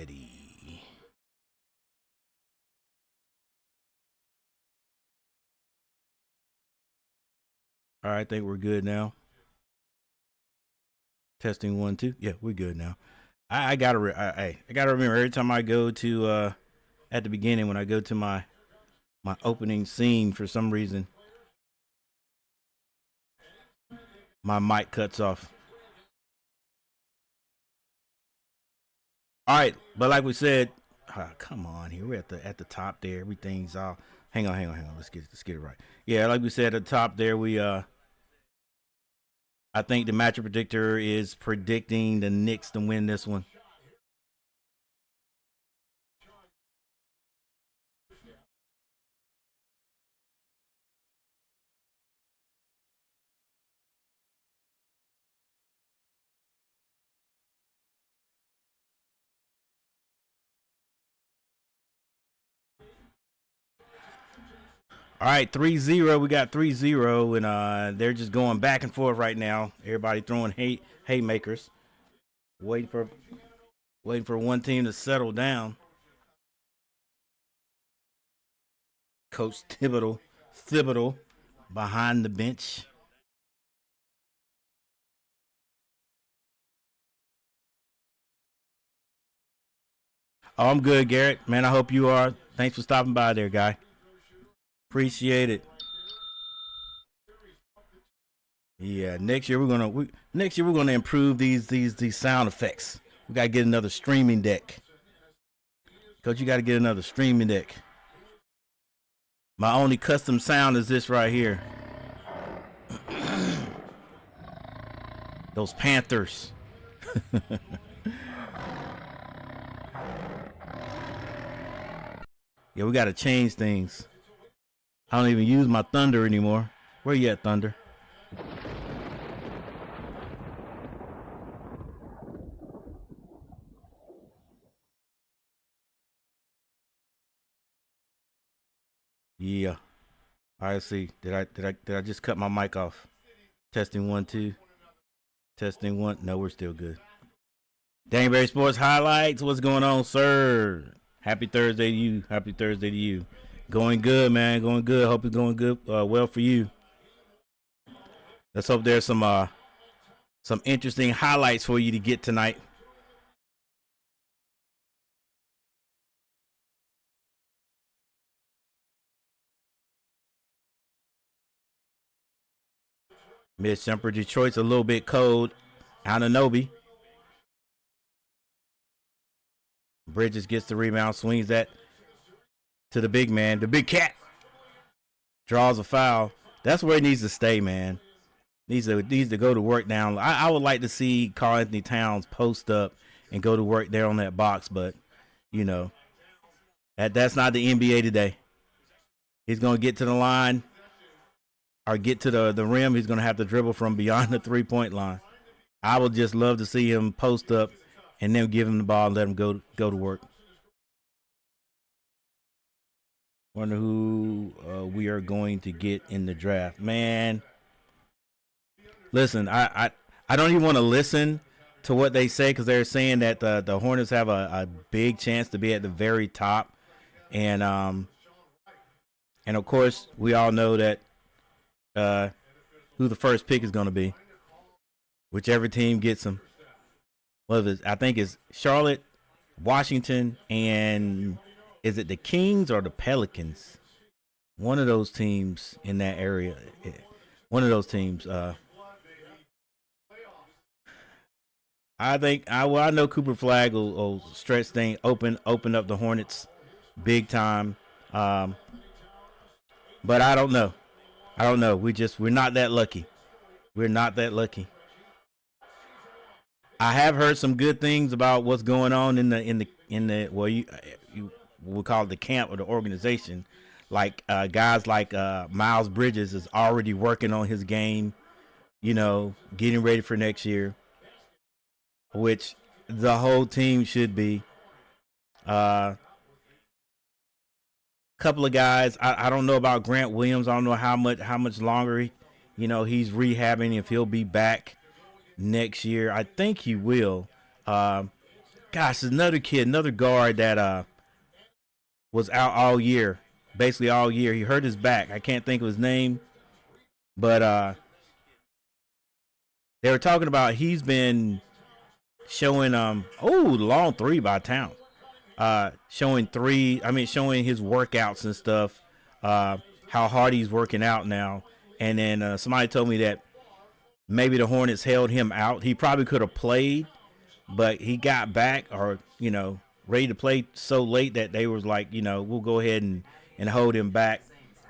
Eddie. All right, I think we're good now. Testing 1, 2. Yeah, we're good now. I gotta remember every time I go to at the beginning when I go to my opening scene, for some reason my mic cuts off. All right, but like we said, come on here. We're at the top there. Everything's all. Hang on. Let's get it right. Yeah, like we said at the top there, we I think the matchup predictor is predicting the Knicks to win this one. All right, 3-0. We got 3-0, and they're just going back and forth right now. Everybody throwing haymakers, waiting for one team to settle down. Coach Thibodeau behind the bench. Oh, I'm good, Garrett. Man, I hope you are. Thanks for stopping by there, guy. Appreciate it. Yeah, next year we're gonna improve these sound effects. We gotta get another streaming deck. Coach, you gotta get another streaming deck. My only custom sound is this right here. Those Panthers. Yeah, we gotta change things. I don't even use my Thunder anymore. Where you at, Thunder? Yeah. I see. Did I just cut my mic off? Testing 1, 2. Testing 1. No, we're still good. Dangberry Sports Highlights. What's going on, sir? Happy Thursday to you. Happy Thursday to you. Going good, man. Going good. Hope it's going good. Well for you. Let's hope there's some interesting highlights for you to get tonight. Mid-temper Detroit's a little bit cold. Anunoby. Bridges gets the rebound, swings that to the big man. The big cat draws a foul. That's where he needs to stay, man. Needs to go to work down. I would like to see Karl-Anthony Towns post up and go to work there on that box, but you know that's not the NBA today. He's gonna get to the line or get to the rim. He's gonna have to dribble from beyond the 3-point line. I would just love to see him post up and then give him the ball and let him go to work. Wonder who we are going to get in the draft, man. Listen, I don't even want to listen to what they say because they're saying that the Hornets have a big chance to be at the very top, and of course we all know that who the first pick is going to be, whichever team gets them. I think it's Charlotte, Washington, and is it the Kings or the Pelicans? One of those teams in that area. One of those teams. I know Cooper Flag will stretch things, open up the Hornets big time. But I don't know. We're not that lucky. We're not that lucky. I have heard some good things about what's going on in the well, you we'll call it the camp or the organization. Like guys like Miles Bridges is already working on his game, getting ready for next year, which the whole team should be. Couple of guys, I don't know about Grant Williams. I don't know how much longer he's rehabbing, if he'll be back next year. I think he will. Gosh, another kid, another guard that was out all year, basically all year. He hurt his back. I can't think of his name, but they were talking about he's been showing long three by Town. Showing his workouts and stuff, how hard he's working out now. And then somebody told me that maybe the Hornets held him out. He probably could have played, but he got back or, ready to play so late that they was like, we'll go ahead and hold him back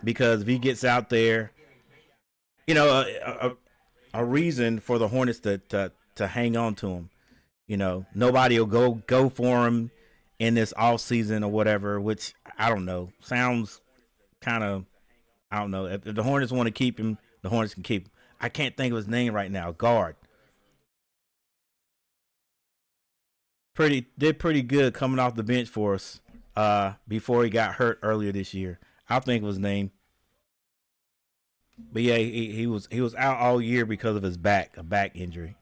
because if he gets out there, a reason for the Hornets to hang on to him. Nobody will go for him in this off season or whatever, which I don't know. Sounds kind of, I don't know. If the Hornets want to keep him, the Hornets can keep him. I can't think of his name right now. Guard. Did pretty good coming off the bench for us before he got hurt earlier this year. I think it was his name. But yeah, he was out all year because of his back, a back injury.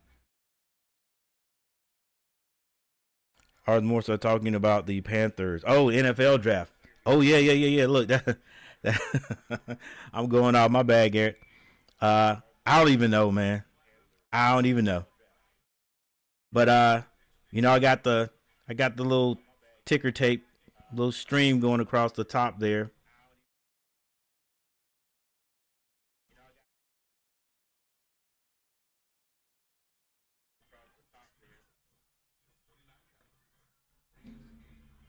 I was more so talking about the Panthers. Oh, NFL draft. Oh yeah. Look, I'm going off my bag, Garrett. I don't even know, man. I don't even know. But I got the little ticker tape, little stream going across the top there.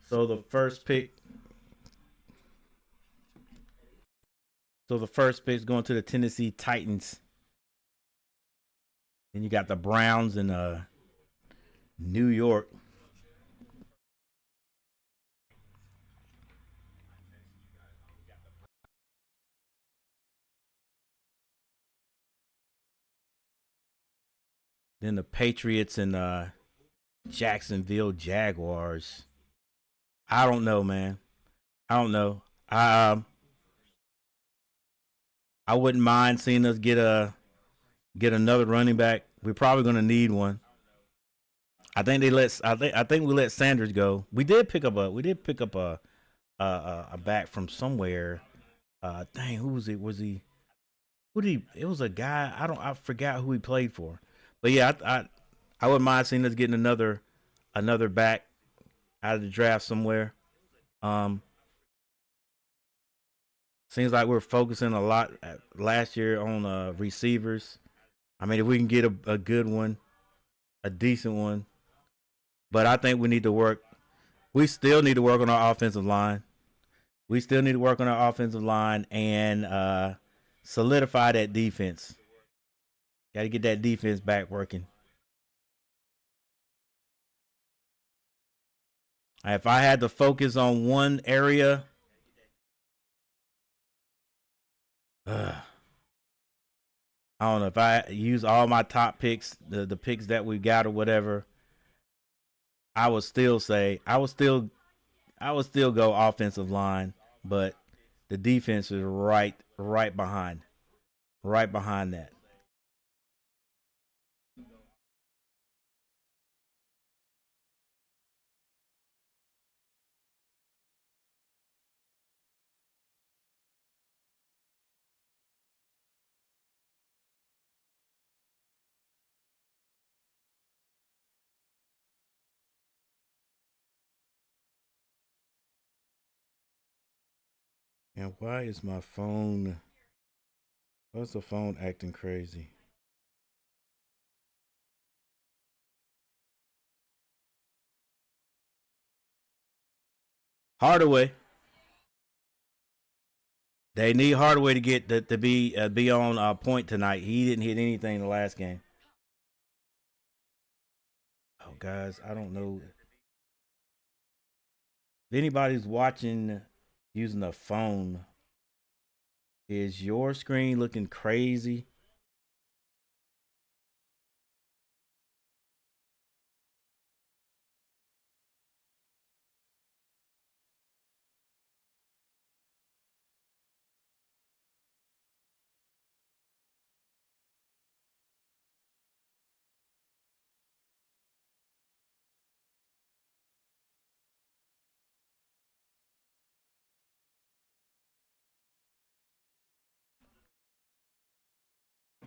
So the first pick, is going to the Tennessee Titans. Then you got the Browns in New York. Then the Patriots and Jacksonville Jaguars. I don't know, man. I don't know. I wouldn't mind seeing us get another running back. We're probably gonna need one. I think we let Sanders go. We did pick up a back from somewhere. Dang, who was it? Was he? Who did he? It was a guy. I forgot who he played for. But yeah, I wouldn't mind seeing us getting another back out of the draft somewhere. Um, Seems like we're focusing a lot last year on receivers. I mean, if we can get a good one, a decent one, but I think we need to work. We still need to work on our offensive line. We still need to work on our offensive line and solidify that defense. Got to get that defense back working. If I had to focus on one area, uh, I don't know if I use all my top picks, the picks that we got or whatever. I would still go offensive line, but the defense is right behind that. And why is my phone? What's the phone acting crazy? Hardaway. They need Hardaway to get to be on point tonight. He didn't hit anything the last game. Oh, guys, I don't know if anybody's watching using a phone. Is your screen looking crazy?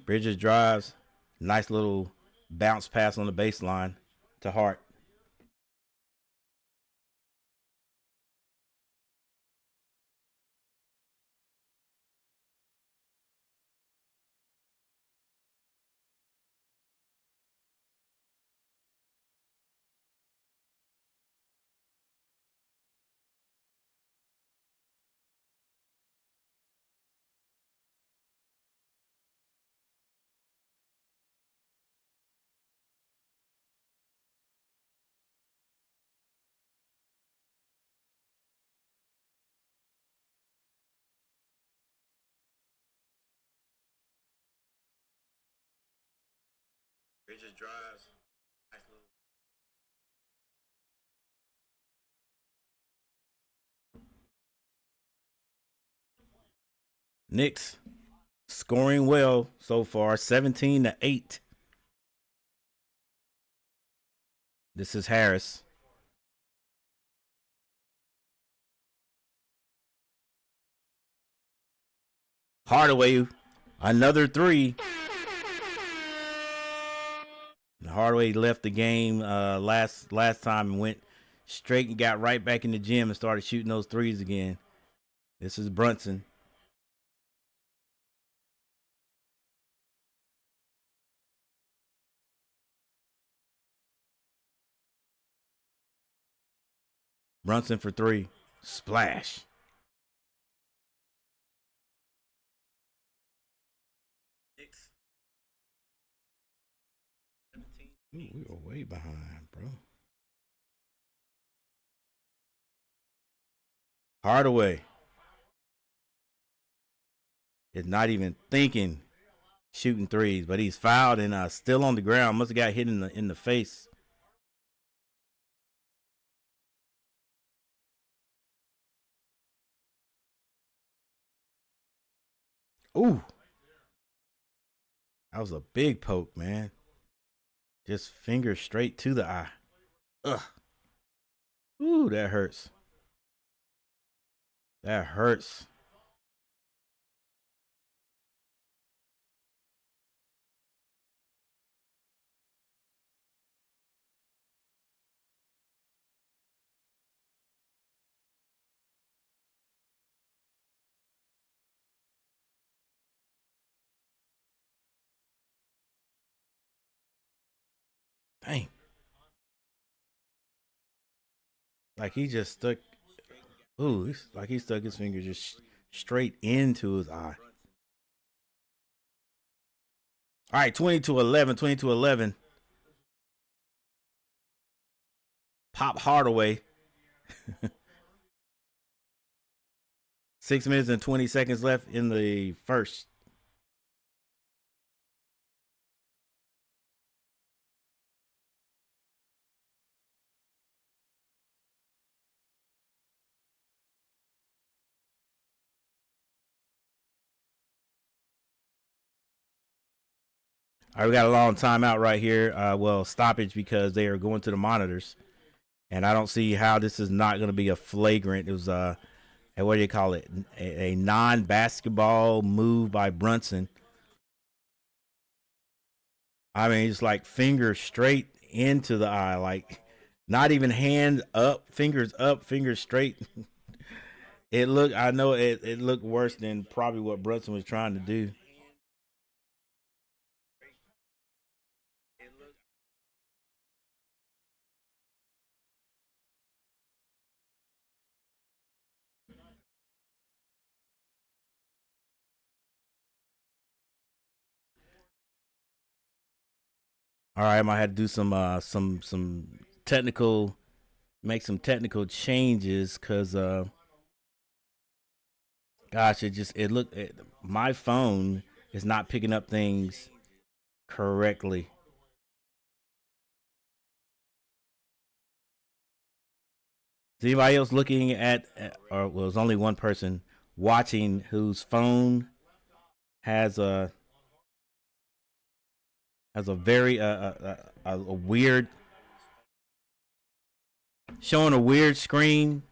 Bridges drives. Nice little bounce pass on the baseline to Hart. Bridges drives. Nice little. Knicks scoring well so far, 17-8. This is Harris. Hardaway, another three. Hardaway left the game last time and went straight and got right back in the gym and started shooting those threes again. This is Brunson. Brunson for three. Splash. Ooh, we were way behind, bro. Hardaway is not even thinking shooting threes, but he's fouled and still on the ground. Must have got hit in the face. Ooh. That was a big poke, man. Just finger straight to the eye. Ugh. Ooh, that hurts. That hurts. Dang. Like he just stuck. Ooh, like he stuck his finger just straight into his eye. All right, 20-11, 20-11. Pop Hardaway. 6 minutes and 20 seconds left in the first. All right, we got a long timeout right here. Well, stoppage because they are going to the monitors, and I don't see how this is not going to be a flagrant. It was what do you call it? A non-basketball move by Brunson. I mean, it's like fingers straight into the eye, like not even hand up, fingers straight. It looked. I know it looked worse than probably what Brunson was trying to do. All right, I might have to do some technical, make some technical changes because gosh, it looked my phone is not picking up things correctly. Is anybody else looking at, or well, there's only one person watching whose phone has a very a weird, showing a weird screen,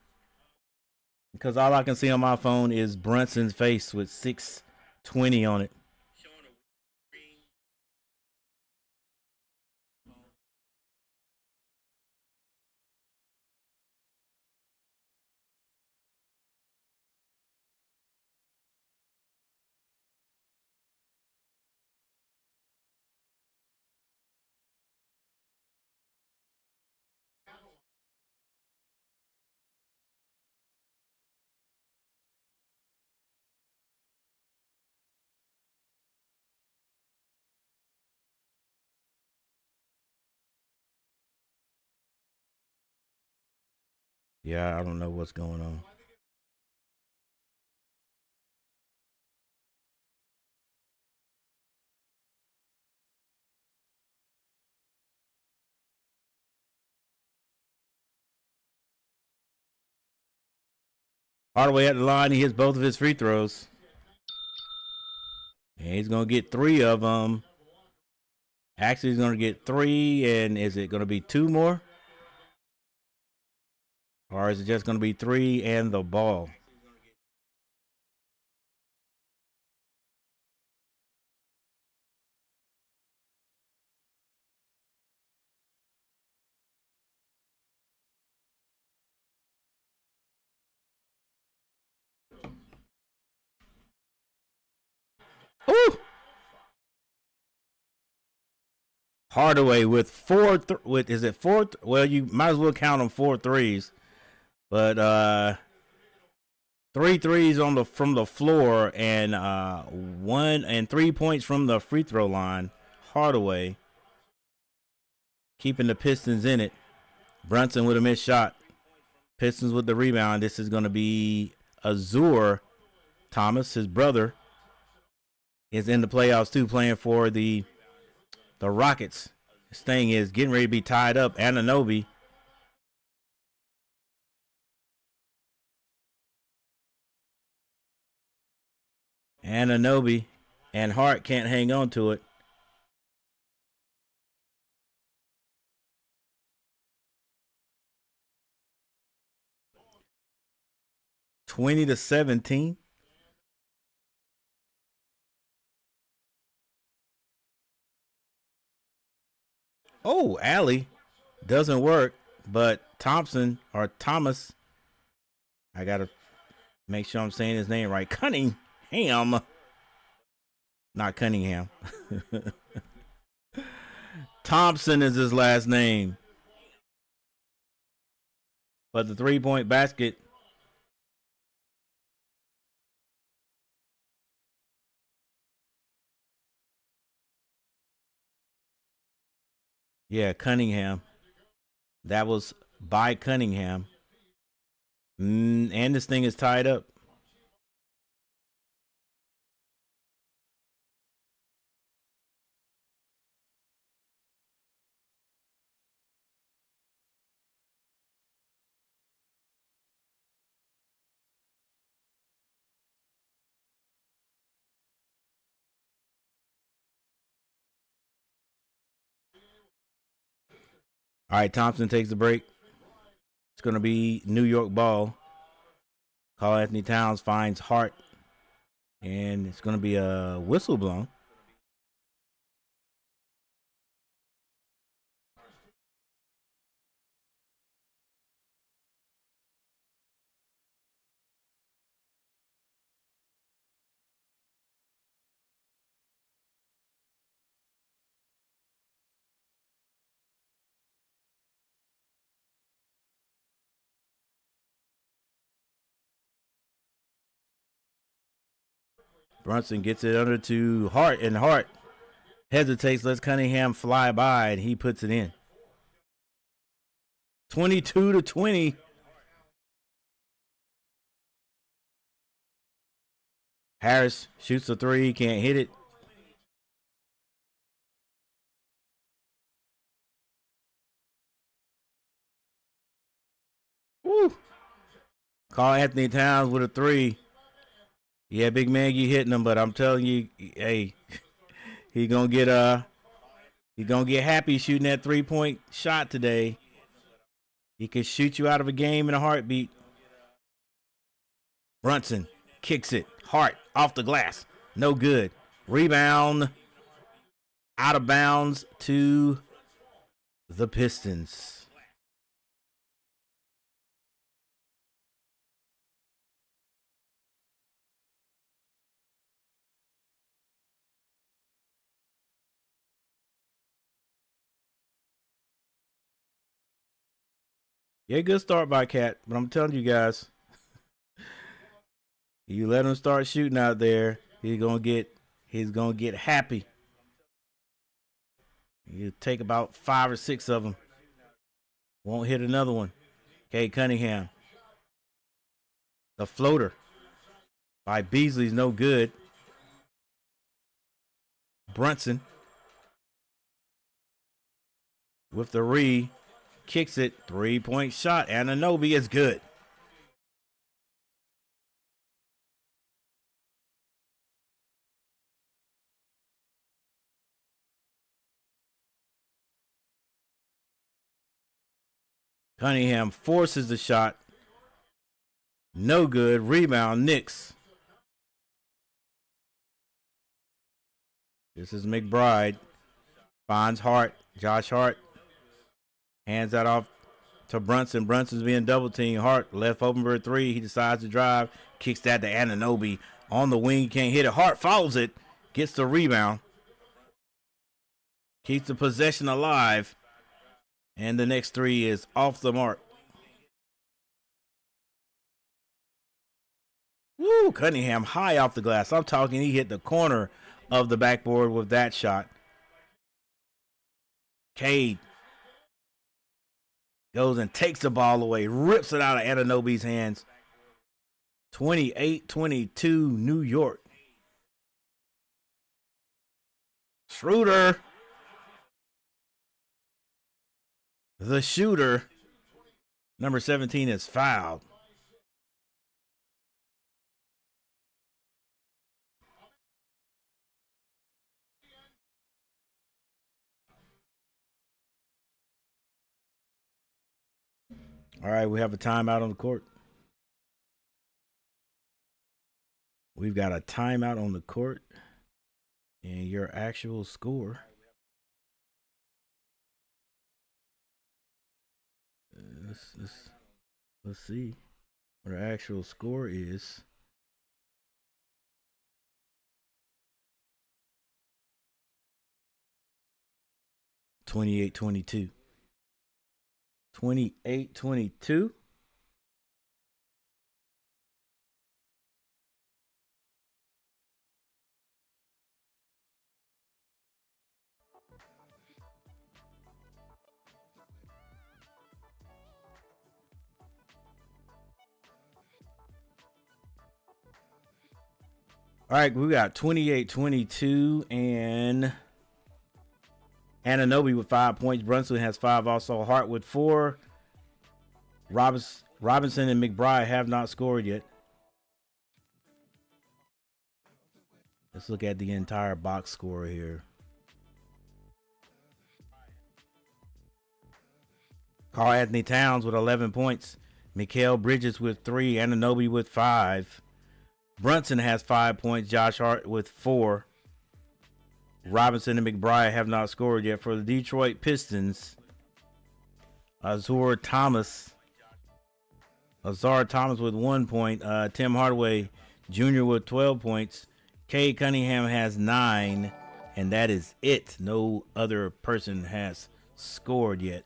because all I can see on my phone is Brunson's face with 620 on it. Yeah, I don't know what's going on. Hardaway at the line. He hits both of his free throws. And he's going to get 3 of them. Actually, he's going to get 3. And is it going to be 2 more? Or is it just going to be 3 and the ball? Ooh! Hardaway with 4 with is it 4 well, you might as well count them 4 threes. But 3 threes on the from the floor and 1 and 3 points from the free throw line. Hardaway keeping the Pistons in it. Brunson with a missed shot. Pistons with the rebound. This is going to be Azur Thomas, his brother, is in the playoffs too, playing for the Rockets. This thing is getting ready to be tied up. Anunoby. And Hart can't hang on to it. (20-17). Oh, alley doesn't work, but Thompson or Thomas, I gotta make sure I'm saying his name right. Cunningham, not Cunningham. Thompson is his last name. But the 3-point basket. Yeah, Cunningham. That was by Cunningham. And this thing is tied up. All right, Thompson takes the break. It's going to be New York ball. Karl-Anthony Towns finds Hart. And it's going to be a whistle blown. Brunson gets it under to Hart, and Hart hesitates, lets Cunningham fly by, and he puts it in. 22-20. Harris shoots a 3, can't hit it. Woo! Karl-Anthony Towns with a 3. Yeah, big man, you hitting him, but I'm telling you, hey, he's gonna get happy shooting that 3-point shot today. He can shoot you out of a game in a heartbeat. Brunson kicks it. Hart off the glass. No good. Rebound. Out of bounds to the Pistons. Yeah, good start by Cat, but I'm telling you guys, you let him start shooting out there, he's gonna get happy. You take about 5 or 6 of them. Won't hit another one. Cade Cunningham. The floater by Beasley's no good. Brunson with the kicks it. 3-point shot. Anunoby is good. Cunningham forces the shot. No good. Rebound, Knicks. This is McBride. Finds Hart. Josh Hart. Hands that off to Brunson. Brunson's being double teamed. Hart left open for a three. He decides to drive. Kicks that to Anunoby. On the wing. Can't hit it. Hart follows it. Gets the rebound. Keeps the possession alive. And the next three is off the mark. Woo! Cunningham high off the glass. I'm talking he hit the corner of the backboard with that shot. Cade goes and takes the ball away. Rips it out of Anunoby's hands. 28-22 New York. Schroeder. The shooter. Number 17 is fouled. All right, we have a timeout on the court. We've got a timeout on the court. And your actual score. Let's see what our actual score is. (28-22). 28-22. All right, we got 28-22 and Anunoby with 5 points. Brunson has 5 also. Hart with 4. Robinson and McBride have not scored yet. Let's look at the entire box score here. Karl Anthony Towns with 11 points. Mikal Bridges with 3. Anunoby with 5. Brunson has 5 points. Josh Hart with 4. Robinson and McBride have not scored yet. For the Detroit Pistons, Azar Thomas with 1 point. Tim Hardaway Jr. with 12 points. Cade Cunningham has 9, and that is it. No other person has scored yet.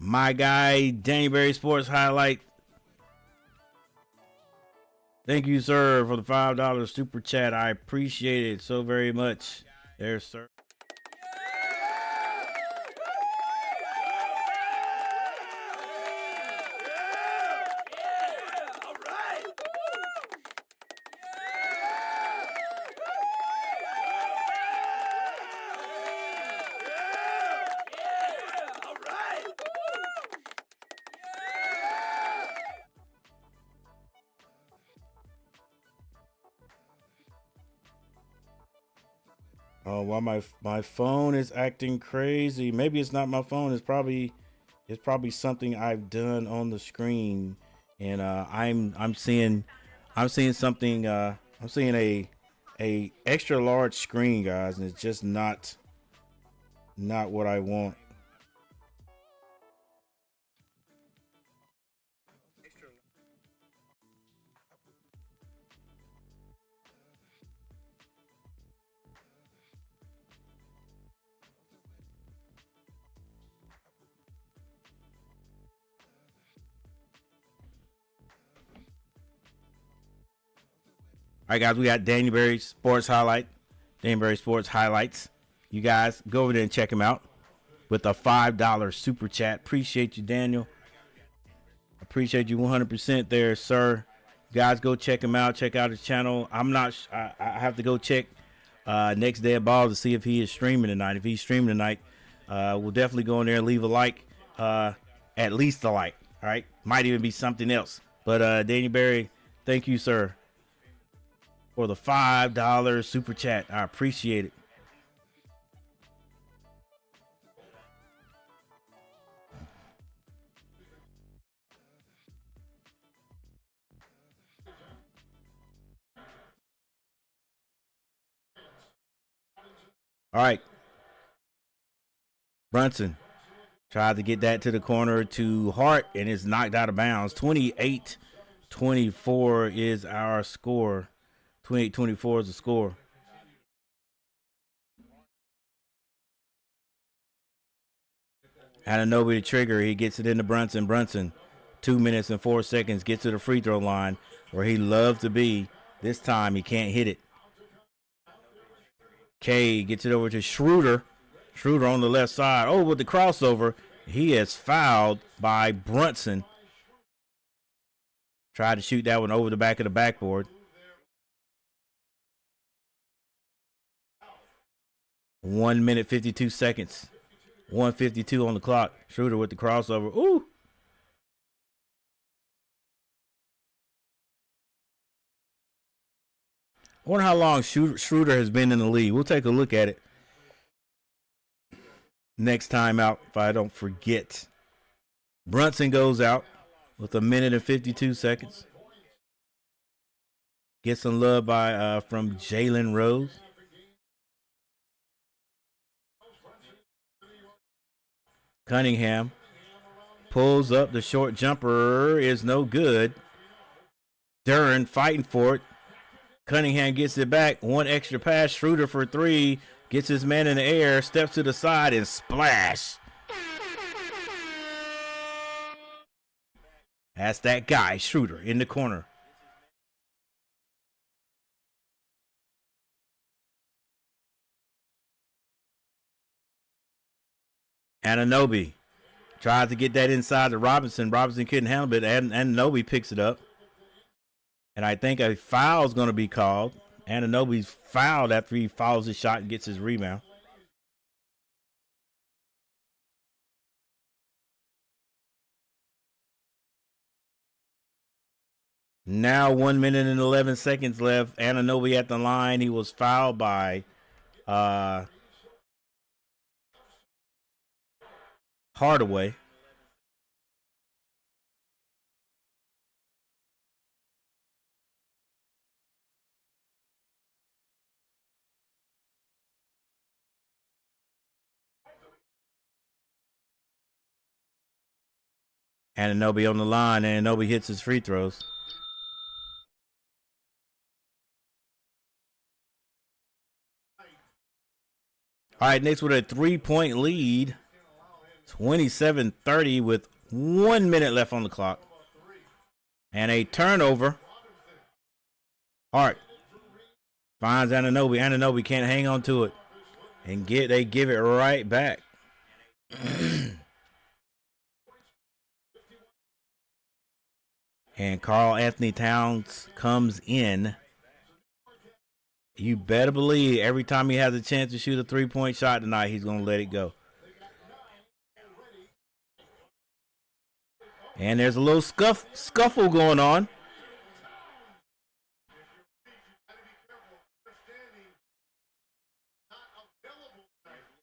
My guy, Danny Berry Sports Highlight. Thank you, sir, for the $5 super chat. I appreciate it so very much. There, sir. Oh, why my phone is acting crazy? Maybe it's not my phone. It's probably something I've done on the screen, and I'm seeing something. I'm seeing a extra large screen, guys, and it's just not what I want. right, guys, we got Daniel Berry Sports Highlight. Daniel Berry Sports Highlights. You guys, go over there and check him out with a $5 super chat. Appreciate you, Daniel. Appreciate you 100% there, sir. Guys, go check him out. Check out his channel. I have to go check Next Day of Ball to see if he is streaming tonight. If he's streaming tonight, we'll definitely go in there and leave a like. At least a like. All right. Might even be something else. But Daniel Berry, thank you, sir, for the $5 super chat. I appreciate it. All right. Brunson tried to get that to the corner to Hart, and it's knocked out of bounds. 28-24 is our score. 28-24 is the score. Anunoby the trigger. He gets it into Brunson. Brunson, 2 minutes and 4 seconds, gets to the free throw line where he loves to be. This time he can't hit it. K gets it over to Schroeder. Schroeder on the left side. Oh, with the crossover. He is fouled by Brunson. Tried to shoot that one over the back of the backboard. 1 minute, 52 seconds. 1:52 on the clock. Schroeder with the crossover. Ooh. I wonder how long Schroeder has been in the league. We'll take a look at it next time out if I don't forget. Brunson goes out with 1 minute and 52 seconds. Gets some love from Jalen Rose. Cunningham pulls up. The short jumper is no good. Duren fighting for it. Cunningham gets it back. One extra pass. Schroeder for three. Gets his man in the air. Steps to the side and splash. That's that guy, Schroeder, in the corner. Anunoby tried to get that inside to Robinson. Robinson couldn't handle it. Anunoby picks it up. And I think a foul is going to be called. Anunoby's fouled after he fouls his shot and gets his rebound. Now 1 minute and 11 seconds left. Anunoby at the line. He was fouled by Hardaway. Anunoby on the line. Anunoby hits his free throws. All right, Knicks with a 3-point lead. 27-30 with 1 minute left on the clock. And a turnover. Hart finds Anunoby. Anunoby can't hang on to it. And they give it right back. And Karl Anthony Towns comes in. You better believe every time he has a chance to shoot a three-point shot tonight, he's going to let it go. And there's a little scuffle going on.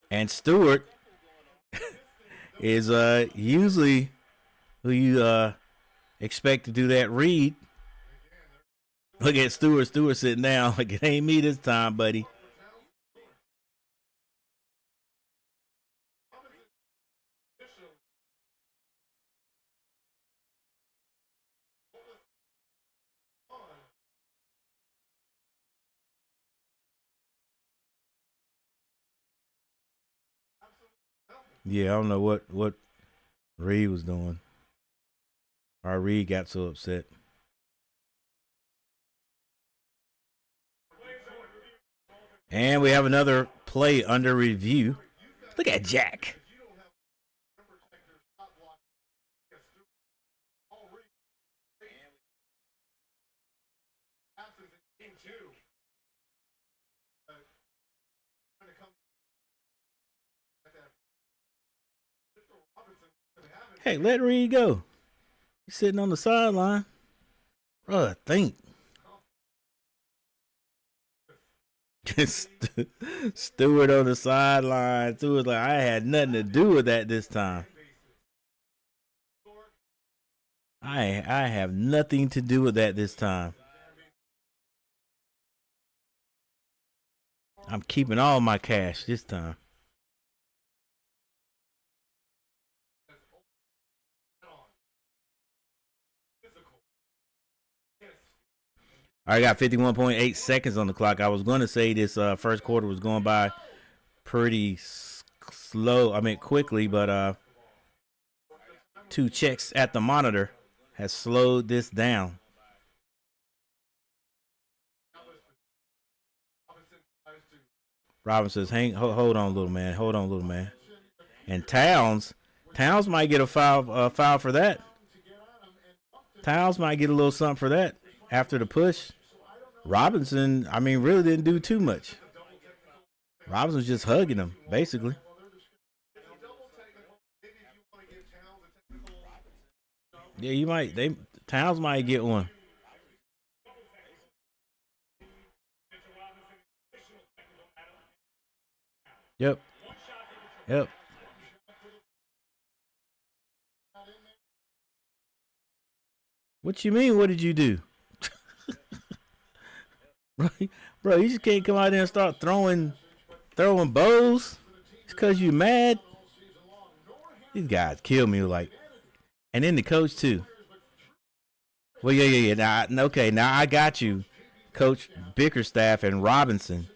And Stewart is usually who you expect to do that read. Look at Stewart. Stewart sitting down like it ain't me this time, buddy. Yeah, I don't know what Reed was doing. Or Reed got so upset. And we have another play under review. Look at Jack. Hey, let Reed go. He's sitting on the sideline. Bro, think. Stewart on the sideline. Stewart's like, I had nothing to do with that this time. I have nothing to do with that this time. I'm keeping all my cash this time. I got 51.8 seconds on the clock. I was going to say this first quarter was going by pretty slow. I mean, quickly, but 2 checks at the monitor has slowed this down. Robin says, hold on, little man. Hold on, little man. And Towns might get a foul for that. Towns might get a little something for that after the push. Robinson, I mean, really didn't do too much. Robinson was just hugging him, basically. Yeah, you might. Towns might get one. Yep. What you mean? What did you do? Bro, you just can't come out there and start throwing bows just because you mad. These guys kill me, like, and then the coach too. Well, yeah. Now I got you, Coach Bickerstaff and Robinson.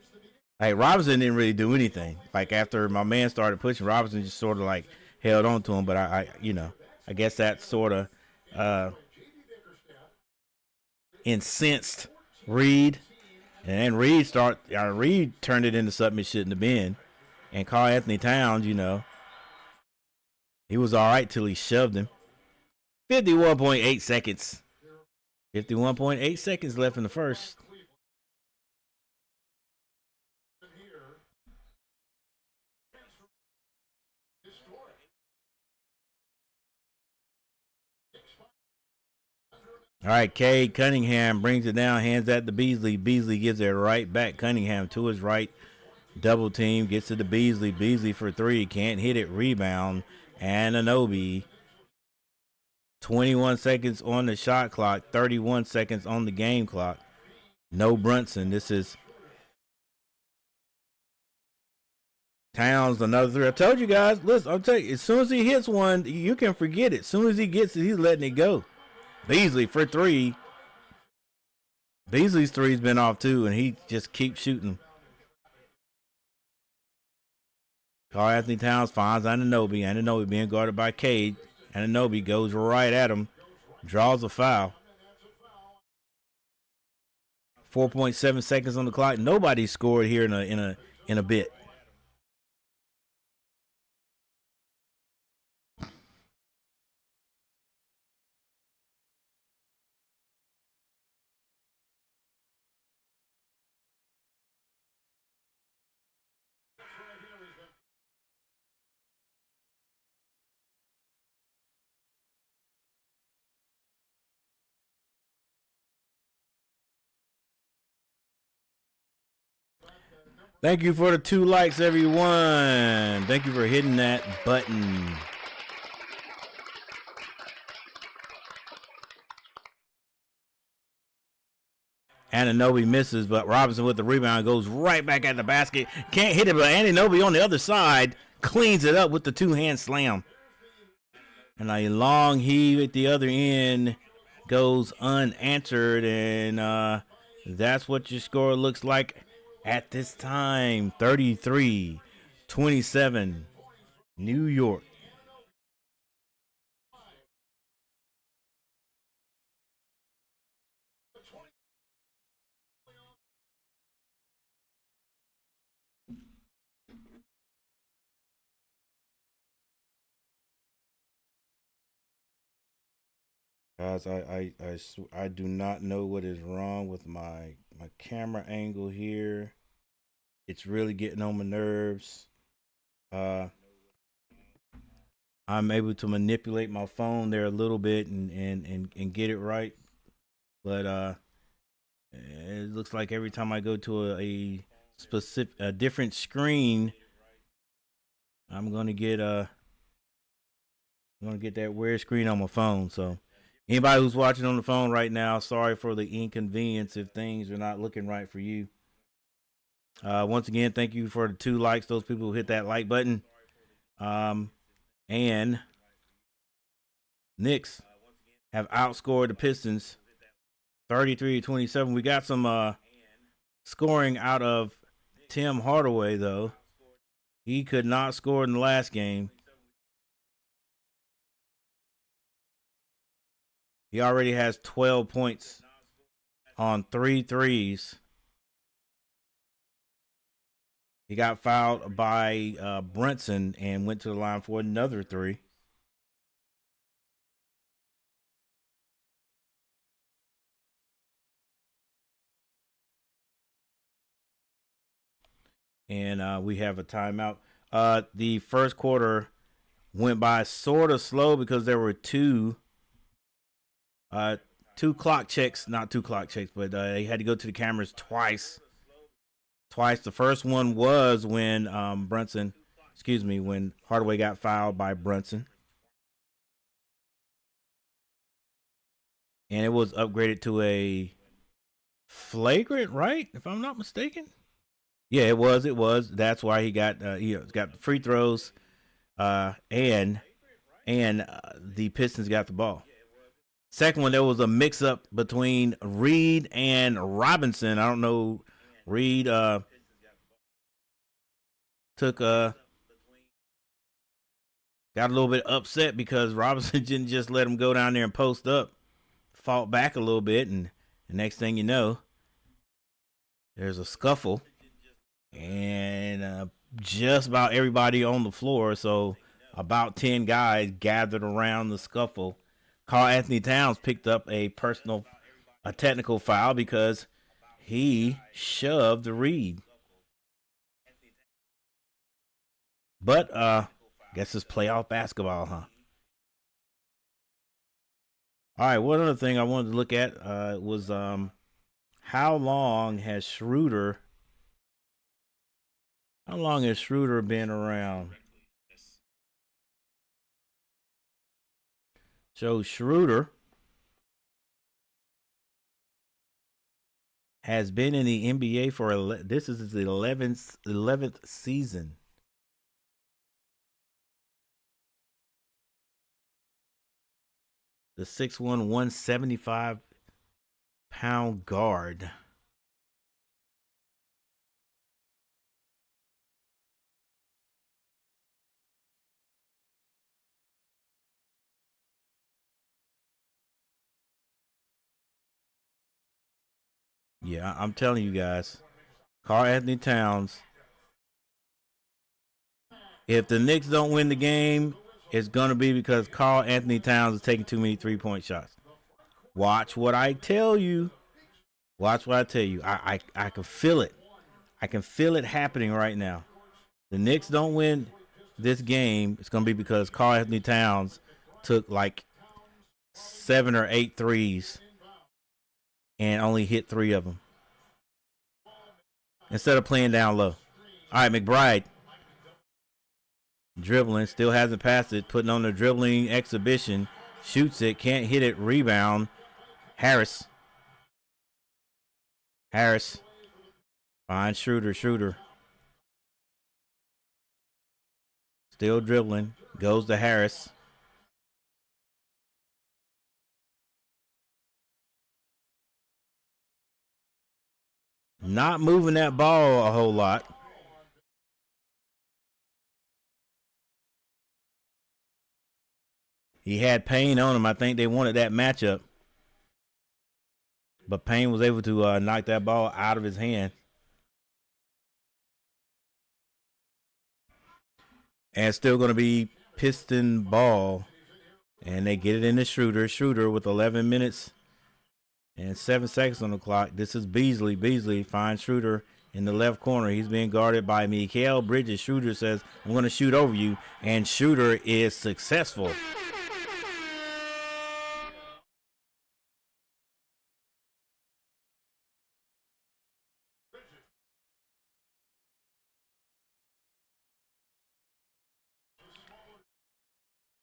Like, Robinson didn't really do anything. Like, after my man started pushing, Robinson just sort of like held on to him. But I guess that sort of incensed Reed. And then Reed turned it into something it shouldn't have been. And Karl-Anthony Towns, he was all right till he shoved him. 51.8 seconds. 51.8 seconds left in the first. All right, Cade Cunningham brings it down, hands that to Beasley. Beasley gives it right back. Cunningham to his right. Double team, gets it to Beasley. Beasley for 3, can't hit it. Rebound. Anunoby. 21 seconds on the shot clock, 31 seconds on the game clock. No Brunson. This is Towns, another 3. I told you guys, listen, I'll tell you, as soon as he hits one, you can forget it. As soon as he gets it, he's letting it go. Beasley for 3. Beasley's 3's been off too, and he just keeps shooting. Karl-Anthony Towns finds Anunoby. Anunoby being guarded by Cade. Anunoby goes right at him, draws a foul. 4.7 seconds on the clock. Nobody scored here in a bit. Thank you for the 2 likes, everyone. Thank you for hitting that button. Anunoby misses, but Robinson with the rebound goes right back at the basket. Can't hit it, but Anunoby on the other side cleans it up with the 2-hand slam. And a long heave at the other end goes unanswered, and that's what your score looks like at this time. 33-27, New York. Guys, I do not know what is wrong with my camera angle here. It's really getting on my nerves. Uh, I'm able to manipulate my phone there a little bit and get it right, but it looks like every time I go to a different screen, I'm gonna get that weird screen on my phone. So anybody who's watching on the phone right now, sorry for the inconvenience if things are not looking right for you. Once again, thank you for the 2 likes. Those people who hit that like button. And Knicks have outscored the Pistons 33-27. We got some scoring out of Tim Hardaway, though. He could not score in the last game. He already has 12 points on 3 threes. He got fouled by Brunson and went to the line for another 3. And we have a timeout. The first quarter went by sort of slow because there were two clock checks, not 2 clock checks, but they had to go to the cameras twice. The first one was when when Hardaway got fouled by Brunson. And it was upgraded to a flagrant, right? If I'm not mistaken. Yeah, it was. That's why he got got the free throws, and the Pistons got the ball. Second one, there was a mix-up between Reed and Robinson. I don't know. Reed got a little bit upset because Robinson didn't just let him go down there and post up. Fought back a little bit, and the next thing you know, there's a scuffle, and just about everybody on the floor. So about 10 guys gathered around the scuffle. Karl Anthony Towns picked up a technical foul because he shoved Reed. But guess it's playoff basketball, huh? All right, one other thing I wanted to look at was how long has Schroeder been around? So Schroeder has been in the NBA for this is his 11th season. The 6'1", 175-pound guard. Yeah, I'm telling you guys, Karl Anthony Towns. If the Knicks don't win the game, it's gonna be because Karl Anthony Towns is taking too many 3-point shots. Watch what I tell you. Watch what I tell you. I can feel it. I can feel it happening right now. The Knicks don't win this game, it's gonna be because Karl Anthony Towns took like 7 or 8 threes and only hit 3 of them instead of playing down low. All right, McBride dribbling, still hasn't passed it, putting on the dribbling exhibition, shoots it, can't hit it, rebound. Harris finds Schroeder. Still dribbling, goes to Harris. Not moving that ball a whole lot. He had Payne on him. I think they wanted that matchup. But Payne was able to knock that ball out of his hand. And it's still going to be Piston ball. And they get it into Schroeder. Schroeder with 11 minutes and 7 seconds on the clock. This is Beasley. Beasley finds Schroeder in the left corner. He's being guarded by Mikal Bridges. Schroeder says, I'm going to shoot over you. And Schroeder is successful.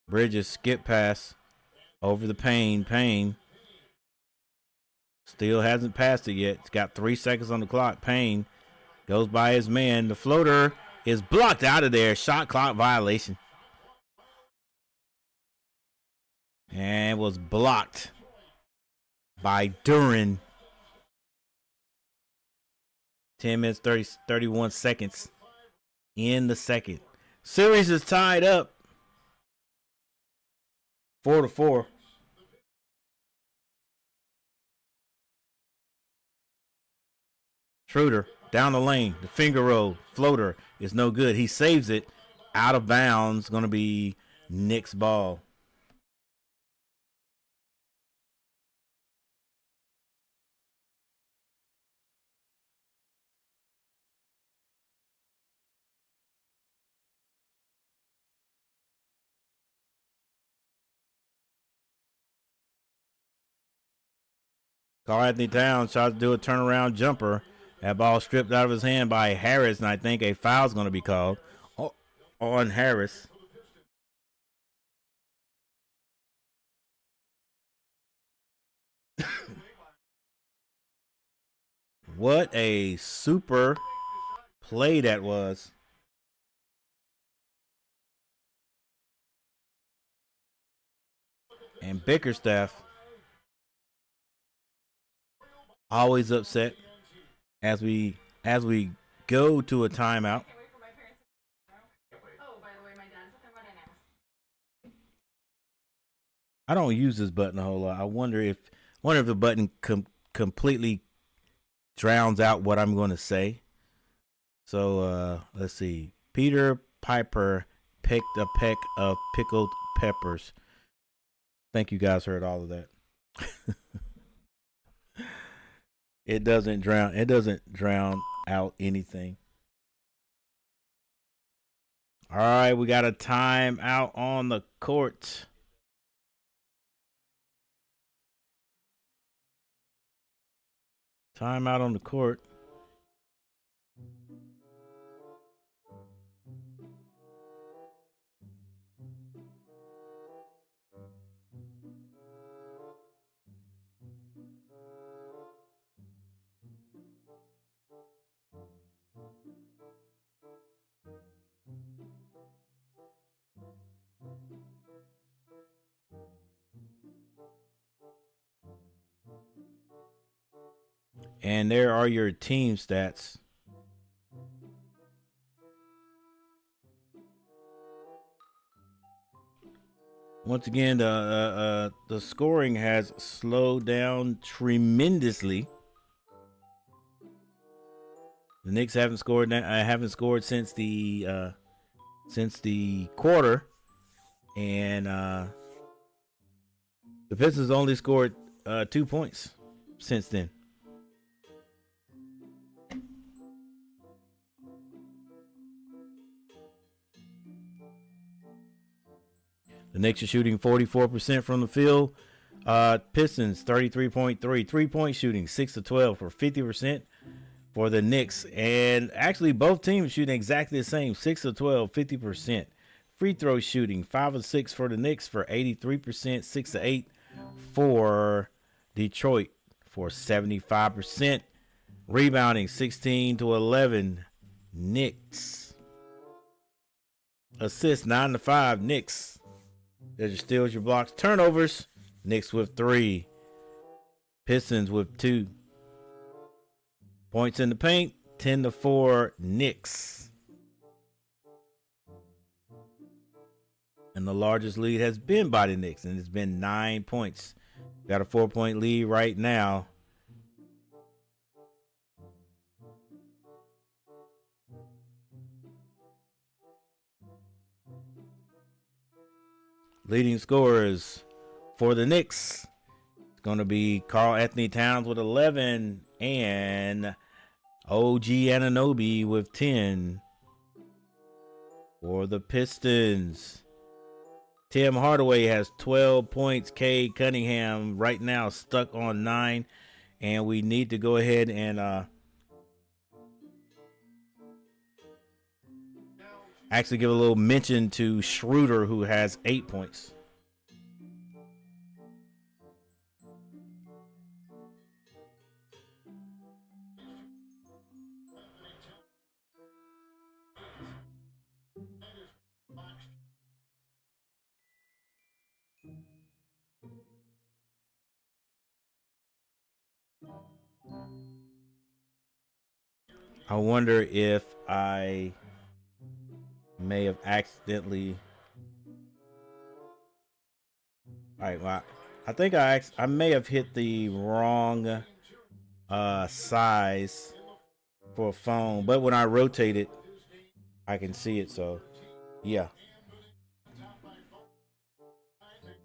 Bridges skip pass over the Payne. Payne still hasn't passed it yet. It's got 3 seconds on the clock. Payne goes by his man. The floater is blocked out of there. Shot clock violation. And was blocked by Duran. 10 minutes, 31 seconds in the second. Series is tied up 4-4. Schroeder down the lane. The finger roll. Floater is no good. He saves it. Out of bounds. Going to be Knicks ball. Karl-Anthony Towns tries to do a turnaround jumper. That ball stripped out of his hand by Harris, and I think a foul's going to be called on Harris. What a super play that was. And Bickerstaff always upset as we go to a timeout. I don't use this button a whole lot. I wonder if the button completely drowns out what I'm going to say. So let's see. Peter Piper picked a peck of pickled peppers. Think you guys heard all of that. It doesn't drown out anything. All right, we got a timeout on the court. Timeout on the court. And there are your team stats. Once again, the scoring has slowed down tremendously. The Knicks haven't scored since the quarter, and the Pistons only scored 2 points since then. The Knicks are shooting 44% from the field. Pistons 33.3 3-point shooting, 6-12 for 50% for the Knicks, and actually both teams shooting exactly the same, 6-12, 50%. Free throw shooting 5-6 for the Knicks for 83%, 6-8 for Detroit for 75%. Rebounding 16-11 Knicks. Assists 9-5 Knicks. There's your steals, your blocks, turnovers. Knicks with 3. Pistons with 2. Points in the paint, 10-4 Knicks. And the largest lead has been by the Knicks, and it's been 9 points. Got a 4-point lead right now. Leading scorers for the Knicks. It's going to be Karl Anthony Towns with 11 and OG Anunoby with 10. For the Pistons, Tim Hardaway has 12 points. Cade Cunningham right now stuck on 9. And we need to go ahead and actually give a little mention to Schroeder, who has 8 points. I wonder if I may have accidentally. All right, well, I think I may have hit the wrong size for a phone, but when I rotate it, I can see it. So, yeah,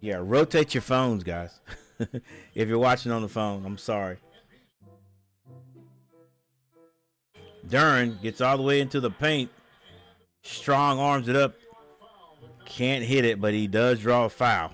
rotate your phones, guys. If you're watching on the phone, I'm sorry. Duren gets all the way into the paint. Strong arms it up. Can't hit it, but he does draw a foul.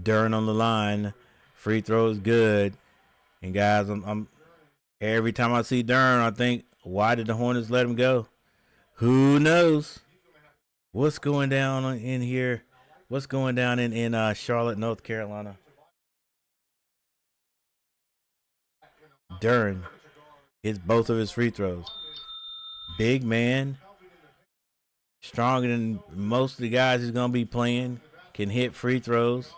Duren on the line. Free throw is good. And guys, I'm every time I see Duren, I think, why did the Hornets let him go? Who knows what's going down in here? What's going down in Charlotte, North Carolina? Duren hits both of his free throws. Big man, stronger than most of the guys he's gonna be playing. Can hit free throws.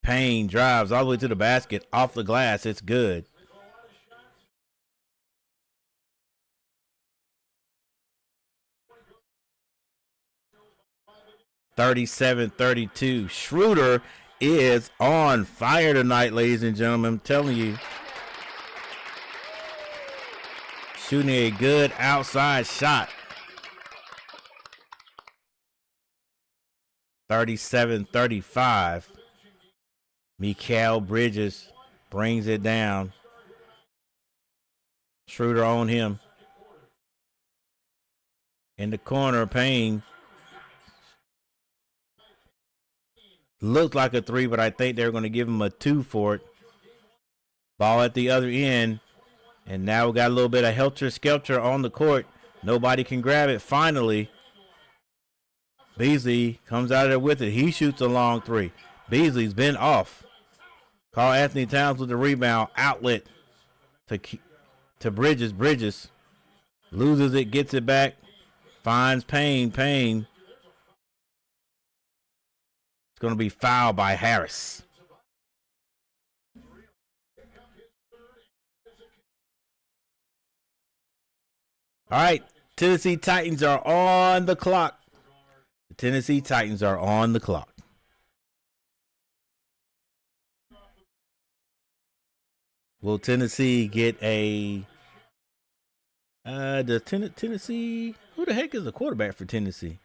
Payne drives all the way to the basket, off the glass. It's good. (37-32). Schroeder is on fire tonight, ladies and gentlemen. I'm telling you. Shooting a good outside shot. 37-35. Mikal Bridges brings it down. Schroeder on him. In the corner, Payne. Looked like a 3, but I think they're going to give him a 2 for it. Ball at the other end. And now we got a little bit of helter-skelter on the court. Nobody can grab it. Finally, Beasley comes out of there with it. He shoots a long 3. Beasley's been off. Karl Anthony Towns with the rebound. Outlet to Bridges. Bridges loses it, gets it back. Finds Payne. Payne. It's going to be fouled by Harris. All right, Tennessee Titans are on the clock. The Tennessee Titans are on the clock. Will Tennessee get a does Tennessee, who the heck is the quarterback for Tennessee?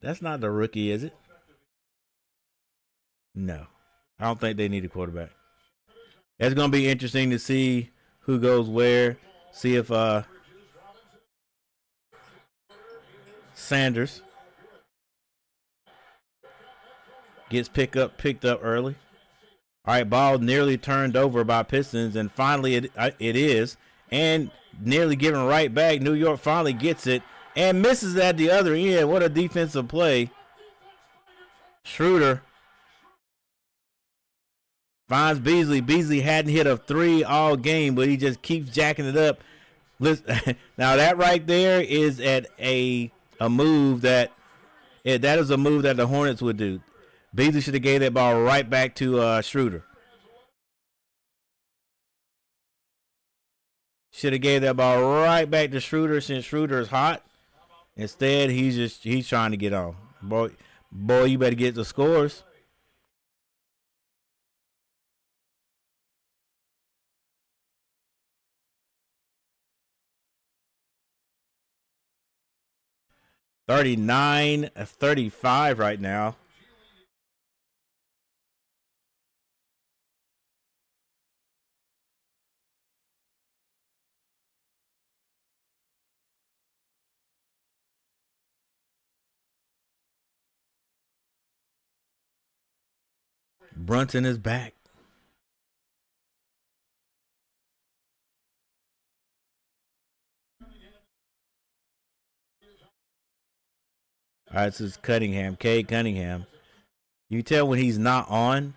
That's not the rookie, is it? No. I don't think they need a quarterback. It's going to be interesting to see who goes where. See if Sanders gets picked up early. All right, ball nearly turned over by Pistons, and finally it is, and nearly given right back. New York finally gets it and misses at the other end. What a defensive play. Schroeder finds Beasley. Beasley hadn't hit a 3 all game, but he just keeps jacking it up. Listen, now that right there is at a move that is a move that the Hornets would do. Beasley should have gave that ball right back to Schroeder. Should have gave that ball right back to Schroeder since Schroeder is hot. Instead, he's trying to get on. Boy, you better get the scores. $39-35 right now. Brunson is back. All right, this is Cunningham, Cade Cunningham. You tell when he's not on,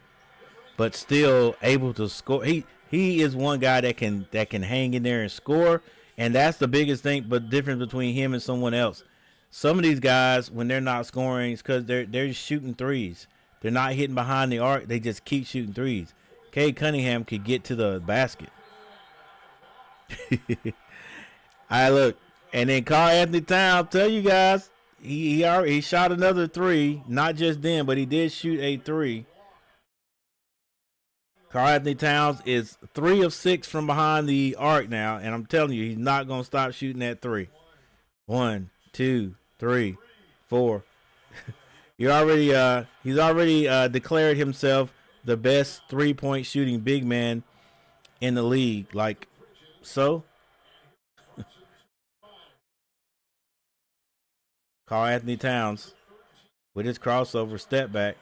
but still able to score. He is one guy that can hang in there and score, and that's the biggest thing. But difference between him and someone else. Some of these guys, when they're not scoring, it's because they're shooting threes. They're not hitting behind the arc. They just keep shooting threes. Cade Cunningham could get to the basket. All right, look, and then Karl Anthony Towns. Tell you guys. He shot another three, not just then, but he did shoot a three. Karl Anthony Towns is 3 of 6 from behind the arc now, and I'm telling you, he's not going to stop shooting that three. 1, 2, 3, 4. He's already declared himself the best 3-point shooting big man in the league. Like, so. Karl Anthony Towns with his crossover step back.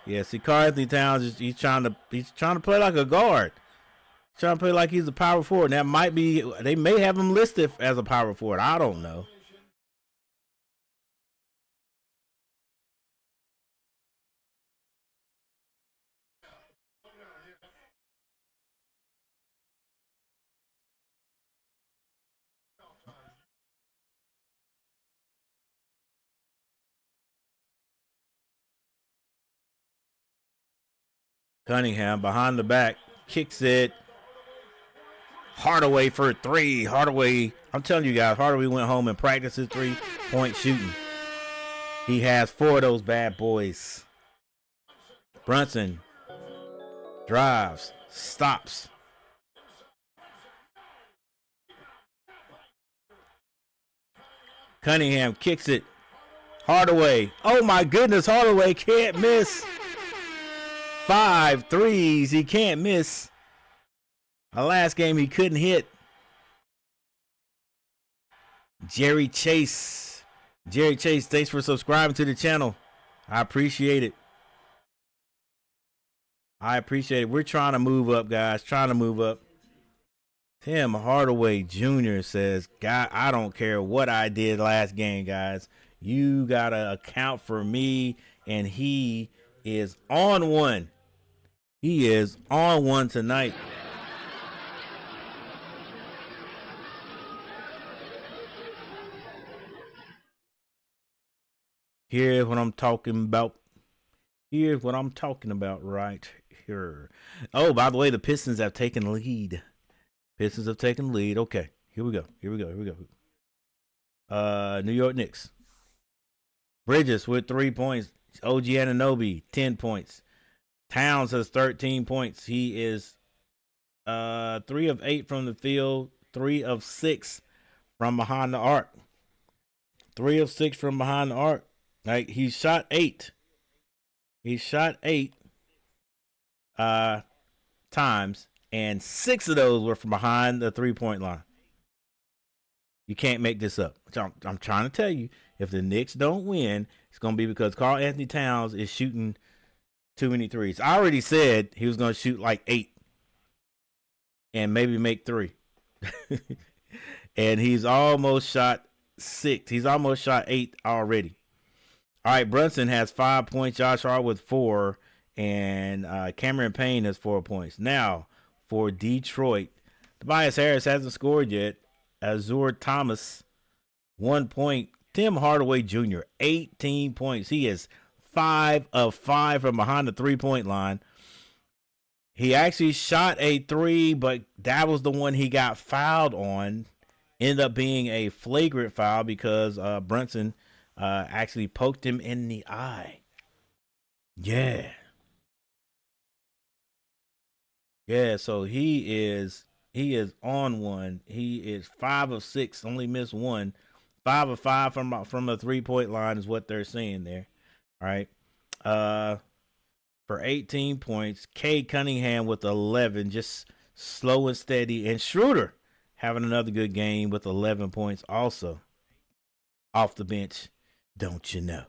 Yeah, see, Karl Anthony Towns he's trying to play like a guard. He's trying to play like he's a power forward. And that might be, they may have him listed as a power forward. I don't know. Cunningham behind the back, kicks it. Hardaway for 3. Hardaway, I'm telling you guys, Hardaway went home and practiced his 3-point shooting. He has 4 of those bad boys. Brunson drives, stops. Cunningham kicks it. Hardaway. Oh my goodness, Hardaway can't miss. 5 threes. He can't miss. The last game he couldn't hit. Jerry Chase. Jerry Chase, thanks for subscribing to the channel. I appreciate it. We're trying to move up, guys. Trying to move up. Tim Hardaway Jr. says, God, I don't care what I did last game, guys. You got to account for me. And he is on one. He is on one tonight. Here's what I'm talking about. Here's what I'm talking about right here. Oh, by the way, the Pistons have taken lead. Okay, here we go. New York Knicks. Bridges with 3 points. OG Anunoby, 10 points. Towns has 13 points. He is 3 of 8 from the field, 3 of 6 from behind the arc. 3 of 6 from behind the arc. Like, he shot 8. He shot 8 times, and 6 of those were from behind the 3-point line. You can't make this up. I'm trying to tell you, if the Knicks don't win, it's going to be because Karl Anthony Towns is shooting too many threes. I already said he was going to shoot like 8 and maybe make 3. And he's almost shot 6. He's almost shot 8 already. All right, Brunson has 5 points. Josh Hart with 4. And Cameron Payne has 4 points. Now, for Detroit, Tobias Harris hasn't scored yet. Azur Thomas, 1 point. Tim Hardaway Jr., 18 points. He is 5 of 5 from behind the 3-point line. He actually shot a 3, but that was the one he got fouled on. Ended up being a flagrant foul because Brunson actually poked him in the eye. Yeah. Yeah, so he is on one. He is 5 of 6, only missed one. 5 of 5 from the 3-point line is what they're saying there. All right. For 18 points, Cade Cunningham with 11, just slow and steady, and Schroeder having another good game with 11 points also. Off the bench, don't you know?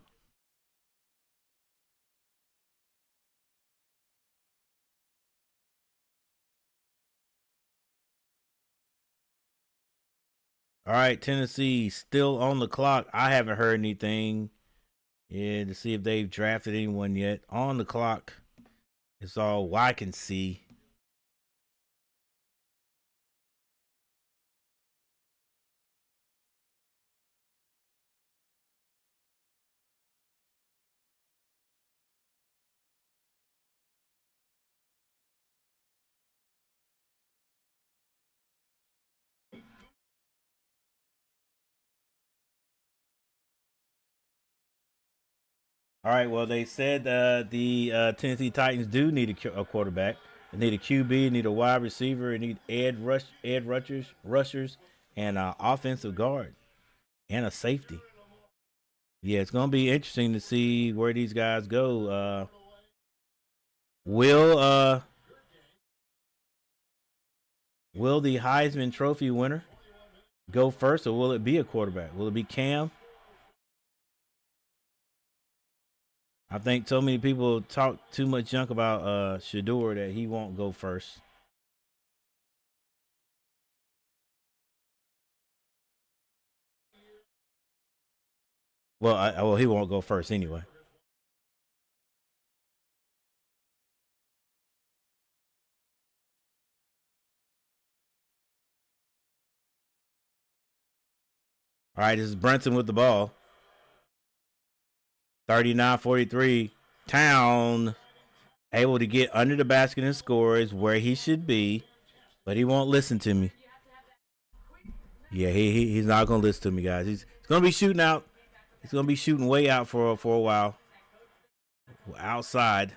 All right, Tennessee still on the clock. I haven't heard anything to see if they've drafted anyone yet. On the clock is all I can see. All right, well, they said the Tennessee Titans do need a quarterback. They need a QB, need a wide receiver, they need rushers, and an offensive guard, and a safety. Yeah, it's going to be interesting to see where these guys go. Will the Heisman Trophy winner go first, or will it be a quarterback? Will it be Cam? I think so many people talk too much junk about Shedeur that he won't go first. Well, he won't go first anyway. All right, this is Brunson with the ball. 39-43. Town able to get under the basket and score is where he should be, but he won't listen to me. Yeah, he's not gonna listen to me, guys. He's gonna be shooting out. He's gonna be shooting way out for a while. Outside.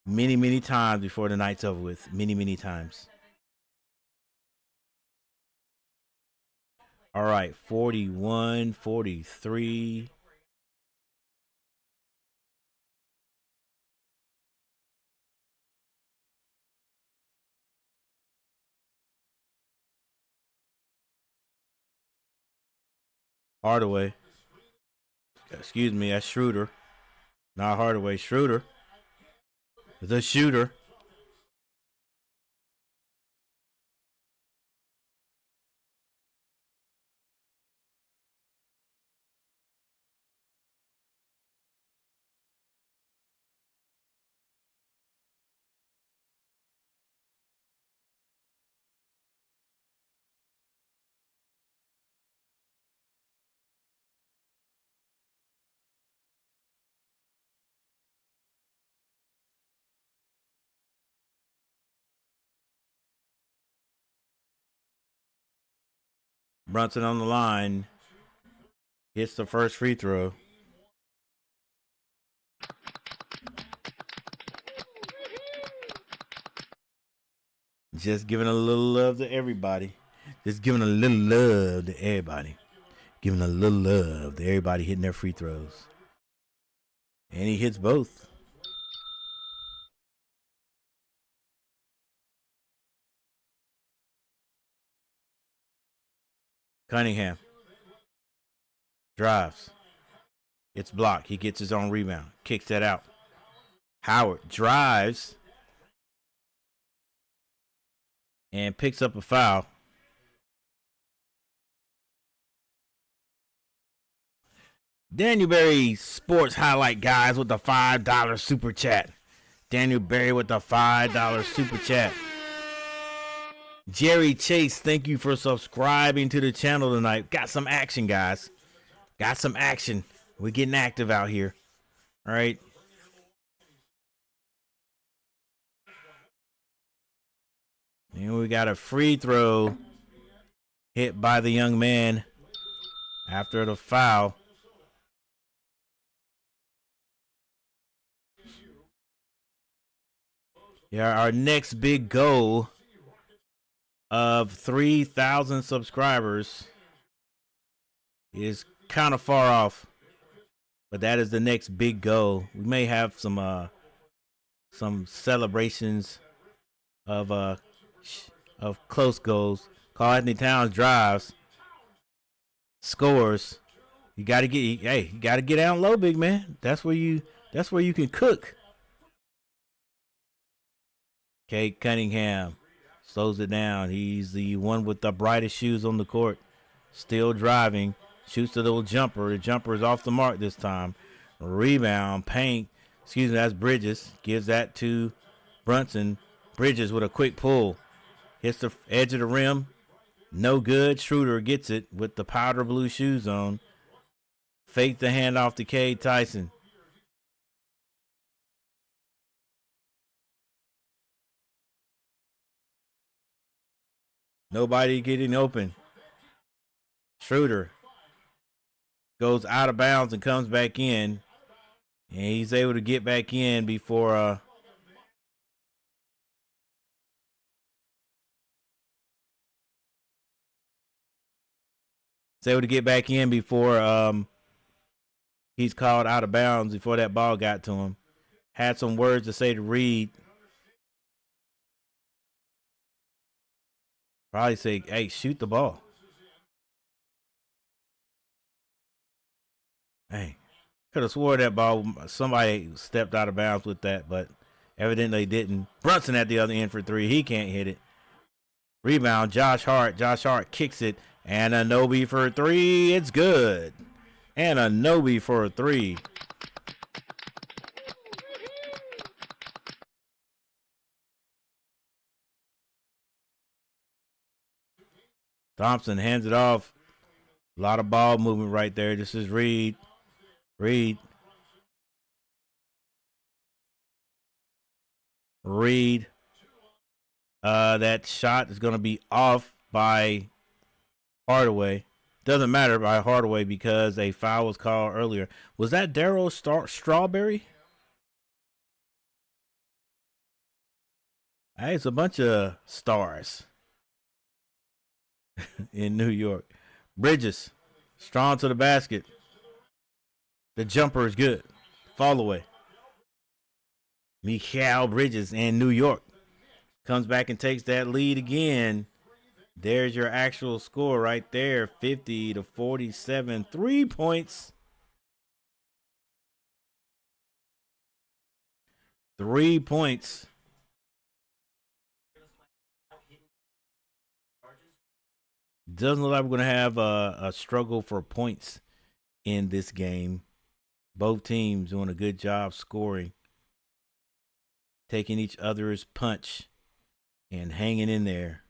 Many times before the night's over with. Many times. All right, 41-43. Hardaway. Excuse me, that's Schroeder. Not Hardaway, Schroeder. The shooter. Brunson on the line. Hits the first free throw. Just giving a little love to everybody. Just giving a little love to everybody. Giving a little love to everybody hitting their free throws. And he hits both. Cunningham. Drives. It's blocked. He gets his own rebound. Kicks that out. Howard drives. And picks up a foul. Daniel Berry Sports Highlight Guys with the $5 super chat. Daniel Berry with the $5 super chat. Jerry Chase, thank you for subscribing to the channel tonight. Got some action, guys. Got some action. We're getting active out here. All right. And we got a free throw hit by the young man after the foul. Yeah, our next big goal of 3,000 subscribers is kind of far off, but that is the next big goal. We may have some celebrations of close goals. Karl Anthony Towns drives, scores. You got to get down low, big man. That's where you can cook. Kate Cunningham slows it down. He's the one with the brightest shoes on the court. Still driving. Shoots the little jumper. The jumper is off the mark this time. Rebound. Paint. Excuse me, that's Bridges. Gives that to Brunson. Bridges with a quick pull. Hits the edge of the rim. No good. Schroeder gets it with the powder blue shoes on. Fake the handoff to Cade Tyson. Nobody getting open. Schroeder goes out of bounds and comes back in. And he's able to get back in before he's called out of bounds before that ball got to him. Had some words to say to Reed. Probably say, hey, shoot the ball. Hey, could have swore that ball, somebody stepped out of bounds with that, but evidently didn't. Brunson at the other end for three. He can't hit it. Rebound, Josh Hart. Josh Hart kicks it. Anunoby for three. It's good. Anunoby for a three. Thompson hands it off. A lot of ball movement right there. This is Reed. Reed. That shot is going to be off by Hardaway. Doesn't matter by Hardaway because a foul was called earlier. Was that Darryl Strawberry? Hey, it's a bunch of stars in New York. Bridges, strong to the basket. The jumper is good. Fall away. Mikal Bridges in New York comes back and takes that lead again. There's your actual score right there, 50-47. 3 points. 3 points. Doesn't look like we're going to have a struggle for points in this game. Both teams doing a good job scoring, taking each other's punch and hanging in there.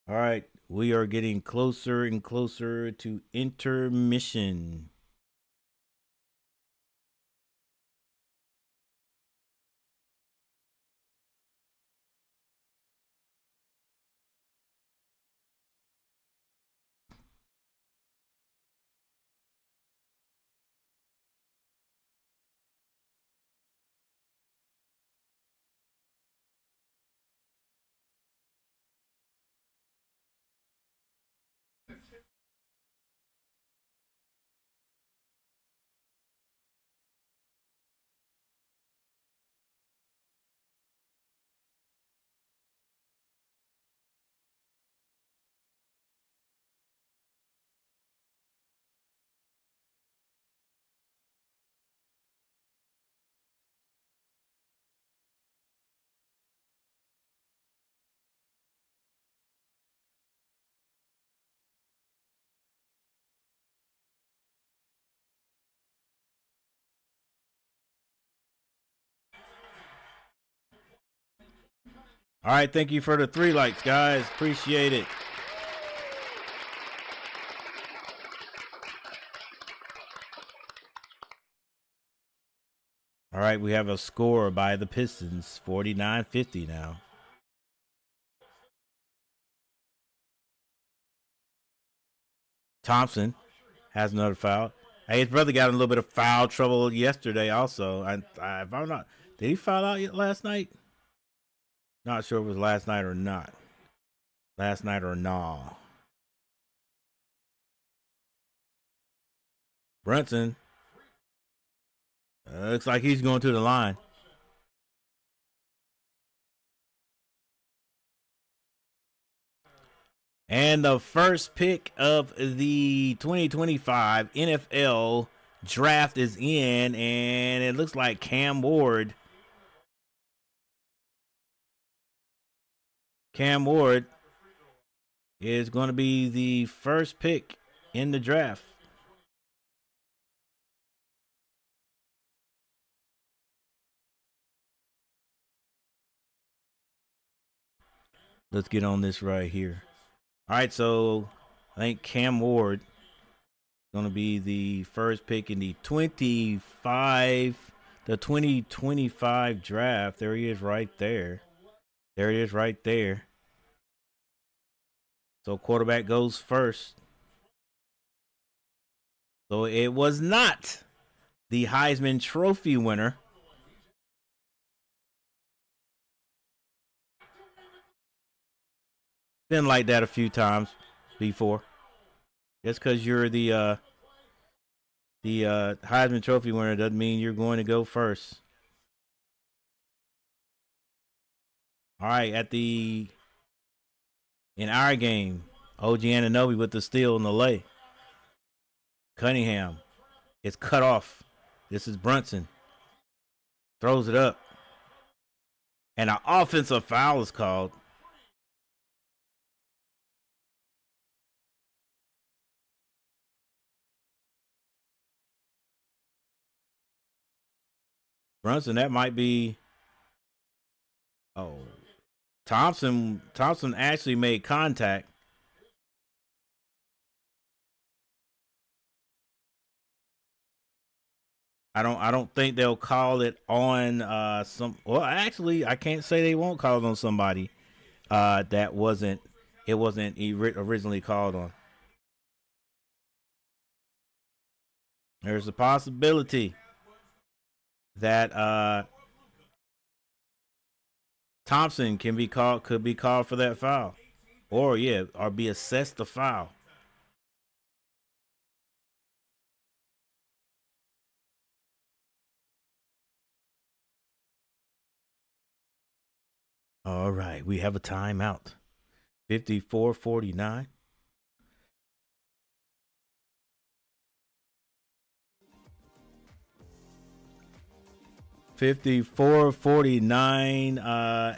All right, we are getting closer and closer to intermission. All right, thank you for the 3 likes, guys. Appreciate it. All right, we have a score by the Pistons, 49-50 now. Thompson has another foul. Hey, his brother got in a little bit of foul trouble yesterday also. If I'm not, did he foul out yet last night? Not sure if it was last night or not. Last night or nah. Brunson. Looks like he's going to the line. And the first pick of the 2025 NFL draft is in, and it looks like Cam Ward. Cam Ward is going to be the first pick in the draft. Let's get on this right here. All right, so I think Cam Ward is going to be the first pick in the 2025 draft. There he is right there. There it is right there. So quarterback goes first. So it was not the Heisman Trophy winner. Been like that a few times before. Just because you're the Heisman Trophy winner doesn't mean you're going to go first. All right, in our game, OG Anunoby with the steal in the lay. Cunningham is cut off. This is Brunson. Throws it up. And an offensive foul is called. Brunson, that might be. Oh, Thompson actually made contact. I don't think they'll call it on some. Well, actually, I can't say they won't call it on somebody that wasn't originally called on. There's a possibility that Thompson could be called for that foul, or be assessed a foul. All right, we have a timeout. 54-49.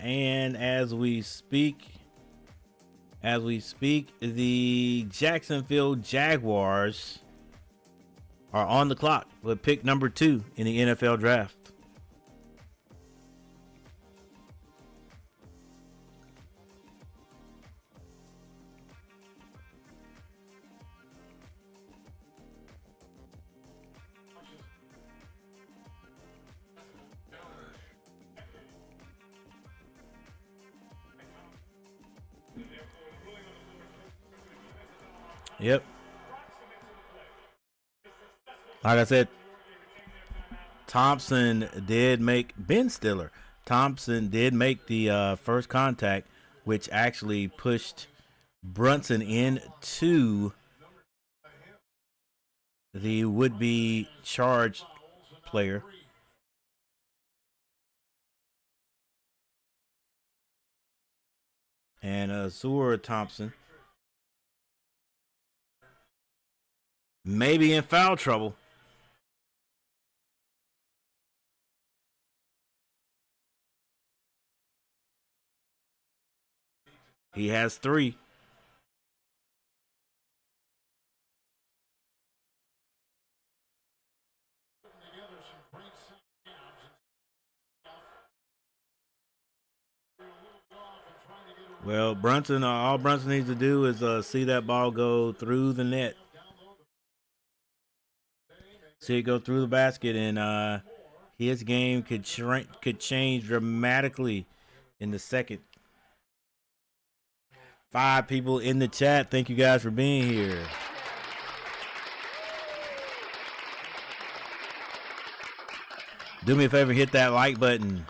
And as we speak, the Jacksonville Jaguars are on the clock with pick number 2 in the NFL draft. Yep. Like I said, Thompson did make Ben Stiller. Thompson did make the first contact, which actually pushed Brunson into the would-be charged player. And Azur Thompson maybe in foul trouble. He has 3. Well, Brunson, all Brunson needs to do is see that ball go through the net. See it go through the basket, and his game could change dramatically in the second. 5 people in the chat. Thank you guys for being here. Do me a favor, hit that like button.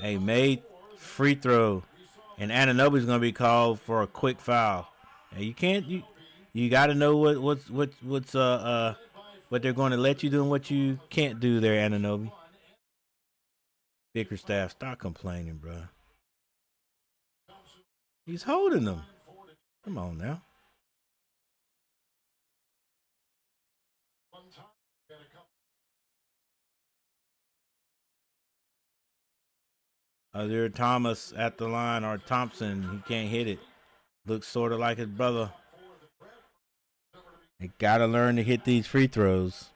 A made free throw, and Anunoby's going to be called for a quick foul. And you got to know what they're going to let you do and what you can't do there, Anunoby. Bickerstaff, stop complaining, bro. He's holding them. Come on now. There, Thomas at the line, or Thompson. He can't hit it. Looks sort of like his brother. They got to learn to hit these free throws.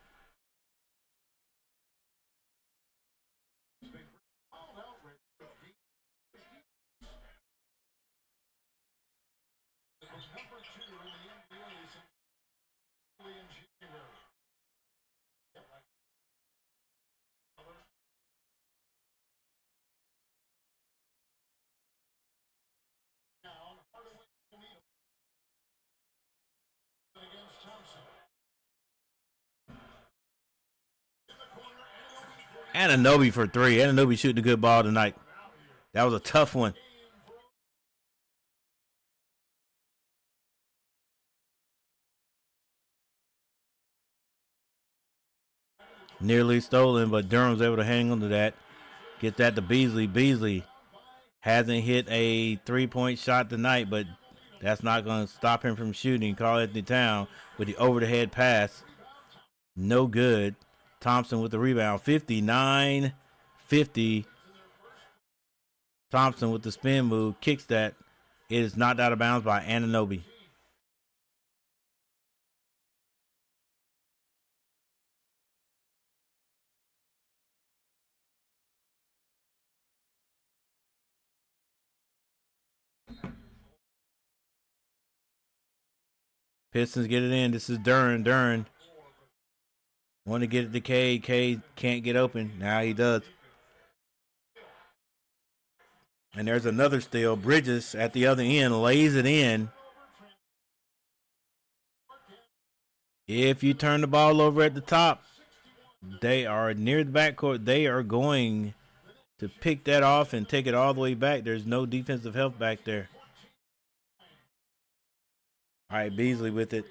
Anunoby for 3. Anunoby shooting a good ball tonight. That was a tough one. Nearly stolen, but Durham's able to hang on to that. Get that to Beasley. Beasley hasn't hit a 3-point shot tonight, but that's not going to stop him from shooting. Karl-Anthony Towns with the over-the-head pass. No good. Thompson with the rebound. 59-50. Thompson with the spin move. Kicks that. It is knocked out of bounds by Anunoby. Pistons get it in. This is Duren. Duren want to get it to Cade. Cade can't get open. Now he does. And there's another steal. Bridges at the other end lays it in. If you turn the ball over at the top, they are near the backcourt. They are going to pick that off and take it all the way back. There's no defensive help back there. All right, Beasley with it.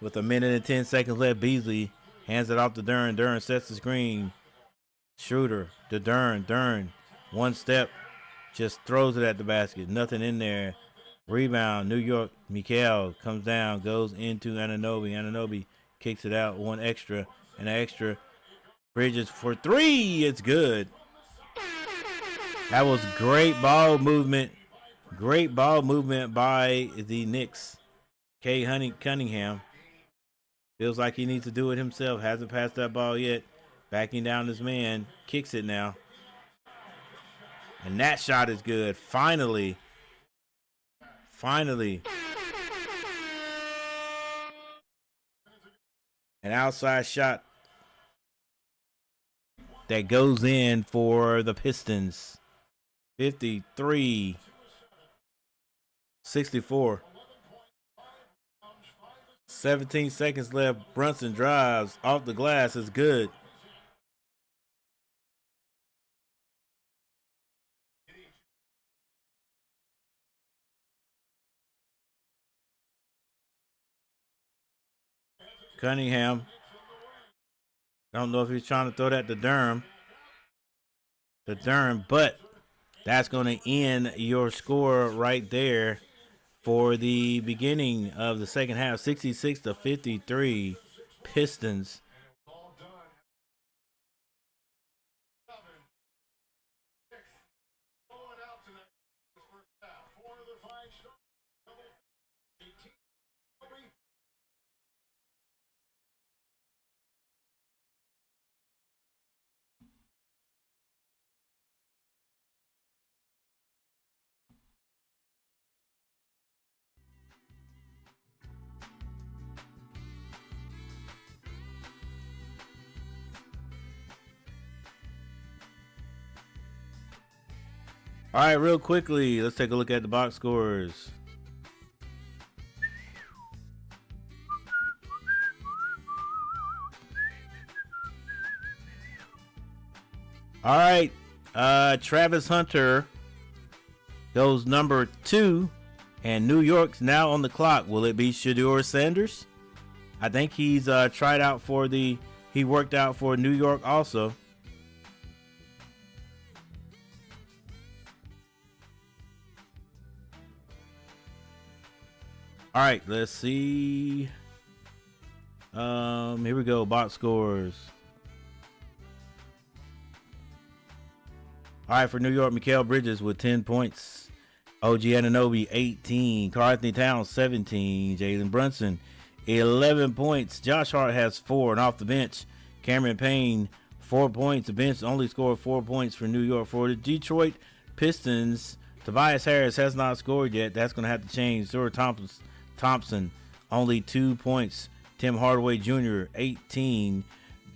With 1:10 left, Beasley hands it off to Duren. Duren sets the screen. Schroeder to Duren. Duren, one step, just throws it at the basket. Nothing in there. Rebound, New York. Mikal comes down, goes into Anunoby. Anunoby kicks it out. One extra. An extra. Bridges for 3. It's good. That was great ball movement. Great ball movement by the Knicks. Cunningham feels like he needs to do it himself. Hasn't passed that ball yet. Backing down his man. Kicks it now. And that shot is good. Finally. An outside shot that goes in for the Pistons. 53-64. 17 seconds left. Brunson drives off the glass. Is good. Cunningham. I don't know if he's trying to throw that to Durham. But that's going to end your score right there for the beginning of the second half. 66-53. Pistons. All right, real quickly, let's take a look at the box scores. All right, Travis Hunter goes number 2, and New York's now on the clock. Will it be Shedeur Sanders? I think he's tried out for he worked out for New York also. All right, let's see. Here we go, box scores. All right, for New York, Mikal Bridges with 10 points. OG Anunoby, 18. Karl-Anthony Towns, 17. Jalen Brunson, 11 points. Josh Hart has 4. And off the bench, Cameron Payne, 4 points. The bench only scored 4 points for New York. For the Detroit Pistons, Tobias Harris has not scored yet. That's going to have to change. Stuart Thompson, only 2 points. Tim Hardaway Jr., 18.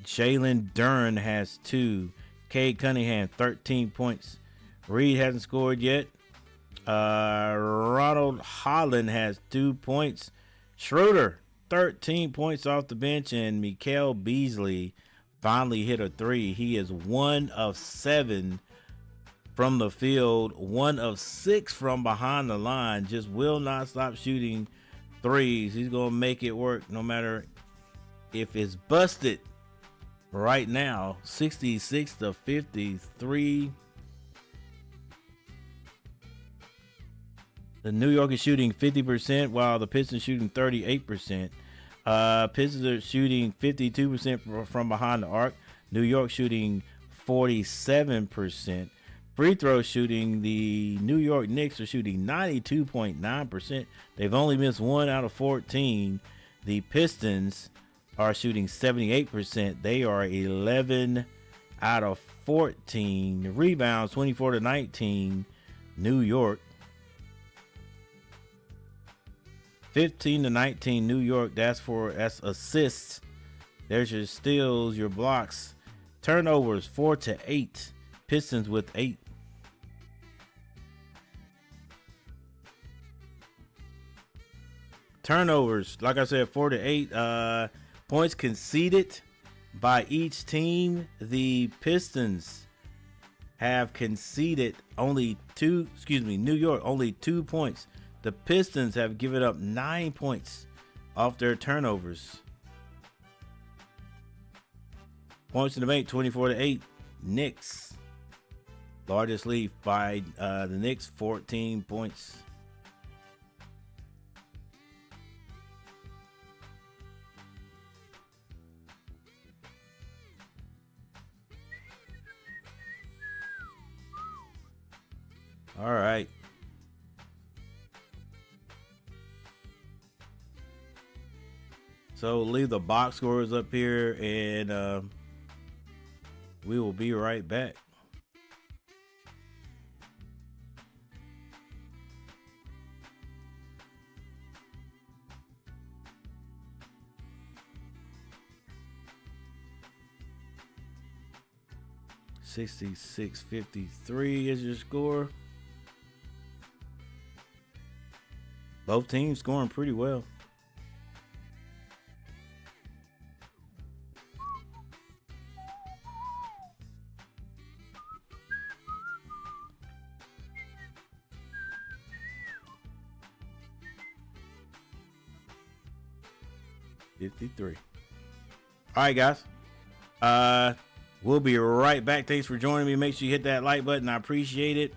Jalen Duren has 2. Cade Cunningham, 13 points. Reed hasn't scored yet. Ronald Holland has 2 points. Schroeder, 13 points off the bench. And Mikael Beasley finally hit a 3. He is 1 of 7 from the field, 1 of 6 from behind the line. Just will not stop shooting threes. He's going to make it work no matter if it's busted. Right now, 66 to 53. The New York is shooting 50%, while the Pistons shooting 38%. Pistons are shooting 52% from behind the arc. New York shooting 47%. Free throw shooting, the New York Knicks are shooting 92.9%. They've only missed 1 out of 14. The Pistons are shooting 78%. They are 11 out of 14. Rebounds 24 to 19. New York. 15 to 19. New York. That's assists. There's your steals, your blocks. Turnovers 4 to 8. Pistons with 8. Turnovers, like I said, 4 to 8. Points conceded by each team. The Pistons have conceded only 2. New York only 2 points. The Pistons have given up 9 points off their turnovers. Points in the bank, 24 to 8. Knicks, largest lead by the Knicks, 14 points. All right. So leave the box scores up here, and we will be right back. $66-53 is your score. Both teams scoring pretty well. $53. All right, guys. We'll be right back. Thanks for joining me. Make sure you hit that like button. I appreciate it.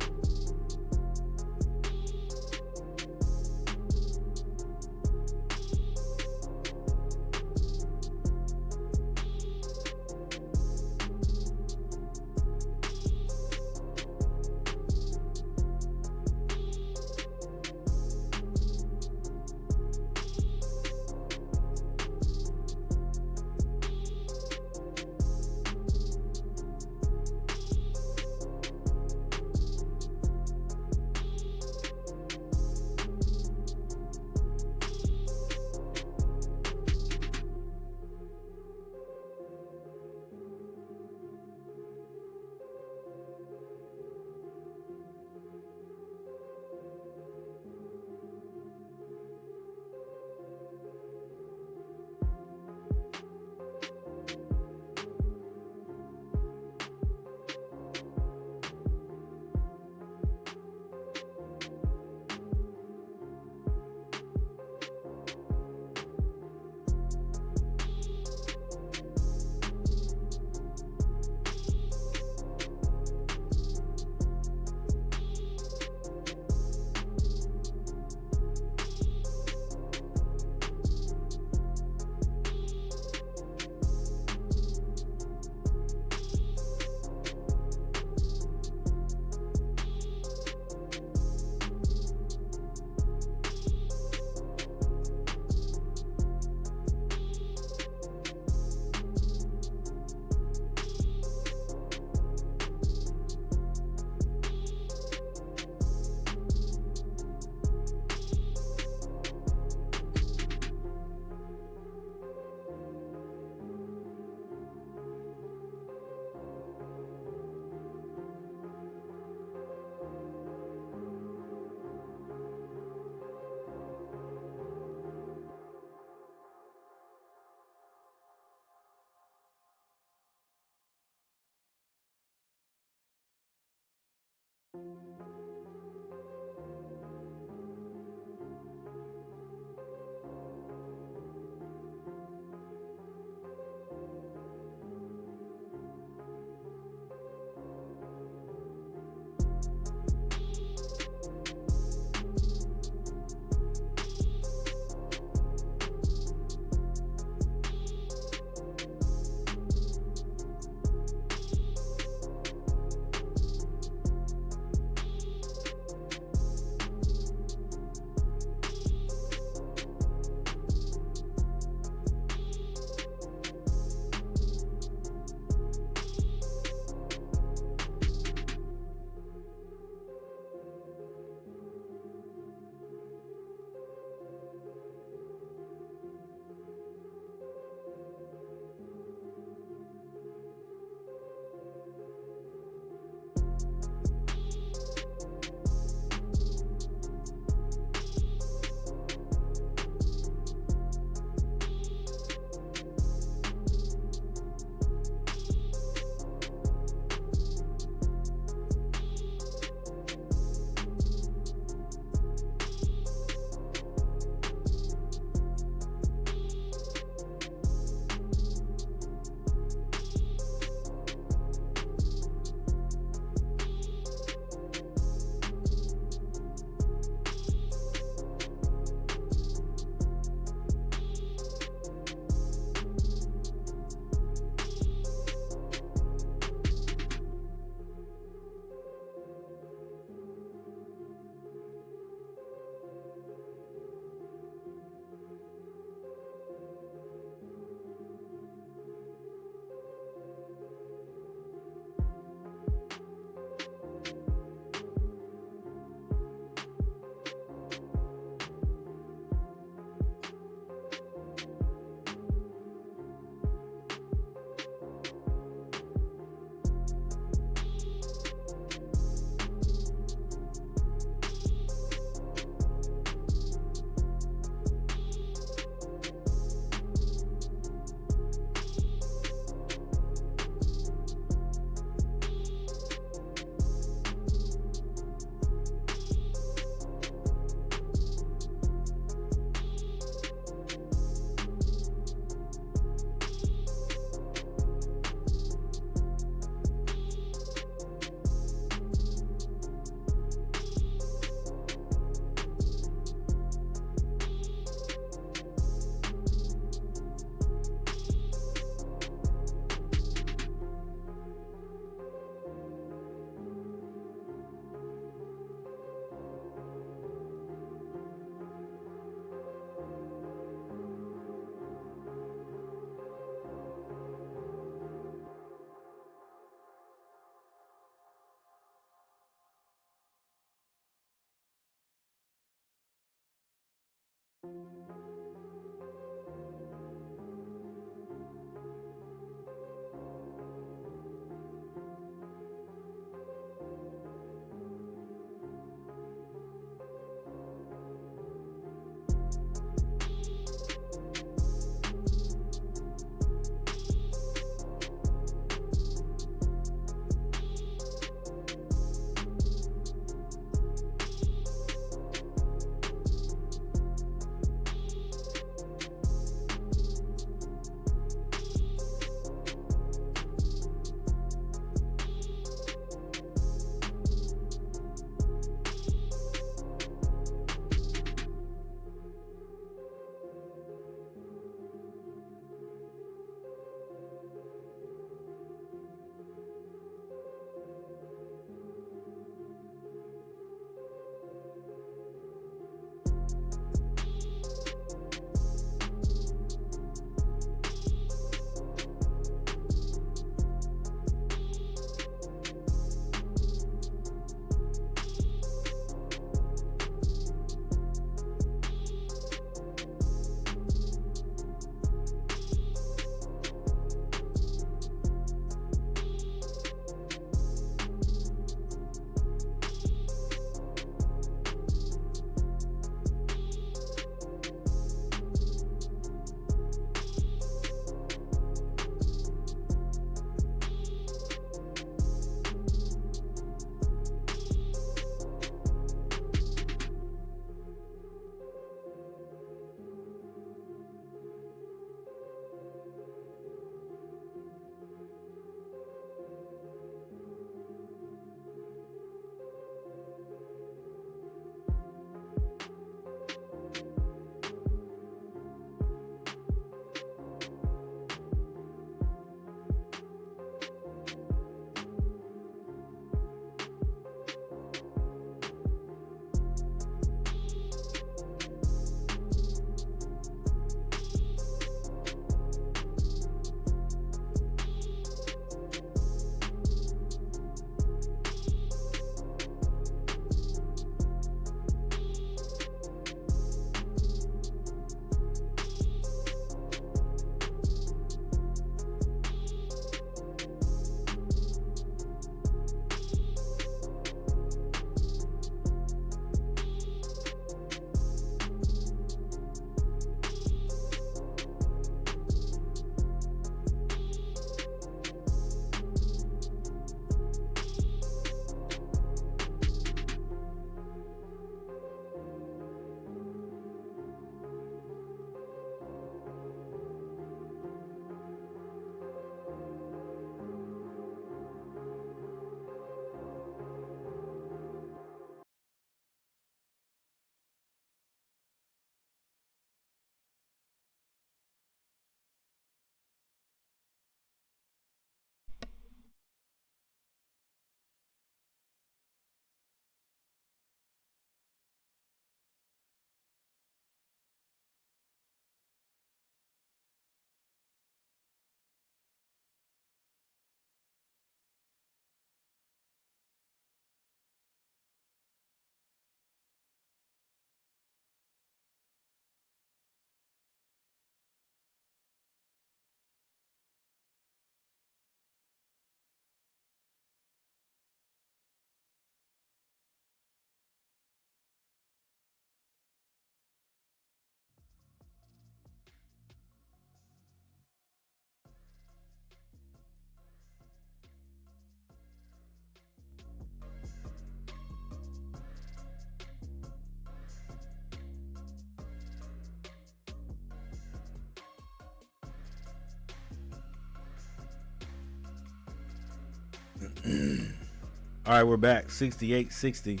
All right, we're back. 68-60.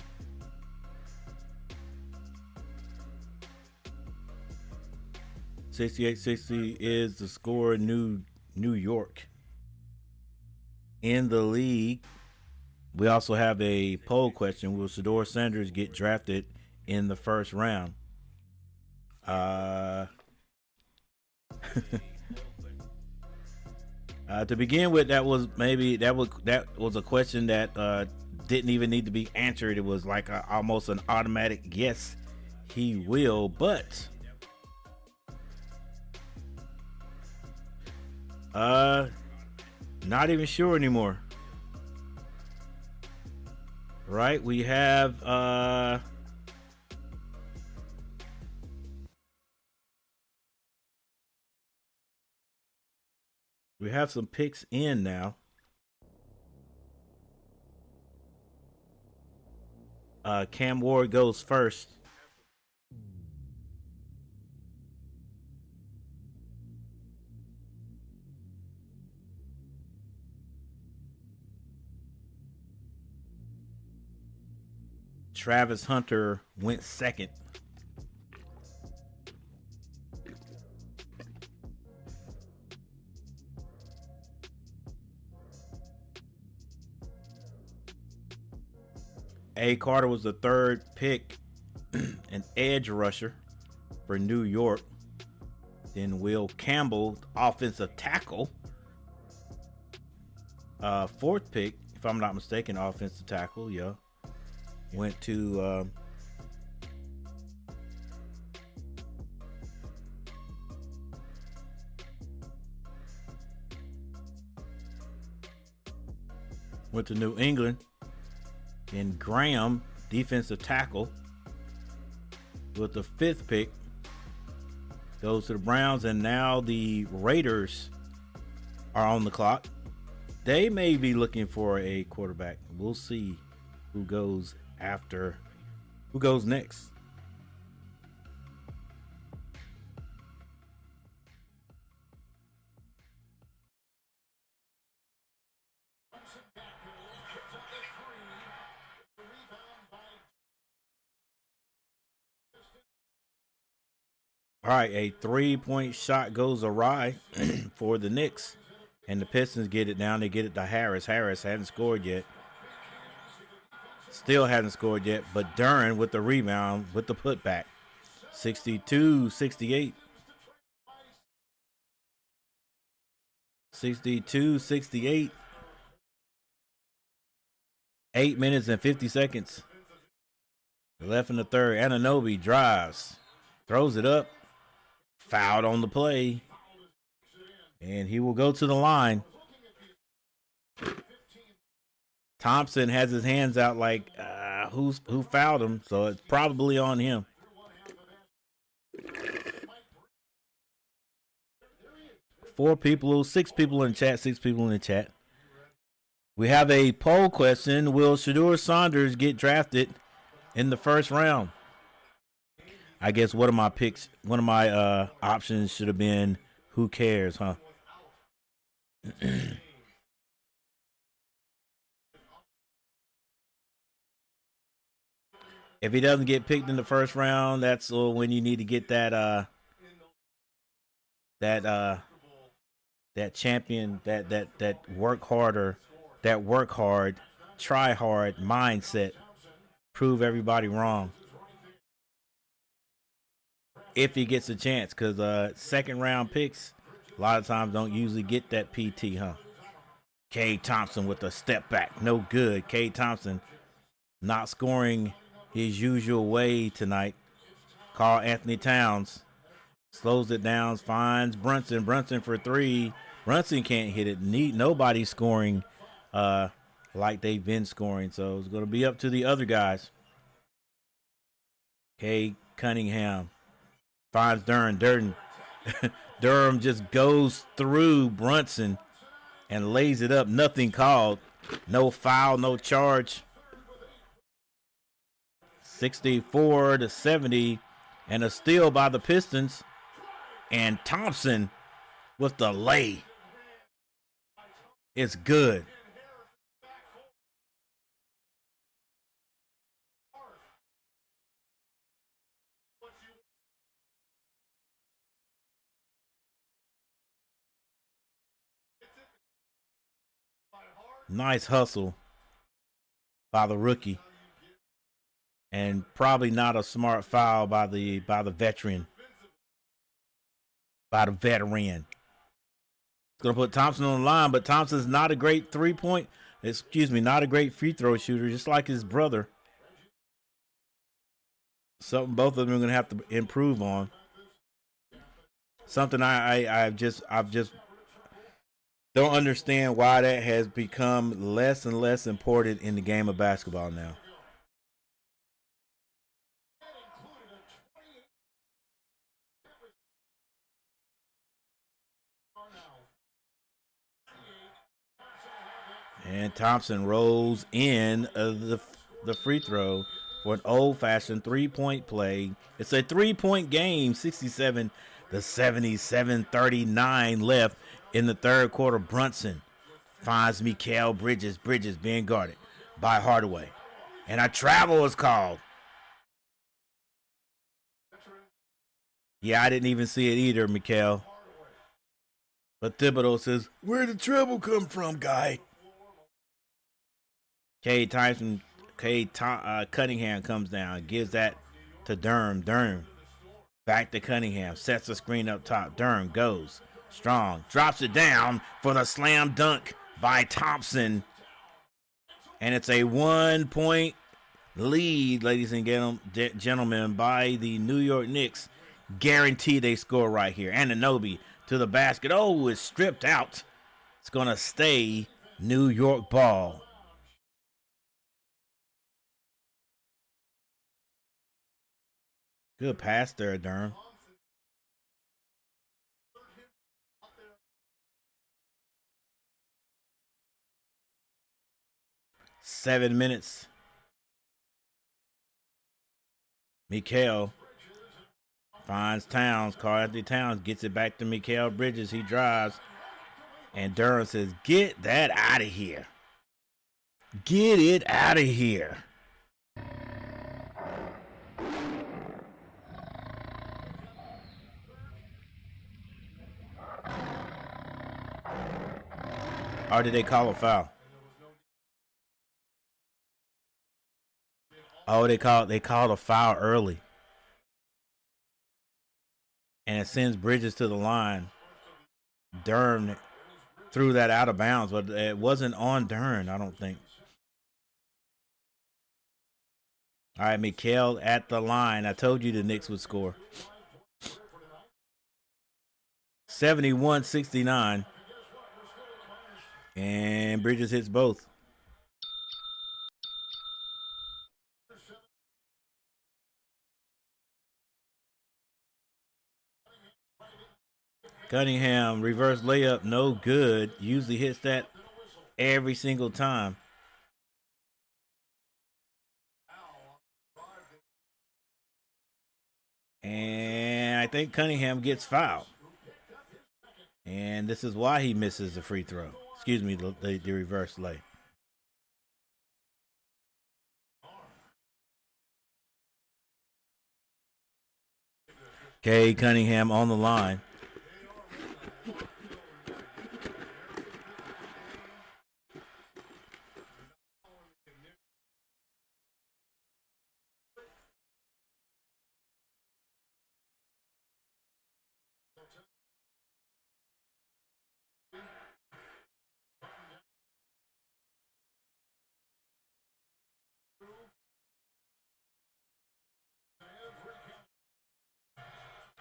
Is the score. New York in the league. We also have a poll question: will Shedeur Sanders get drafted in the first round? To begin with, that was a question that didn't even need to be answered. It was like almost an automatic yes, he will. But Not even sure anymore. Right? We have some picks in now. Cam Ward goes first. Travis Hunter went second. A. Carter was the third pick, an edge rusher for New York. Then Will Campbell, offensive tackle. Fourth pick, if I'm not mistaken, offensive tackle, yeah. Went to New England. And Graham, defensive tackle, with the fifth pick, goes to the Browns, and now the Raiders are on the clock. They may be looking for a quarterback. We'll see who goes next. All right, a 3-point shot goes awry for the Knicks, and the Pistons get it down. They get it to Harris. Harris hadn't scored yet. Still hasn't scored yet, but Duran with the rebound with the putback. 62-68. 62-68. 8 minutes and 50 seconds left in the third. Anunoby drives, throws it up, fouled on the play, and he will go to the line. Thompson has his hands out like, who fouled him? So it's probably on him. Six people in the chat. We have a poll question. Will Shedeur Saunders get drafted in the first round? I guess one of my picks, one of my options should have been who cares, huh? If he doesn't get picked in the first round, that's when you need to get that champion, that work harder, that work hard, try hard mindset. Prove everybody wrong. If he gets a chance, because second round picks a lot of times don't usually get that PT, huh? Cade Thompson with a step back, no good. Cade Thompson not scoring his usual way tonight. Carl Anthony Towns slows it down, finds Brunson. Brunson for three. Brunson can't hit it. Nobody scoring like they've been scoring, so it's going to be up to the other guys. Cade Cunningham finds Durham. Durham just goes through Brunson and lays it up. Nothing called. No foul, no charge. 64-70, and a steal by the Pistons. And Thompson with the lay. It's good. Nice hustle by the rookie. And probably not a smart foul by the veteran. It's going to put Thompson on the line, but Thompson's not a great not a great free throw shooter, just like his brother. Something both of them are going to have to improve on. Something I've just Don't understand why that has become less and less important in the game of basketball now. And Thompson rolls in the free throw for an old-fashioned three-point play. It's a three-point game, 67 to 77, 39 left in the third quarter. Brunson finds Mikal Bridges. Bridges being guarded by Hardaway. And a travel is called. Yeah, I didn't even see it either, Mikal. But Thibodeau says, "Where'd the trouble come from, guy?" Cunningham comes down, gives that to Durham. Durham back to Cunningham, sets the screen up top. Durham goes strong, drops it down for the slam dunk by Thompson. And it's a 1-point lead, ladies and gentlemen, by the New York Knicks. Guarantee they score right here. Anunoby to the basket. Oh, it's stripped out. It's going to stay New York ball. Good pass there, Durham. Seven minutes. Mikal finds Towns. Karl-Anthony Towns gets it back to Mikal Bridges. He drives. And Durham says, "Get that out of here. Get it out of here." Or did they call a foul? Oh, they called a foul early. And it sends Bridges to the line. Durham threw that out of bounds, but it wasn't on Durham, I don't think. All right, Mikal at the line. I told you the Knicks would score. 71-69. And Bridges hits both. Cunningham, reverse layup, no good. Usually hits that every single time. And I think Cunningham gets fouled. And this is why he misses the free throw. Excuse me, the reverse lay. Cade Cunningham on the line.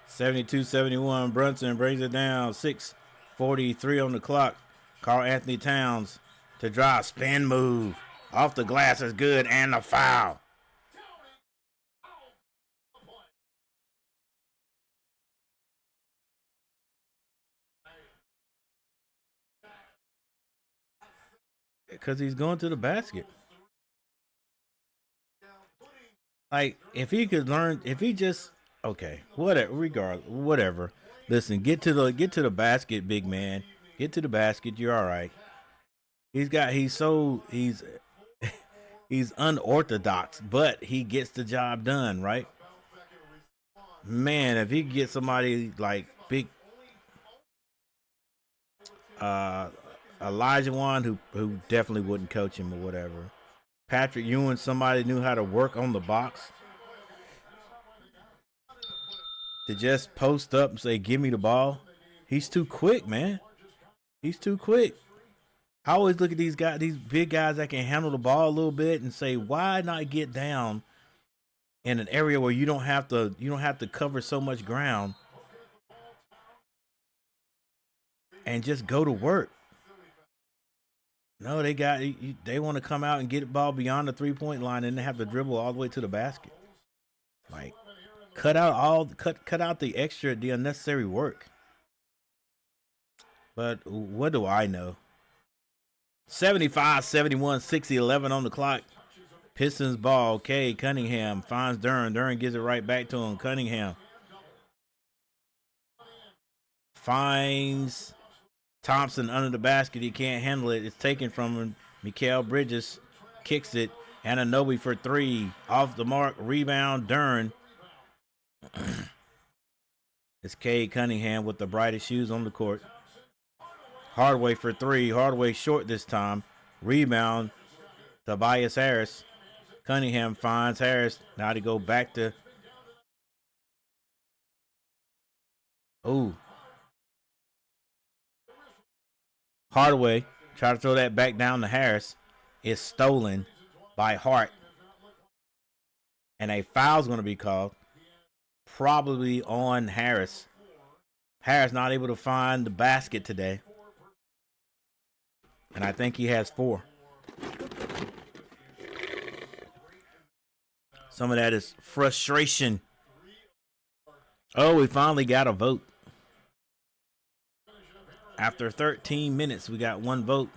(72-71). Brunson brings it down. 6:43 on the clock. Karl-Anthony Towns to drive, spin move. Off the glass is good, and the foul. Because he's going to the basket. Like, if he could learn, if he just, okay, whatever. Listen, get to the basket, big man. Get to the basket. You're all right. He's he's unorthodox, but he gets the job done, right? Man, if he could get somebody like big Elijah Wan, who definitely wouldn't coach him or whatever. Patrick Ewing, somebody knew how to work on the box. To just post up and say, "Give me the ball." He's too quick, man. He's too quick. I always look at these guys, these big guys that can handle the ball a little bit, and say, why not get down in an area where you don't have to cover so much ground and just go to work. No, they want to come out and get the ball beyond the 3-point line, and they have to dribble all the way to the basket. Like, cut out the unnecessary work. But what do I know? 75-71, 60-11 on the clock. Pistons ball. Cade Cunningham finds Duren. Duren gives it right back to him. Cunningham finds Thompson under the basket. He can't handle it. It's taken from him. Mikal Bridges kicks it. Anunoby for three. Off the mark. Rebound. Duren. It's Cade Cunningham with the brightest shoes on the court. Hardaway for three. Hardaway short this time. Rebound. Tobias Harris. Cunningham finds Harris. Now to go back to. Ooh. Hardaway try to throw that back down to Harris. It's stolen by Hart. And a foul's going to be called. Probably on Harris. Harris not able to find the basket today. And I think he has 4. Some of that is frustration. Oh, we finally got a vote. After 13 minutes, we got 1 vote.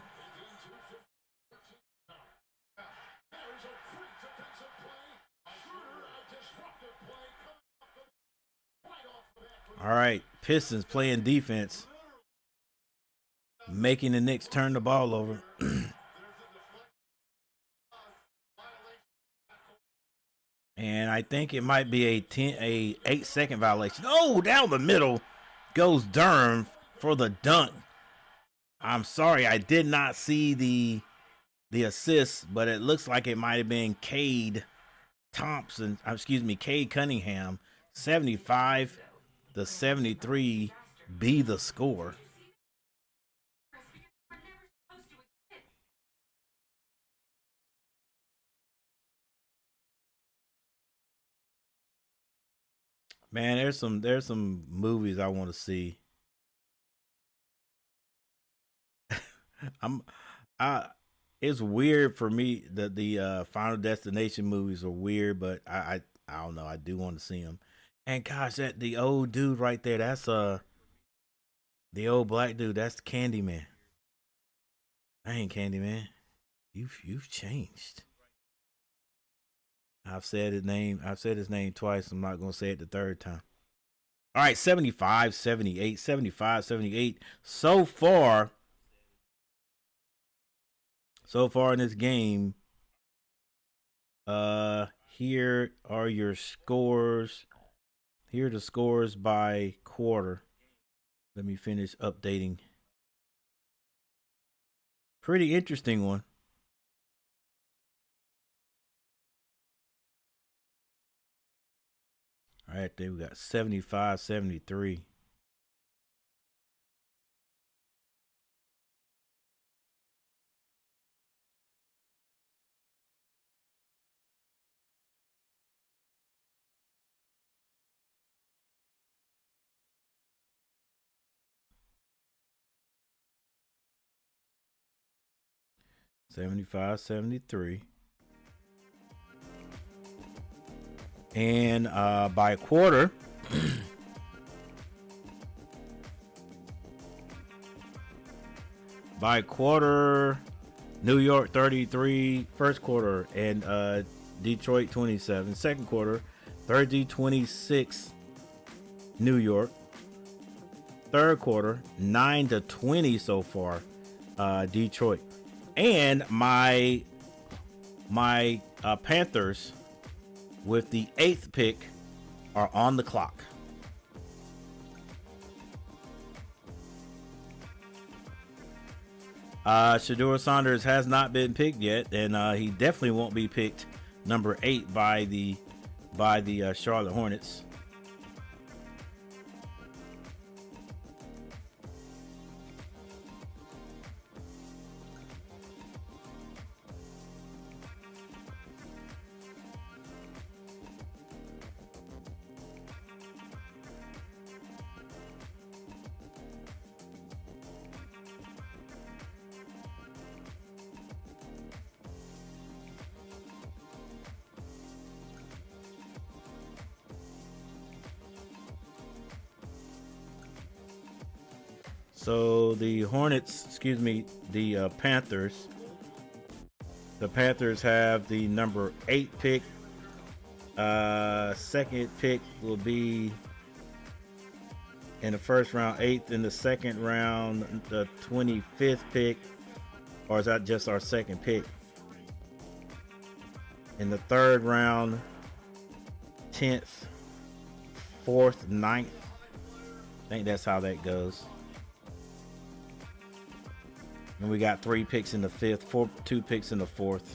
All right, Pistons playing defense, making the Knicks turn the ball over. And I think it might be a 8-second violation. Oh, down the middle goes Durham for the dunk. I'm sorry, I did not see the assist, but it looks like it might have been Cade Cunningham. 75-73 be the score. Man, there's some movies I want to see. It's weird for me that the Final Destination movies are weird, but I don't know. I do want to see them. And gosh, that the old dude right there, that's the old black dude, that's Candyman. I ain't Candyman. You've changed. I've said his name twice. I'm not gonna say it the third time. All right, 75-78, 75-78. So far in this game, here are your scores. Here are the scores by quarter. Let me finish updating. Pretty interesting one. All right, there we got 75-73. And by quarter, New York 33 first quarter, and Detroit 27 second quarter. 30-26 New York. Third quarter 9-20 so far, Detroit. And my Panthers with the 8th pick are on the clock. Shedeur Saunders has not been picked yet, and he definitely won't be picked number 8 by the Charlotte Hornets. So the Hornets, the Panthers. The Panthers have the number 8 pick. Second pick will be in the first round, 8th in the second round, the 25th pick, or is that just our second pick? In the third round, 10th, 4th, 9th. I think that's how that goes. And we got 3 picks in the 5th, 2 picks in the 4th.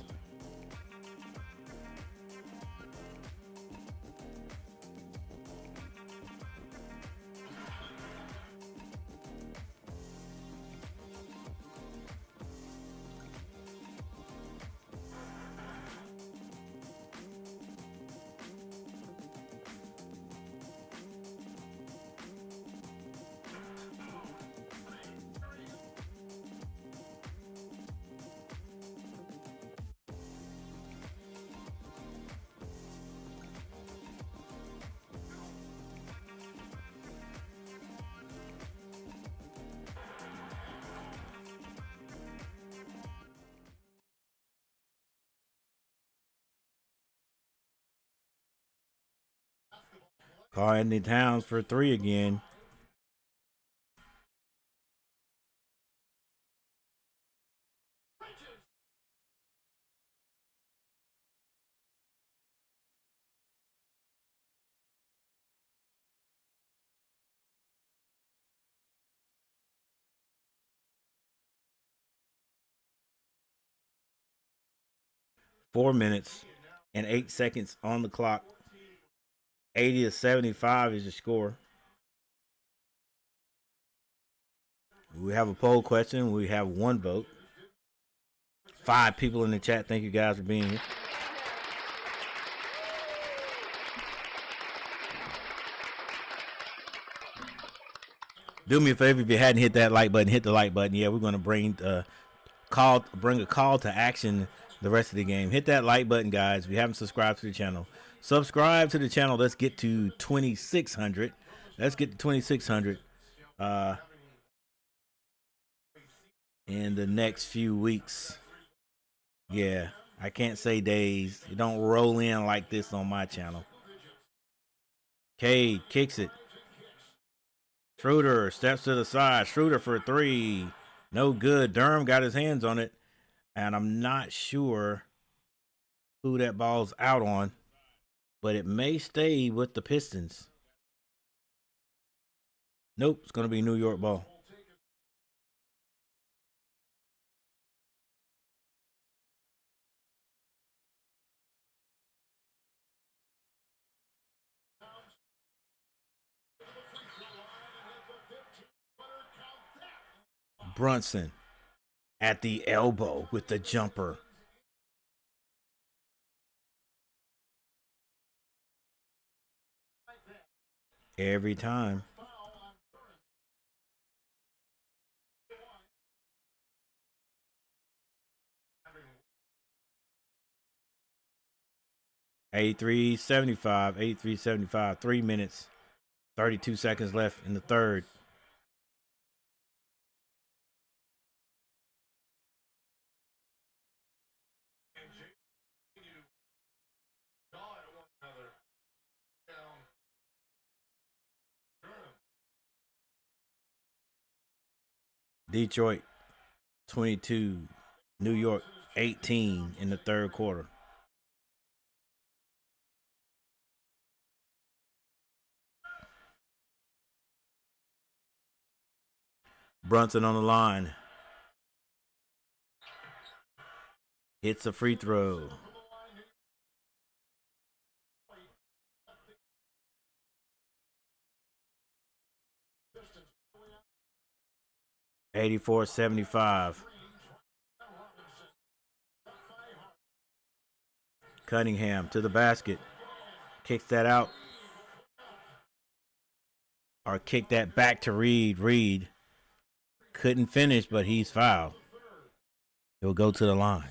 Karl-Anthony Towns for 3 again. Four minutes and 8 seconds on the clock. 80-75 is the score. We have a poll question. We have 1 vote. 5 people in the chat. Thank you guys for being here. Do me a favor, if you hadn't hit that like button, hit the like button. Yeah, we're going to bring a call to action the rest of the game. Hit that like button, guys. If you haven't subscribed to the channel, subscribe to the channel. Let's get to 2,600. Let's get to 2,600 in the next few weeks. Yeah, I can't say days. You don't roll in like this on my channel. Cade kicks it. Schroeder steps to the side. Schroeder for 3. No good. Durham got his hands on it. And I'm not sure who that ball's out on, but it may stay with the Pistons. Nope, it's going to be New York ball. Brunson at the elbow with the jumper. Every time. $83.75. 3 minutes, 32 seconds left in the third. Detroit 22, New York 18 in the third quarter. Brunson on the line. Hits a free throw. $84.75. Cunningham to the basket. Kicks that out. Or kick that back to Reed. Reed couldn't finish, but he's fouled. He'll go to the line.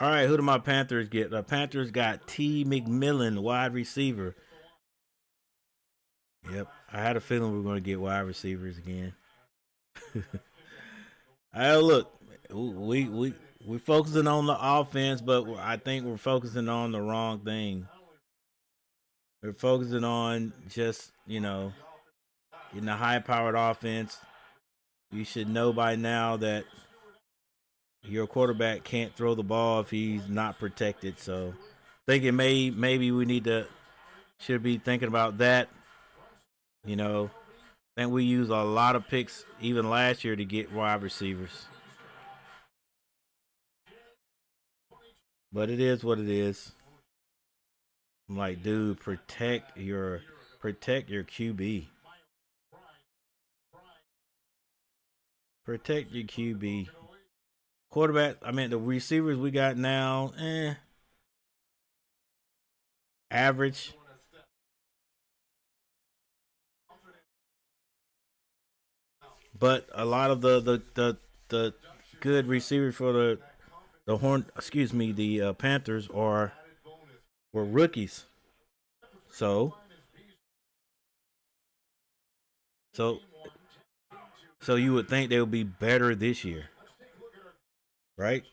All right, who do my Panthers get? The Panthers got T. McMillan, wide receiver. Yep, I had a feeling we were going to get wide receivers again. Look, we focusing on the offense, but I think we're focusing on the wrong thing. We're focusing on just in the high-powered offense. You should know by now that your quarterback can't throw the ball if he's not protected. So, thinking maybe we should be thinking about that. I think we used a lot of picks even last year to get wide receivers. But it is what it is. I'm like, dude, protect your QB. Protect your QB. Quarterback, I mean the receivers we got now, average. But a lot of the good receivers for the Panthers were rookies. So so so you would think they would be better this year, right?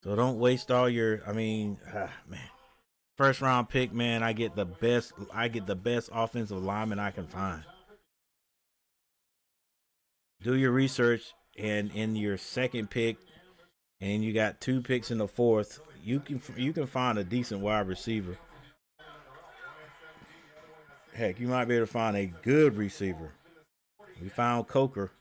So don't waste all your. I mean, man, first round pick, man. I get the best. I get the best offensive lineman I can find. Do your research, and in your second pick, and you got two picks in the fourth. You can find a decent wide receiver. Heck, you might be able to find a good receiver. We found Coker.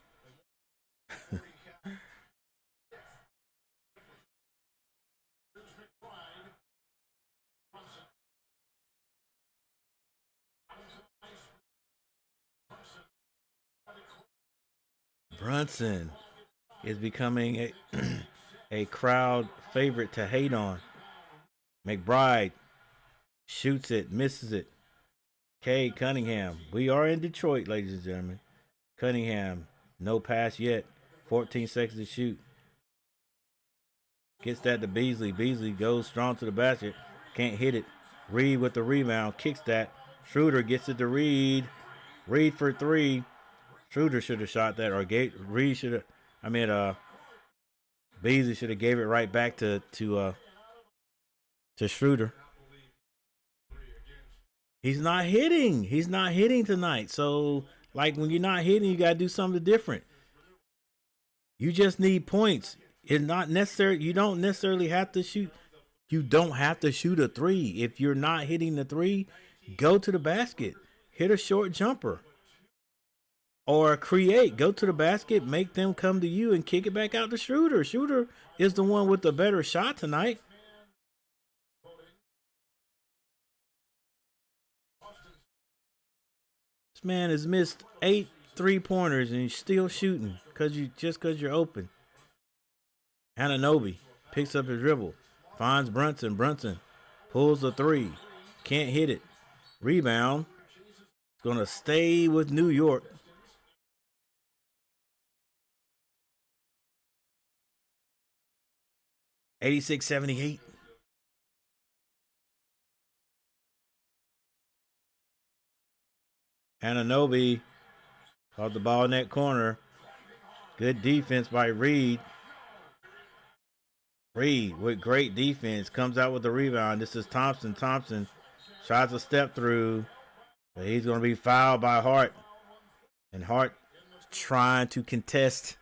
Brunson is becoming a crowd favorite to hate on. McBride shoots it, misses it. Cade Cunningham. We are in Detroit, ladies and gentlemen. Cunningham, no pass yet. 14 seconds to shoot. Gets that to Beasley. Beasley goes strong to the basket. Can't hit it. Reed with the rebound. Kicks that. Schroeder gets it to Reed. Reed for three. Schroeder should have shot that, or Reed should have. Beasley should have gave it right back to Schroeder. He's not hitting. He's not hitting tonight. So, like when you're not hitting, you gotta do something different. You just need points. It's not necessary. You don't necessarily have to shoot. You don't have to shoot a three. If you're not hitting the three, go to the basket. Hit a short jumper. Or create. Go to the basket, make them come to you, and kick it back out to Schroeder. Schroeder is the one with the better shot tonight. This man has missed 8 3-pointers and he's still shooting because you're open. Ananobi picks up his dribble, finds Brunson. Brunson pulls the three, can't hit it. Rebound. It's gonna stay with New York. $86.78. Ananobi caught the ball in that corner. Good defense by Reed. Reed with great defense comes out with the rebound. This is Thompson. Thompson tries to step through, but he's going to be fouled by Hart. And Hart trying to contest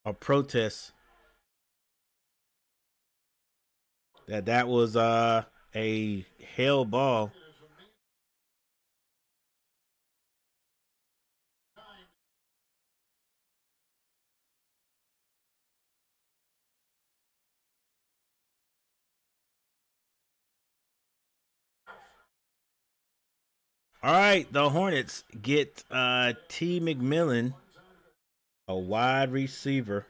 or protest that was a hell ball. All right, the Hornets get T. McMillan, a wide receiver.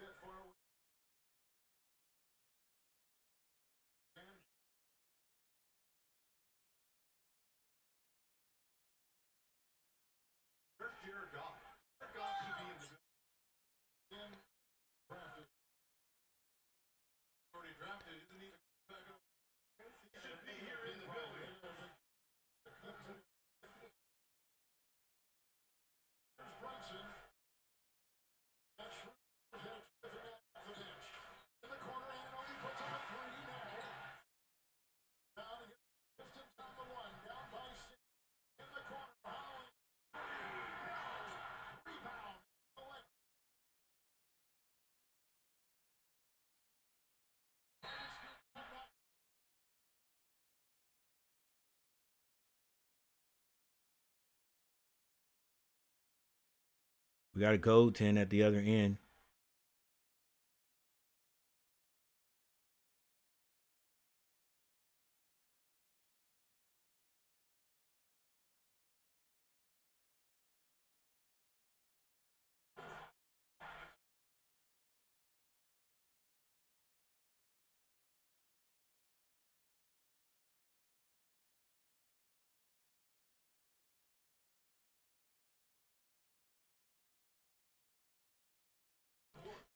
We got a goaltend at the other end.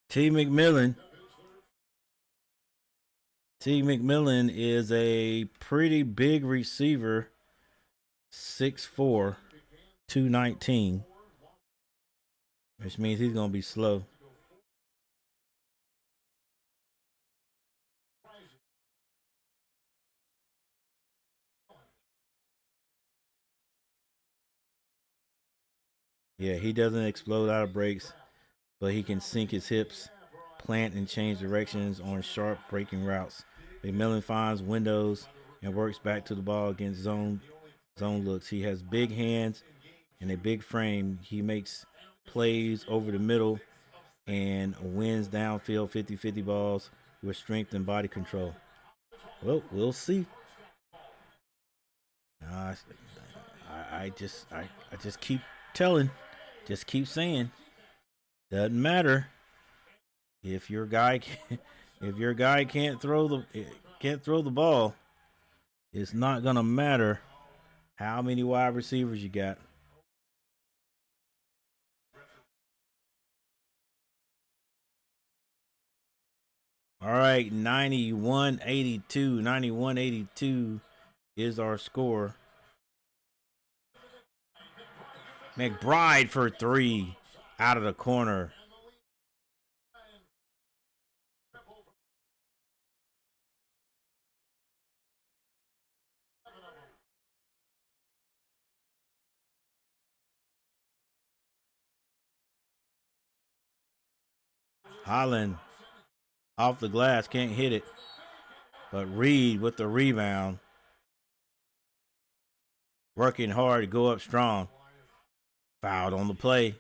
T. McMillan. T. McMillan is a pretty big receiver, 6'4", 219, which means he's going to be slow. Yeah, he doesn't explode out of breaks, but he can sink his hips, plant and change directions on sharp breaking routes. McMillan finds windows and works back to the ball against zone looks. He has big hands and a big frame. He makes plays over the middle and wins downfield 50-50 balls with strength and body control. Well, we'll see. I just keep telling, just keep saying, doesn't matter if your guy can't throw the ball. It's not gonna matter how many wide receivers you got. All right, 91-82. 91-82 is our score. McBride for 3 out of the corner. Holland off the glass, can't hit it. But Reed with the rebound. Working hard to go up strong. Fouled on the play.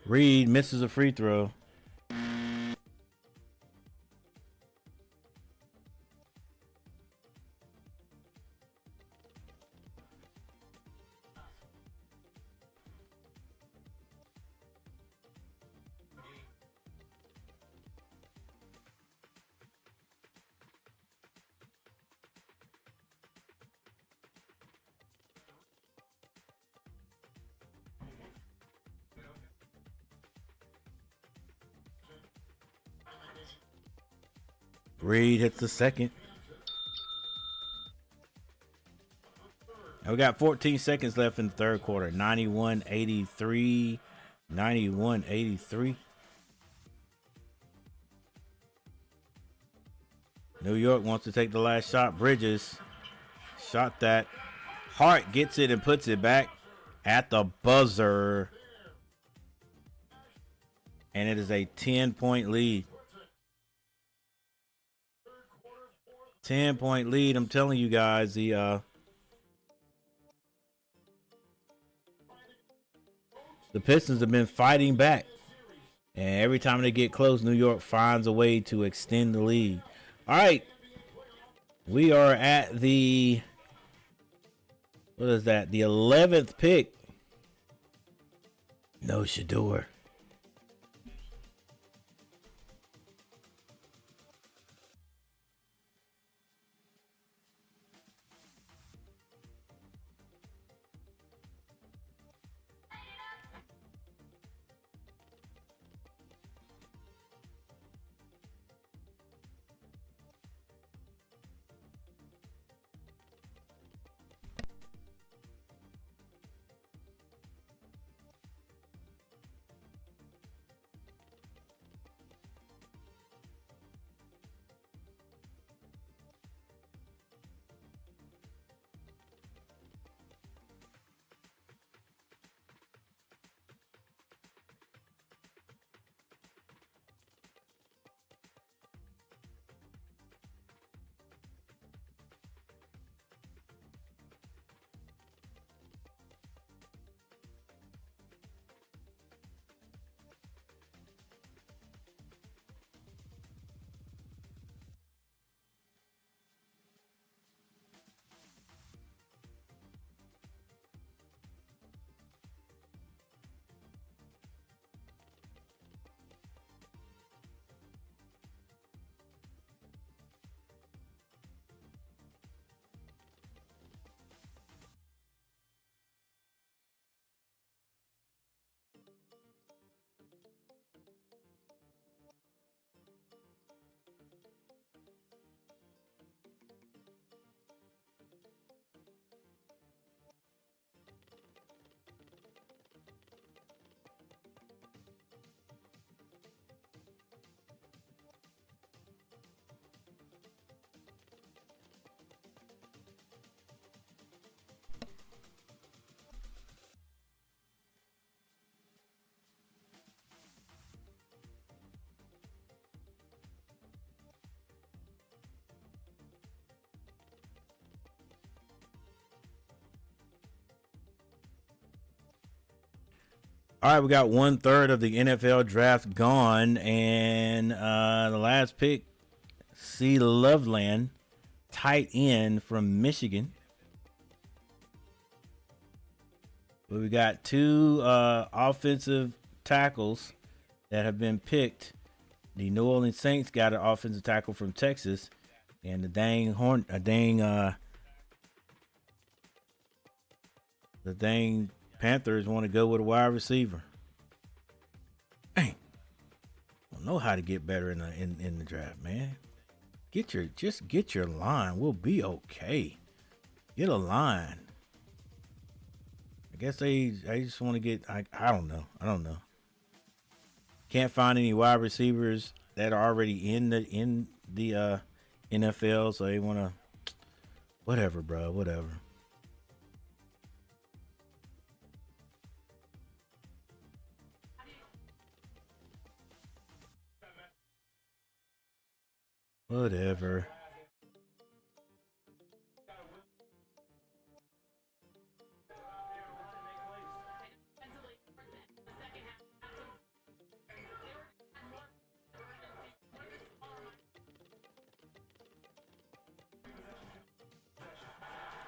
Reed misses a free throw. Reed hits the second. And we got 14 seconds left in the third quarter. 91-83. 91-83. New York wants to take the last shot. Bridges shot that. Hart gets it and puts it back at the buzzer. And it is a 10-point lead. 10-point lead. I'm telling you guys, the Pistons have been fighting back. And every time they get close, New York finds a way to extend the lead. All right. We are at the, what is that? The 11th pick. No Shador. All right, we got 1/3 of the NFL draft gone, and the last pick, C. Loveland, tight end from Michigan. But we got two offensive tackles that have been picked. The New Orleans Saints got an offensive tackle from Texas, and the dang Panthers want to go with a wide receiver. Dang, don't know how to get better in the draft, man. Get your line. We'll be okay. Get a line. I guess I just want to get. I don't know. Can't find any wide receivers that are already in the NFL, so they want to. Whatever, bro. Whatever. Whatever.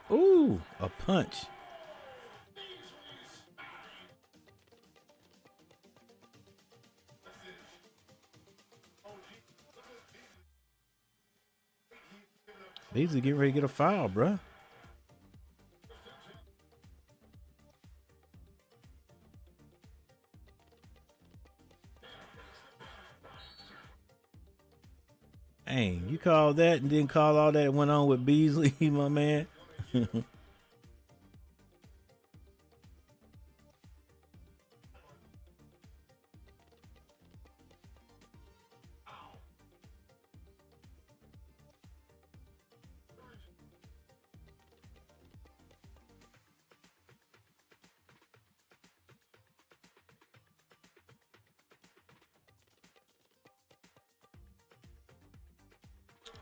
Ooh, a punch. Beasley getting ready to get a foul, bruh. Dang, you called that and didn't call all that went on with Beasley, my man.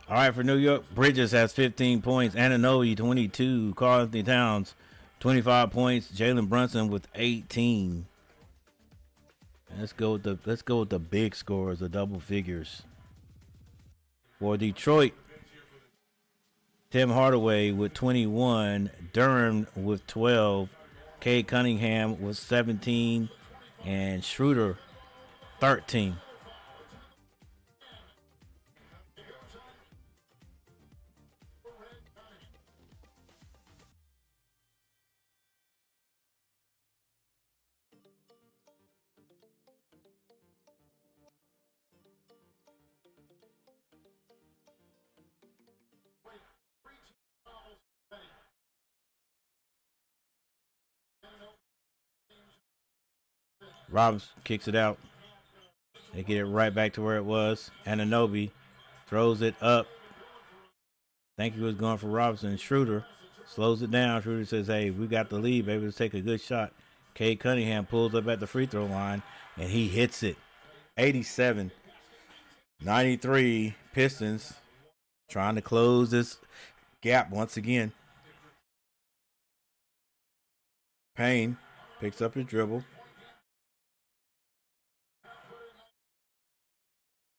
All right, for New York, Bridges has 15 points. Ananobi, 22. Karl Anthony Towns, 25 points. Jalen Brunson with 18. Let's go with the big scores, the double figures. For Detroit, Tim Hardaway with 21. Durham with 12. Cade Cunningham with 17. And Schroeder, 13. Robinson kicks it out. They get it right back to where it was. Ananobi throws it up. Think he was going for Robinson. Schroeder slows it down. Schroeder says, hey, we got the lead, baby. Let's take a good shot. Cade Cunningham pulls up at the free throw line, and he hits it. 87-93 Pistons trying to close this gap once again. Payne picks up his dribble.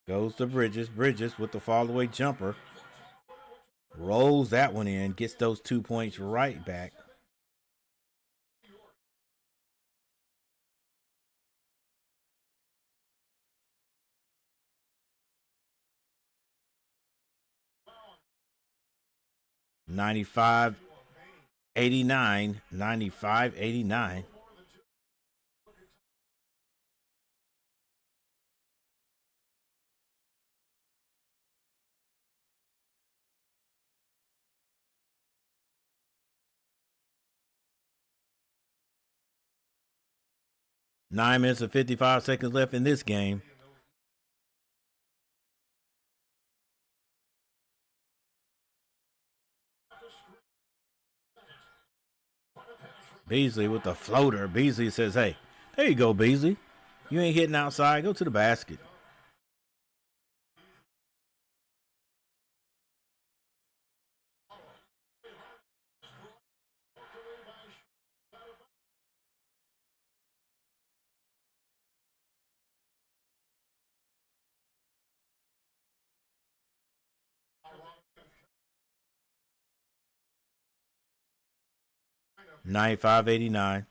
Goes to Bridges. Bridges with the fall-away jumper. Rolls that one in. Gets those 2 points right back. $95-89. $95-89. Nine minutes and 55 seconds left in this game. Beasley with the floater. Beasley says, hey, there you go, Beasley. You ain't hitting outside. Go to the basket. 9589.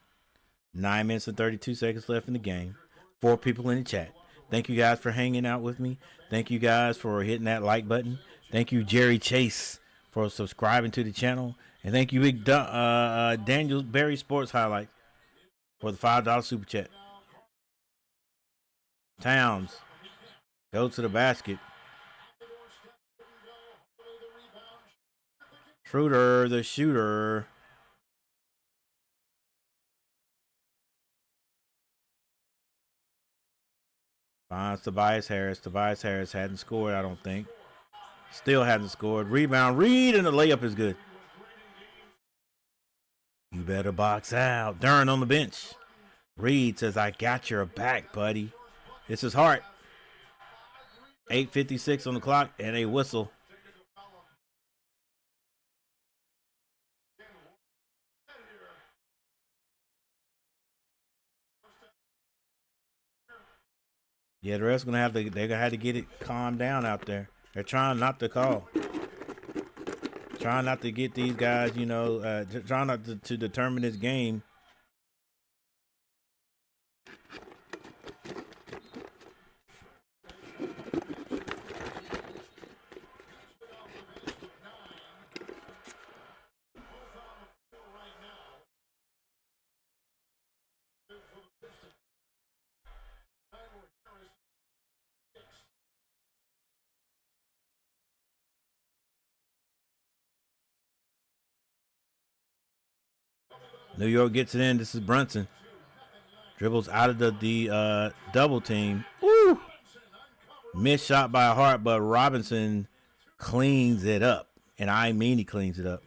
9 minutes and 32 seconds left in the game. 4 people in the chat. Thank you guys for hanging out with me. Thank you guys for hitting that like button. Thank you, Jerry Chase, for subscribing to the channel. And thank you, Big Daniel Berry Sports Highlight, for the $5 super chat. Towns, go to the basket. Schroeder, the shooter. Finds Tobias Harris. Tobias Harris hadn't scored, I don't think. Still hasn't scored. Rebound, Reed, and the layup is good. You better box out. Duran on the bench. Reed says, I got your back, buddy. This is Hart. 8:56 on the clock and a whistle. Yeah, the refs they're gonna have to get it calmed down out there. They're trying not to call. Trying not to get these guys, trying not to determine this game. New York gets it in. This is Brunson. Dribbles out of the double team. Woo! Missed shot by Hart, but Robinson cleans it up. And I mean he cleans it up.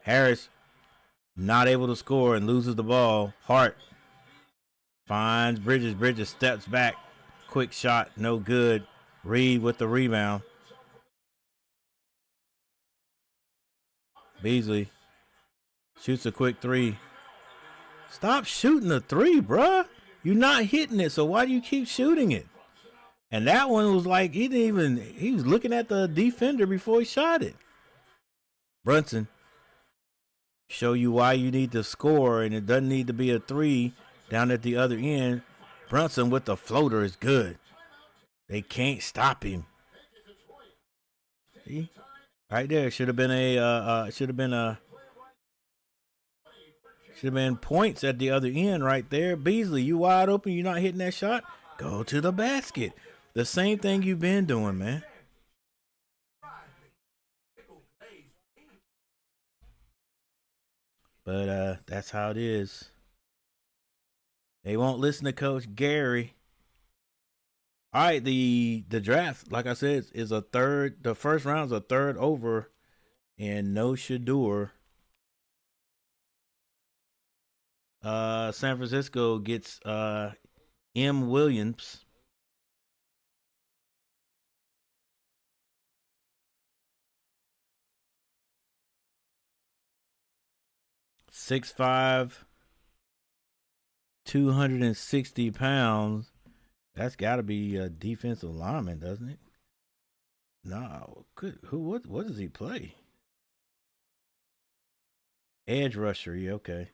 Harris not able to score and loses the ball. Hart finds Bridges. Bridges steps back. Quick shot, no good. Reed with the rebound. Beasley shoots a quick 3. Stop shooting the 3, bruh. You're not hitting it, so why do you keep shooting it? And that one was like he was looking at the defender before he shot it. Brunson, show you why you need to score, and it doesn't need to be a 3 down at the other end. Brunson with the floater is good. They can't stop him. See? Right there should have been points at the other end right there. Beasley, you wide open, you're not hitting that shot? Go to the basket. The same thing you've been doing, man. But that's how it is. They won't listen to Coach Gary. All right, the draft, like I said, is a third. The first round is a third over, and no Shador. San Francisco gets M. Williams. .65, 260 pounds. That's got to be a defensive lineman, doesn't it? No. What does he play? Edge rusher, yeah, okay.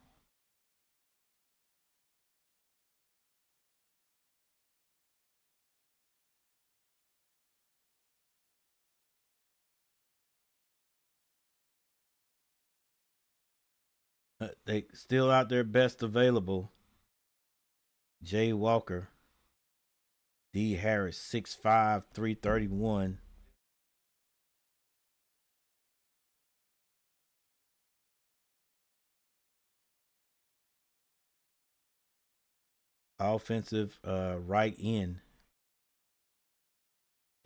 They still out there, best available. Jay Walker. D. Harris, 6'5", 331. Offensive right end.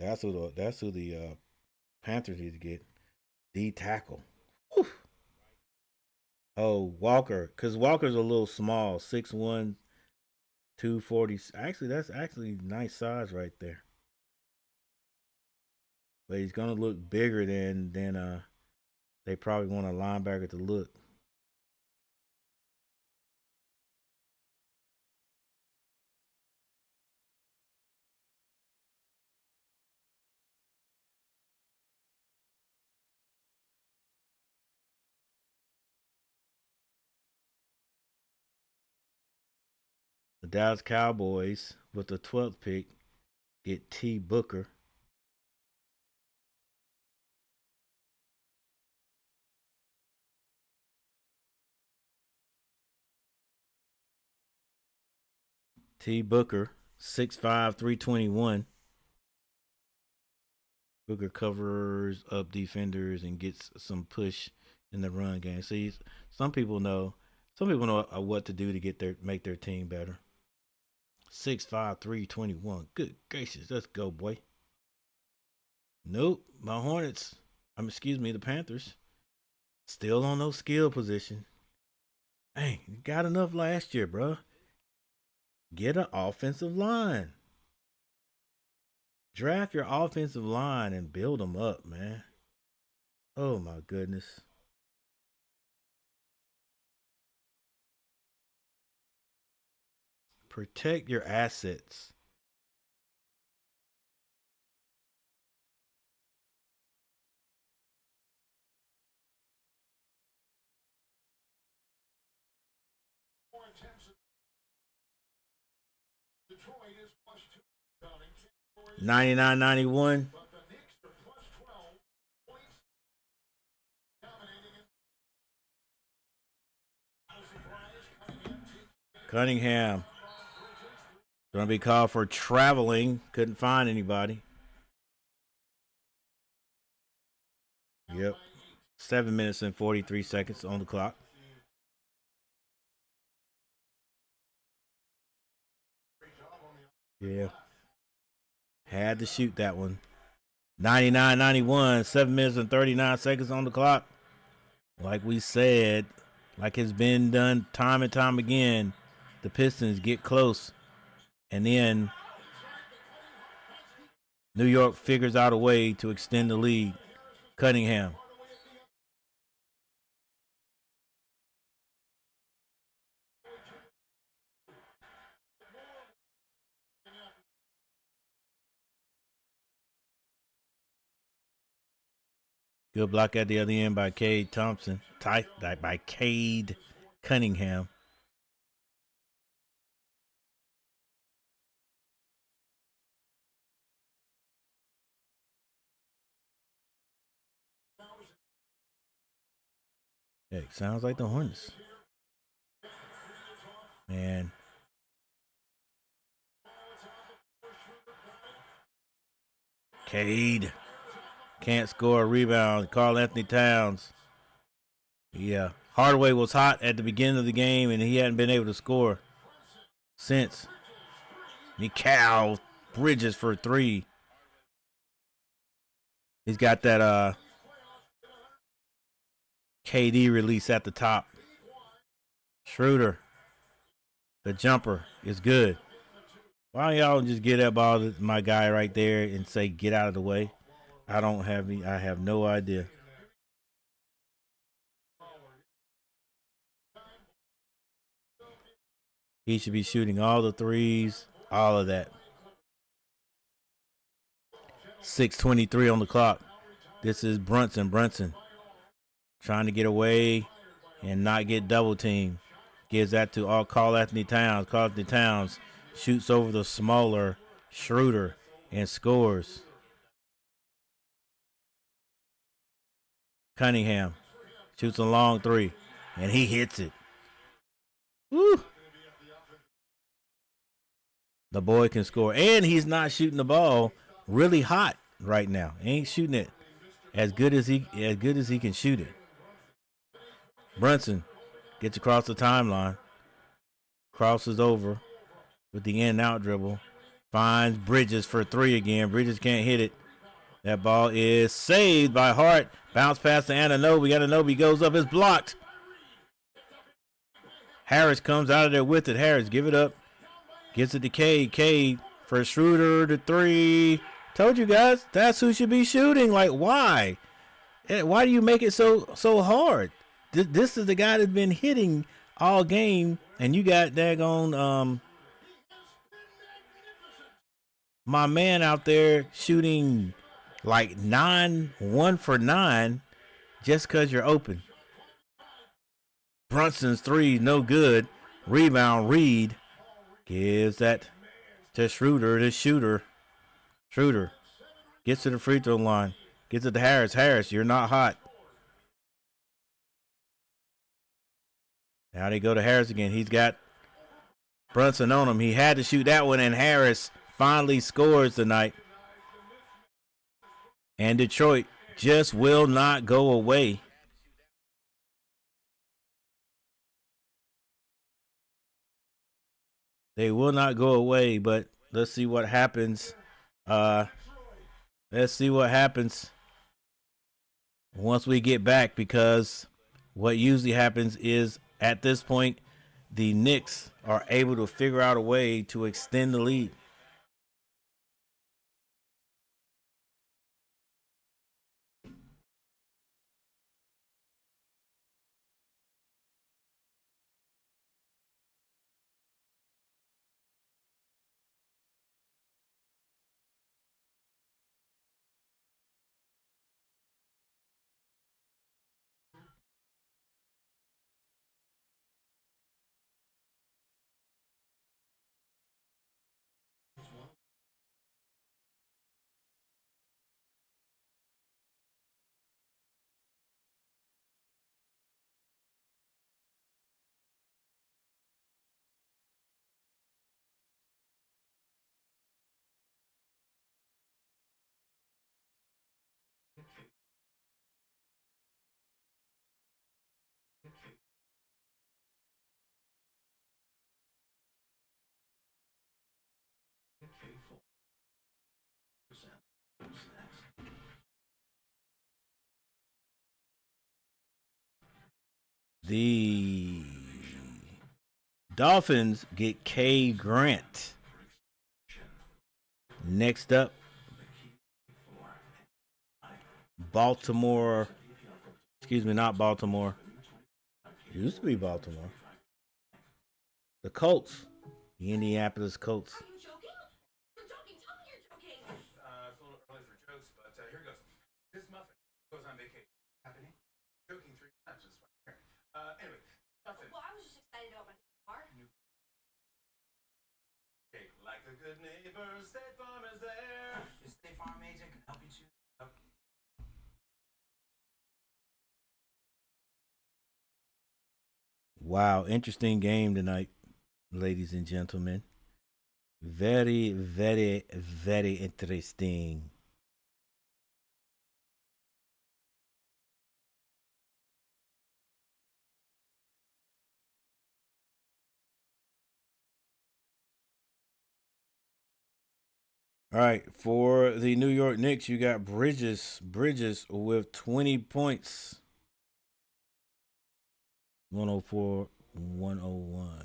That's who the Panthers need to get. D tackle. Whew. Oh, Walker, because Walker's a little small, 6'1", 240. Actually, that's actually nice size right there. But he's gonna look bigger than they probably want a linebacker to look. The Dallas Cowboys with the 12th pick get T. Booker. T. Booker, 6'5", 321. Booker covers up defenders and gets some push in the run game. See, some people know what to do to make their team better. 6'5", 321. Good gracious, let's go, boy. Nope, my Hornets. The Panthers. Still on no skill position. Hey, you got enough last year, bro. Get an offensive line. Draft your offensive line and build them up, man. Oh my goodness. Protect your assets. $99.91. Cunningham. Going to be called for traveling. Couldn't find anybody. Yep. 7 minutes and 43 seconds on the clock. Yeah. Had to shoot that one. 99-91, 7 minutes and 39 seconds on the clock. Like we said, like it's been done time and time again, the Pistons get close. And then New York figures out a way to extend the lead. Cunningham. Good block at the other end by Cade Thompson. By Cade Cunningham. Hey, sounds like the Hornets. Man. Cade. Can't score a rebound. Karl-Anthony Towns. Yeah. Hardaway was hot at the beginning of the game, and he hadn't been able to score since. Mikal Bridges for 3. He's got that KD release at the top. Schroeder. The jumper is good. Why don't y'all just get that ball to my guy right there and say, get out of the way? I have no idea. He should be shooting all the threes, all of that. 6:23 on the clock. This is Brunson. Trying to get away and not get double teamed. Gives that to Karl-Anthony Towns. Karl-Anthony Towns shoots over the smaller Schroeder and scores. Cunningham shoots a long 3, and he hits it. Woo! The boy can score, and he's not shooting the ball really hot right now. He ain't shooting it as good as he can shoot it. Brunson gets across the timeline, crosses over with the in and out dribble, finds Bridges for 3 again. Bridges can't hit it. That ball is saved by Hart. Bounce pass to Anunoby. Anunoby goes up. It's blocked. Harris comes out of there with it. Harris, give it up. Gets it to Cade. Cade for Schroeder to 3. Told you guys, that's who should be shooting. Like, why? Why do you make it so hard? This is the guy that's been hitting all game, and you got daggone my man out there shooting like 1 for 9 just because you're open. Brunson's 3, no good. Rebound, Reed. Gives that to Schroeder, the shooter. Schroeder gets to the free throw line. Gets it to Harris. Harris, you're not hot. Now they go to Harris again. He's got Brunson on him. He had to shoot that one, and Harris finally scores tonight. And Detroit just will not go away. They will not go away, but let's see what happens. Let's see what happens once we get back, because what usually happens is at this point, the Knicks are able to figure out a way to extend the lead. The Dolphins get K. Grant. Next up, Baltimore. Excuse me, not Baltimore. It used to be Baltimore. The Colts. The Indianapolis Colts. Are you joking? You're joking. Tell me you're joking. It's a little early for jokes, but here goes. This muffin goes on vacation. Happening? Joking 3 times. It's fine. Anyway, muffin. Well, I was just excited about my car. Okay, like a good neighbor, State Farm is there. Your State Farm agent can help you choose. Wow, interesting game tonight, ladies and gentlemen. Very, very, very interesting. All right, for the New York Knicks, you got Bridges with 20 points. 104, 101.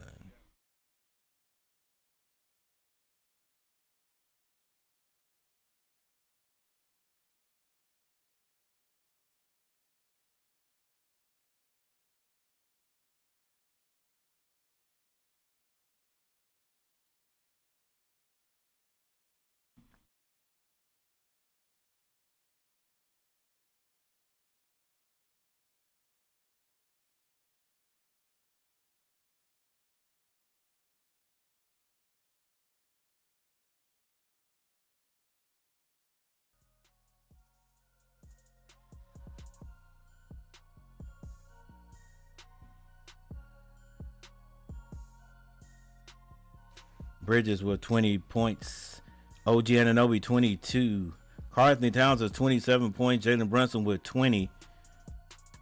Bridges with 20 points. OG Anunoby 22. Karl-Anthony Towns has 27 points. Jalen Brunson with 20.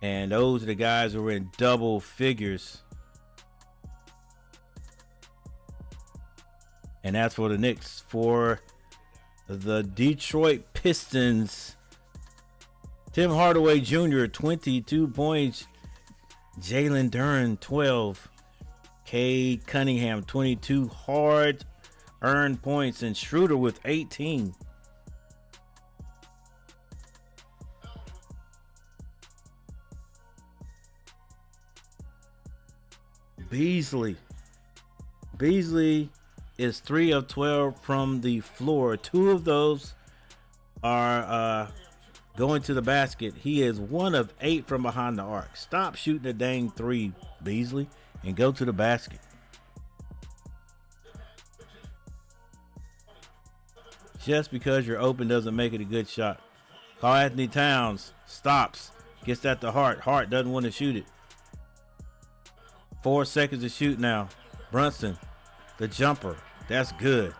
And those are the guys who are in double figures. And that's for the Knicks. For the Detroit Pistons, Tim Hardaway Jr., 22 points. Jalen Duren, 12. Cade Cunningham, 22 hard earned points. And Schroeder with 18. Beasley is 3 of 12 from the floor. 2 of those are going to the basket. He is 1 of 8 from behind the arc. Stop shooting the dang 3, Beasley, and go to the basket. Just because you're open doesn't make it a good shot. Karl Anthony Towns stops, gets that to Hart. Hart doesn't want to shoot it. 4 seconds to shoot now. Brunson, the jumper. That's good.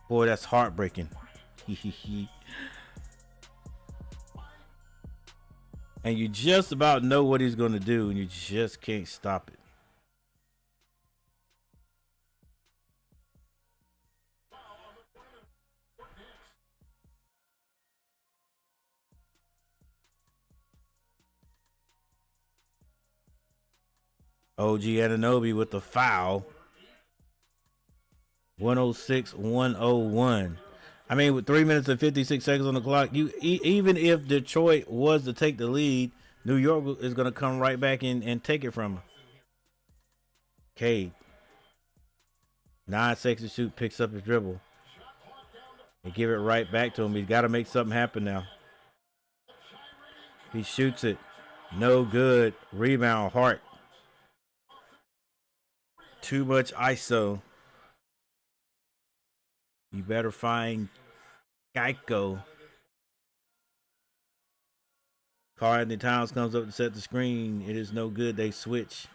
Boy, that's heartbreaking. And you just about know what he's going to do, and you just can't stop it. OG Anunoby with the foul. 106-101. I mean, with 3 minutes and 56 seconds on the clock, even if Detroit was to take the lead, New York is going to come right back in and take it from them. Cade. 9 seconds to shoot, picks up his dribble. And give it right back to him. He's got to make something happen now. He shoots it. No good. Rebound, Hart. Too much ISO. You better find Geico. Karl Anthony Towns comes up to set the screen. It is no good. They switch.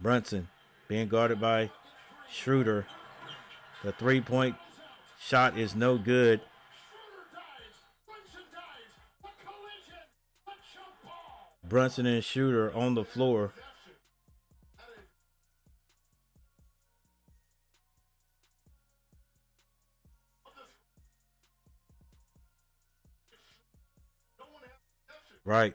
Brunson being guarded by Schroeder. The 3-point shot is no good. Brunson and Schroeder on the floor. Right.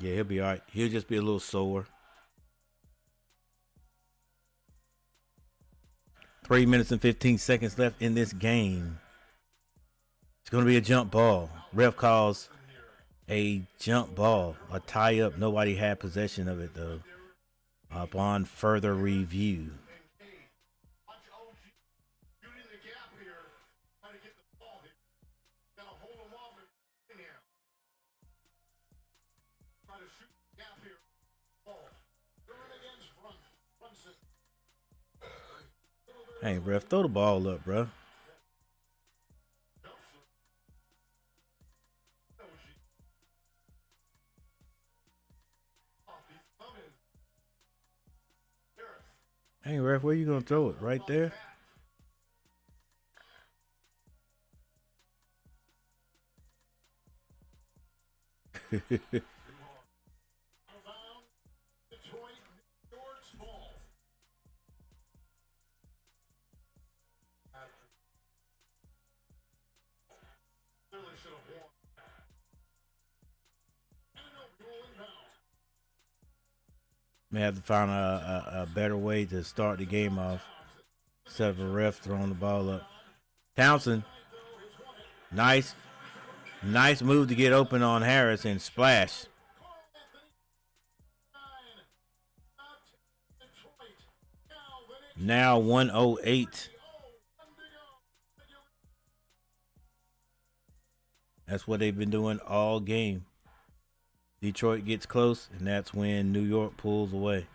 Yeah, he'll be all right. He'll just be a little sore. 3 minutes and 15 seconds left in this game. It's going to be a jump ball. Ref calls a jump ball, a tie up. Nobody had possession of it, though, upon further review. Hey, ref, throw the ball up, bro. Hey, ref, where you gonna throw it? Right there? May have to find a better way to start the game off. Instead of a ref throwing the ball up. Townsend. Nice move to get open on Harris and splash. Now 108. That's what they've been doing all game. Detroit gets close, and that's when New York pulls away.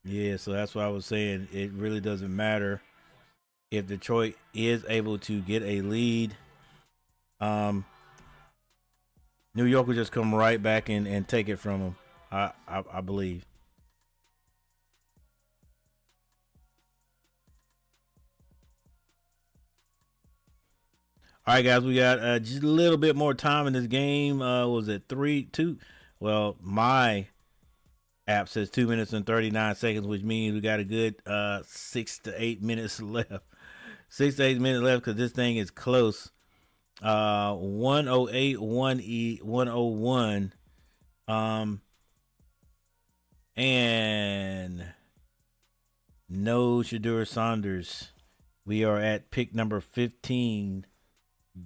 Yeah, so that's what I was saying. It really doesn't matter if Detroit is able to get a lead. New York will just come right back and take it from them, I believe. All right, guys, we got just a little bit more time in this game. Was it 3-2? Well, my app says 2 minutes and 39 seconds, which means we got a good 6 to 8 minutes left. 6 to 8 minutes left because this thing is close. 108, 101. And no Shedeur Saunders. We are at pick number 15.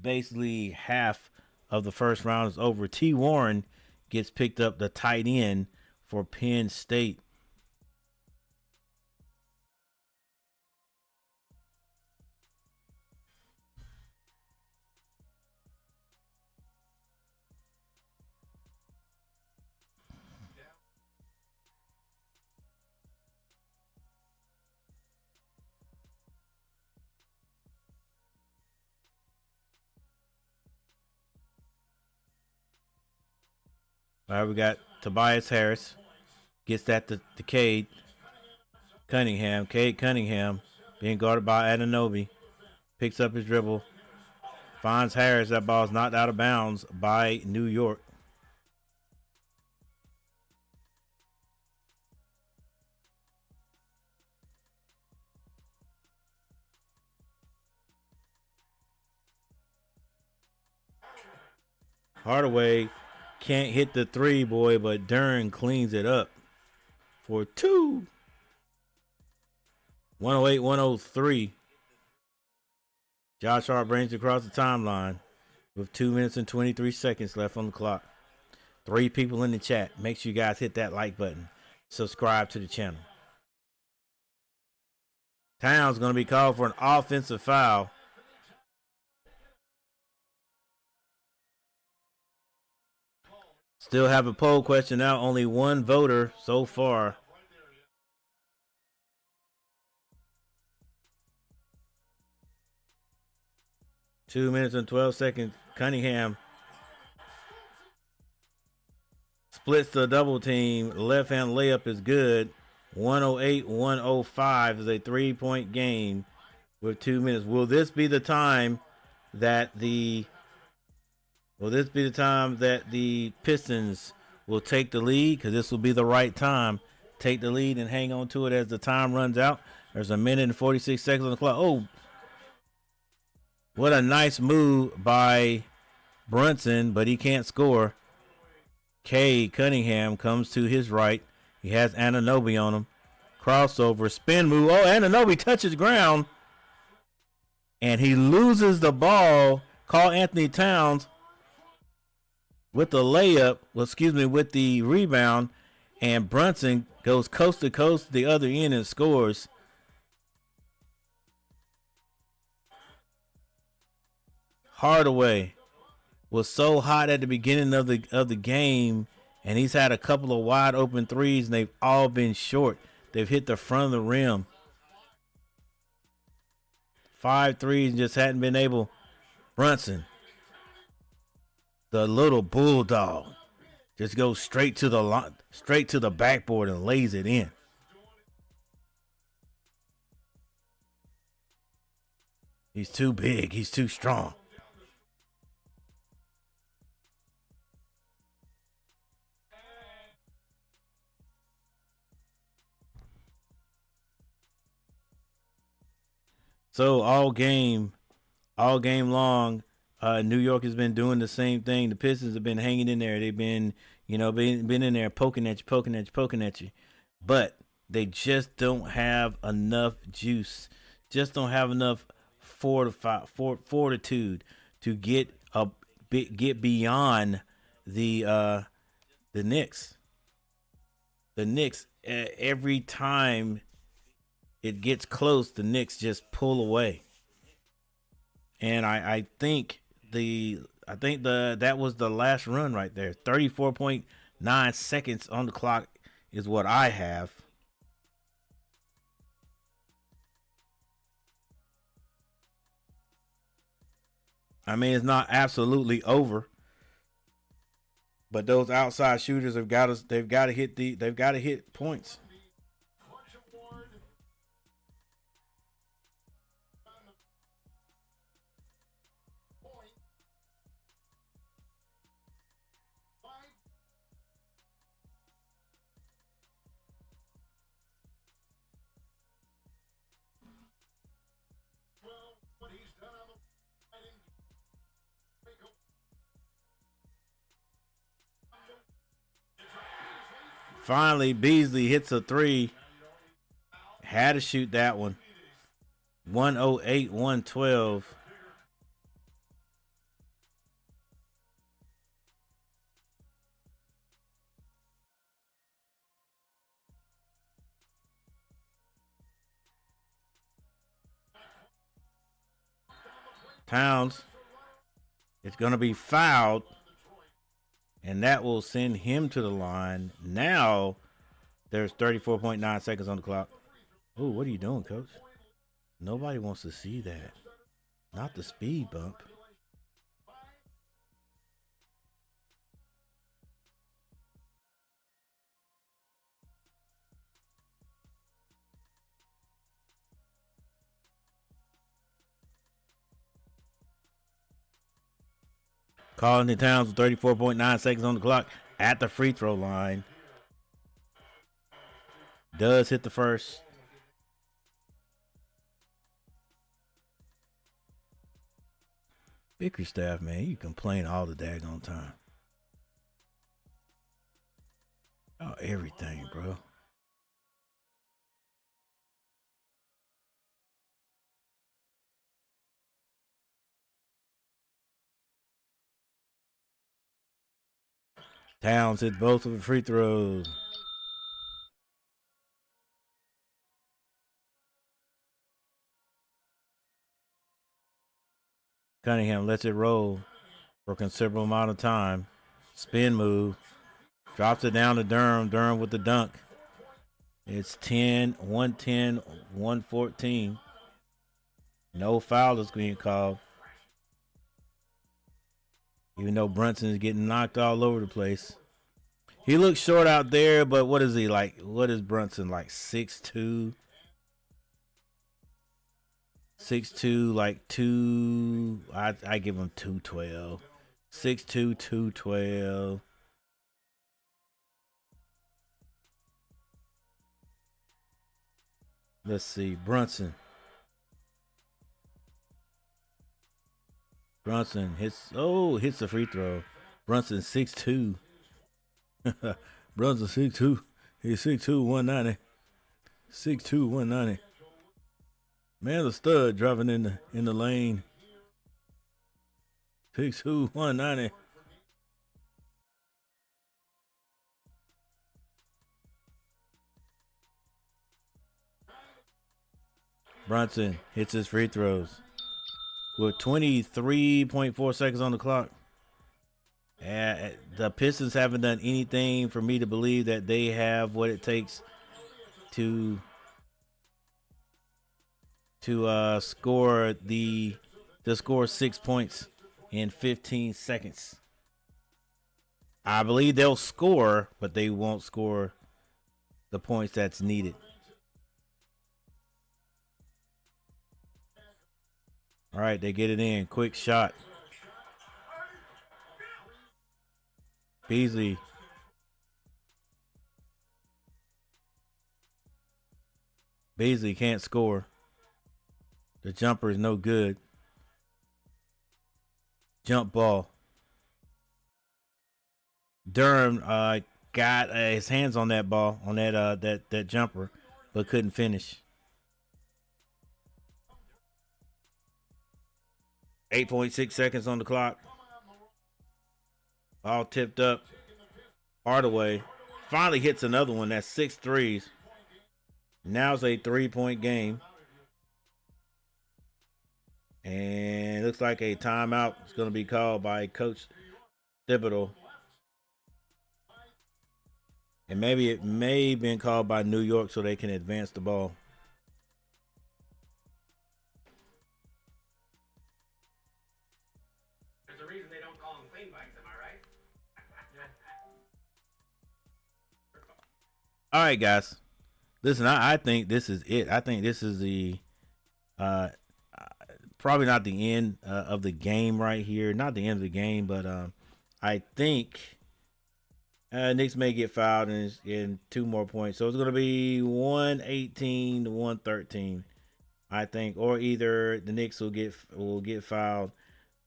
Basically half of the first round is over. T. Warren gets picked up, the tight end for Penn State. All right, we got Tobias Harris. Gets that to Cade Cunningham. Cade Cunningham being guarded by Anunoby. Picks up his dribble. Finds Harris. That ball's knocked out of bounds by New York. Hardaway can't hit the three, boy, but Duren cleans it up for two. 108-103. Josh Hart brings it across the timeline with 2 minutes and 23 seconds left on the clock. 3 people in the chat. Make sure you guys hit that like button. Subscribe to the channel. Towns going to be called for an offensive foul. Still have a poll question out. Only one voter so far. Two minutes and 12 seconds. Cunningham splits the double team. Left hand layup is good. 108-105 is a 3-point game with 2 minutes. Will this be the time that the Pistons will take the lead? Because this will be the right time. Take the lead and hang on to it as the time runs out. There's a minute and 46 seconds on the clock. Oh, what a nice move by Brunson, but he can't score. Cade Cunningham comes to his right. He has Anunoby on him. Crossover, spin move. Oh, Anunoby touches ground. And he loses the ball. Karl Anthony Towns with the layup, with the rebound. And Brunson goes coast to coast to the other end and scores. Hardaway was so hot at the beginning of the game, and he's had a couple of wide open threes, and they've all been short. They've hit the front of the rim. 5 threes and just hadn't been able. Brunson, the little bulldog, just goes straight to the backboard and lays it in. He's too big. He's too strong. So all game long, New York has been doing the same thing. The Pistons have been hanging in there. They've been, been in there poking at you. But they just don't have enough juice. Just don't have enough fortitude to get beyond the Knicks. The Knicks, every time it gets close, the Knicks just pull away. And I think that was the last run right there. 34.9 seconds on the clock is what I have. I mean, it's not absolutely over, but those outside shooters they've got to hit points. Finally, Beasley hits a 3. Had to shoot that one. 108-112. Towns. It's going to be fouled. And that will send him to the line. Now, there's 34.9 seconds on the clock. Oh, what are you doing, coach? Nobody wants to see that. Not the speed bump. Calling it Towns with 34.9 seconds on the clock at the free throw line. Does hit the first. Bickerstaff, man, you complain all the daggone time. Oh, everything, bro. Towns hit both of the free throws. Cunningham lets it roll for a considerable amount of time. Spin move. Drops it down to Durham. Durham with the dunk. It's 110, 114. No foul is being called. Even though Brunson is getting knocked all over the place. He looks short out there, but what is he like? What is Brunson like? 6'2"? 6'2", like 2. I give him 212. 6'2", 212. Let's see. Brunson hits the free throw. Brunson 6'2". Brunson 6'2". He's 6'2", 190. 6'2", 190. Man, the stud driving in the lane. 6'2", 190. Brunson hits his free throws with 23.4 seconds on the clock. The Pistons haven't done anything for me to believe that they have what it takes to score 6 points in 15 seconds. I believe they'll score, but they won't score the points that's needed. All right, they get it in. Quick shot. Beasley. Beasley can't score. The jumper is no good. Jump ball. Durham got his hands on that ball, on that jumper, but couldn't finish. 8.6 seconds on the clock. All tipped up. Hardaway finally hits another one. That's 6 threes. Now it's a 3-point game. And it looks like a timeout is going to be called by Coach Thibodeau. And maybe it may have been called by New York so they can advance the ball. There's a reason they don't call them clean bites, am I right? All right, guys. Listen, I think this is it. I think this is the probably not the end of the game right here. Not the end of the game, but I think Knicks may get fouled in 2 more points. So it's going to be 118 to 113, I think. Or either the Knicks will get fouled.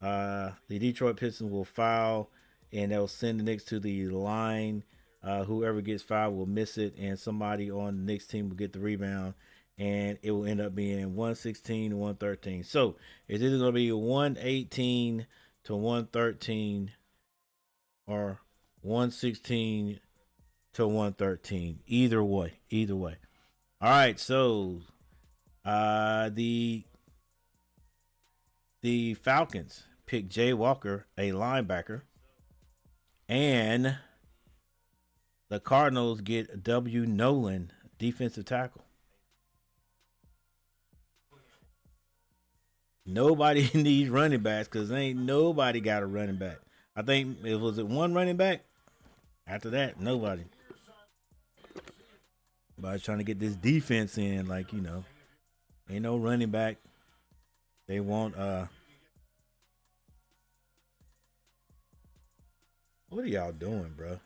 The Detroit Pistons will foul, and they'll send the Knicks to the line. Whoever gets fouled will miss it, and somebody on the Knicks team will get the rebound, and it will end up being 116 to 113. So it's either going to be 118 to 113 or 116 to 113. Either way. All right, so the Falcons pick Jay Walker, a linebacker, and the Cardinals get W. Nolan, defensive tackle. Nobody needs running backs because ain't nobody got a running back. I think it was one running back. After that, nobody. Everybody's trying to get this defense in, like, ain't no running back. They want What are y'all doing, bro?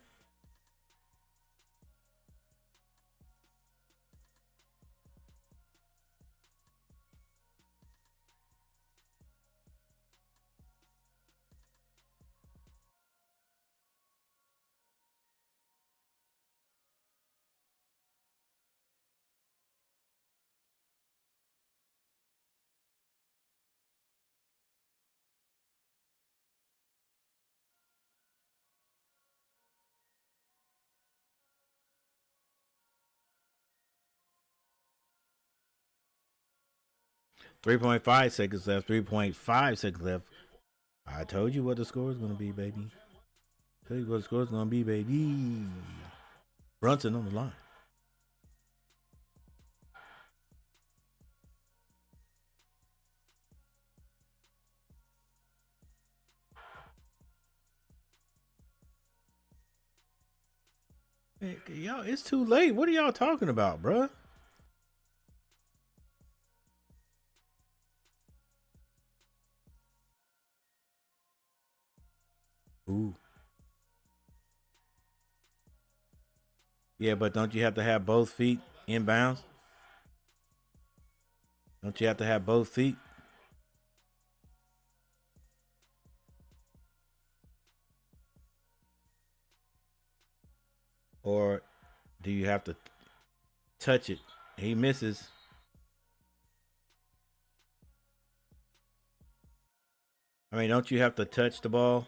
.5 seconds left. 3.5 seconds left. I told you what the score is gonna be, baby. Tell you what the score is gonna be, baby. Brunson on the line. Hey, y'all, it's too late. What are y'all talking about, bruh? Ooh. Yeah, but don't you have to have both feet inbounds? Don't you have to have both feet? Or do you have to touch it? He misses. I mean, don't you have to touch the ball?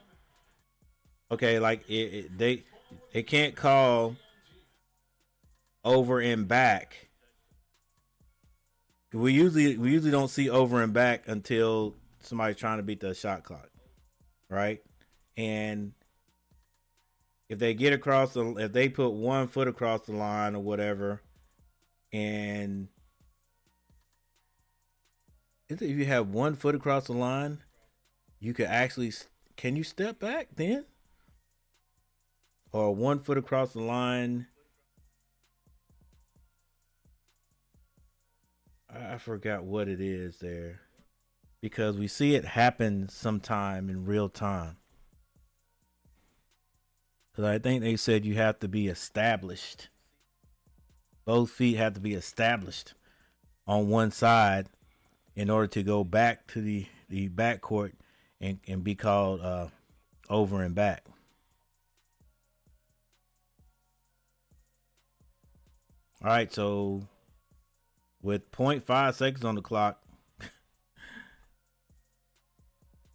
Okay, like they can't call over and back. We usually don't see over and back until somebody's trying to beat the shot clock, right? And if they get across if they put 1 foot across the line or whatever, and if you have 1 foot across the line, you could actually, can you step back then? Or 1 foot across the line. I forgot what it is there, because we see it happen sometime in real time. Because I think they said you have to be established. Both feet have to be established on one side in order to go back to the backcourt and be called over and back. All right, so with 0.5 seconds on the clock.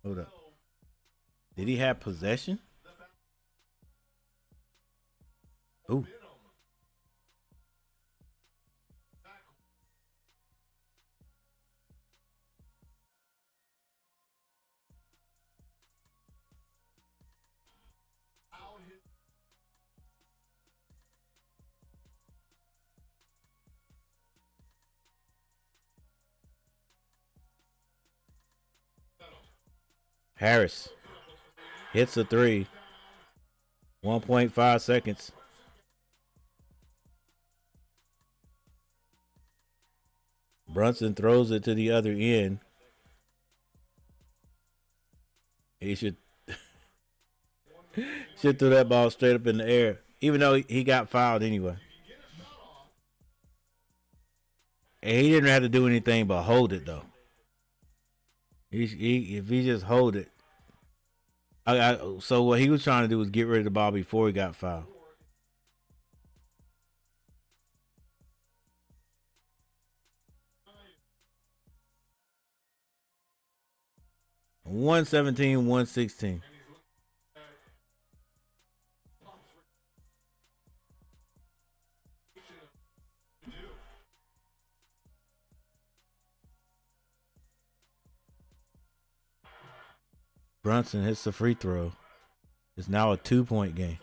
Hold up. Did he have possession? Ooh. Harris hits a three. 1.5 seconds. Brunson throws it to the other end. He should throw that ball straight up in the air, even though he got fouled anyway. And he didn't have to do anything but hold it, though. If he just hold it. So what he was trying to do was get rid of the ball before he got fouled. One 116. Brunson hits the free throw. It's now a 2-point game.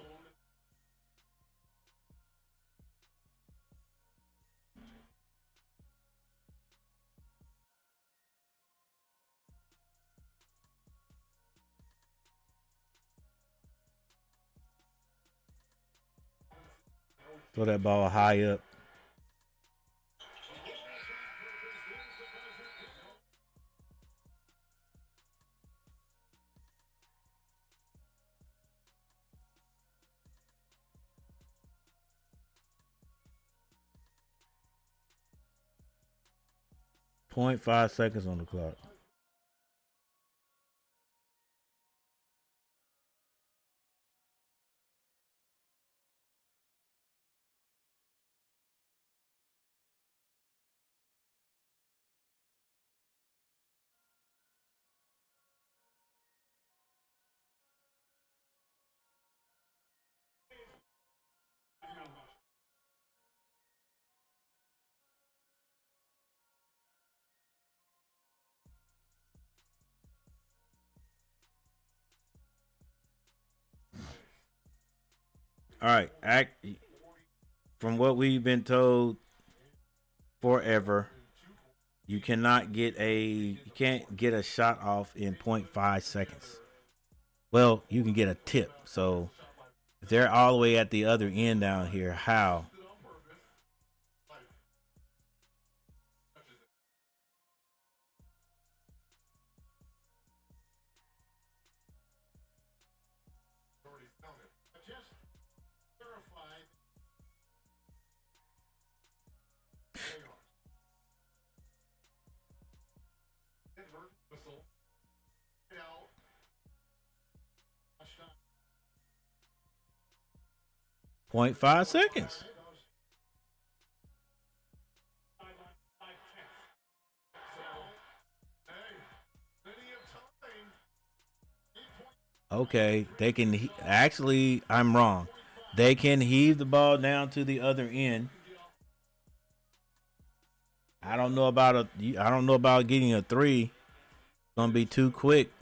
Throw that ball high up. .5 seconds on the clock. All right, from what we've been told forever, you can't get a shot off in .5 seconds. Well, you can get a tip. So if they're all the way at the other end down here, how? .5 seconds. Okay, they can actually. I'm wrong. They can heave the ball down to the other end. I don't know about getting a three. It's gonna be too quick.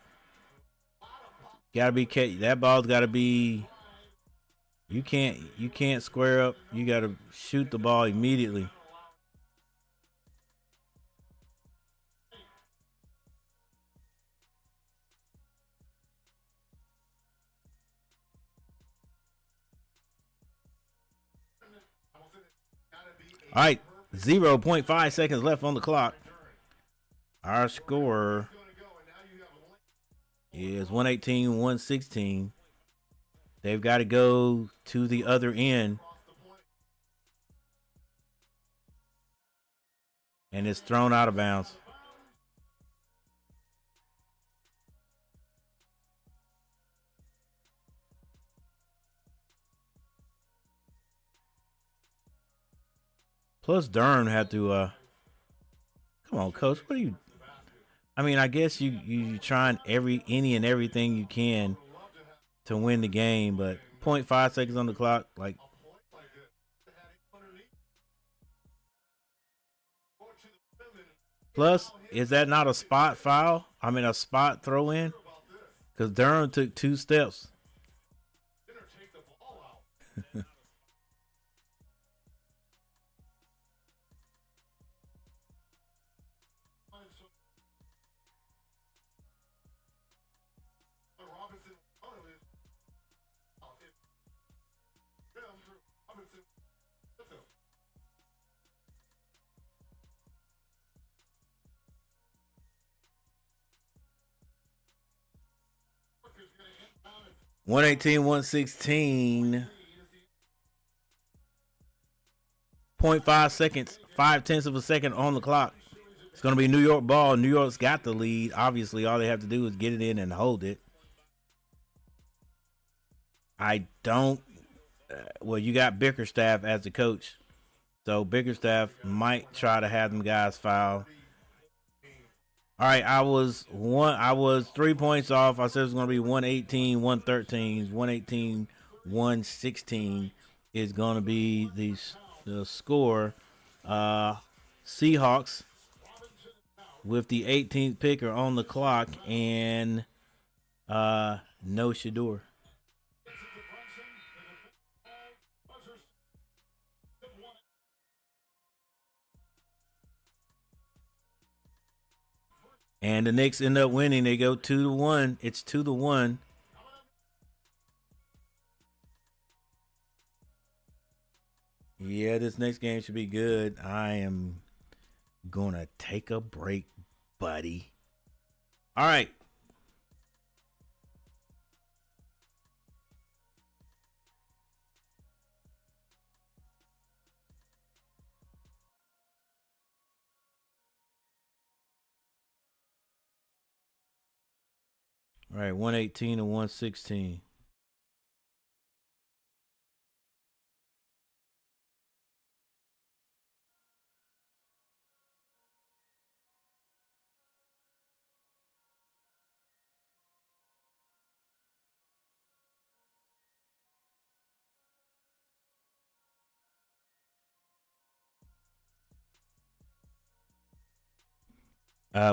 Gotta be that ball's gotta be. You can't square up. You gotta shoot the ball immediately. All right, 0.5 seconds left on the clock. Our score is 118-116. They've got to go to the other end. And it's thrown out of bounds. Plus Durham had to come on, coach, what are you? I mean, I guess you trying any and everything you can to win the game, but 0.5 seconds on the clock, like. Plus, is that not a spot foul? I mean, a spot throw in? Because Durham took 2 steps. One 116. 0.5 seconds, 0.5 of a second on the clock. It's going to be New York ball. New York's got the lead. Obviously, all they have to do is get it in and hold it. I don't. Well, you got Bickerstaff as the coach, so Bickerstaff might try to have them guys foul. All right, I was 3 points off. I said it was going to be 118-113. 118-116 is going to be the score. Seahawks with the 18th picker on the clock and no Shador. And the Knicks end up winning. They go 2-1. It's 2-1. Yeah, this next game should be good. I am gonna take a break, buddy. All right. All right, 118 and 116.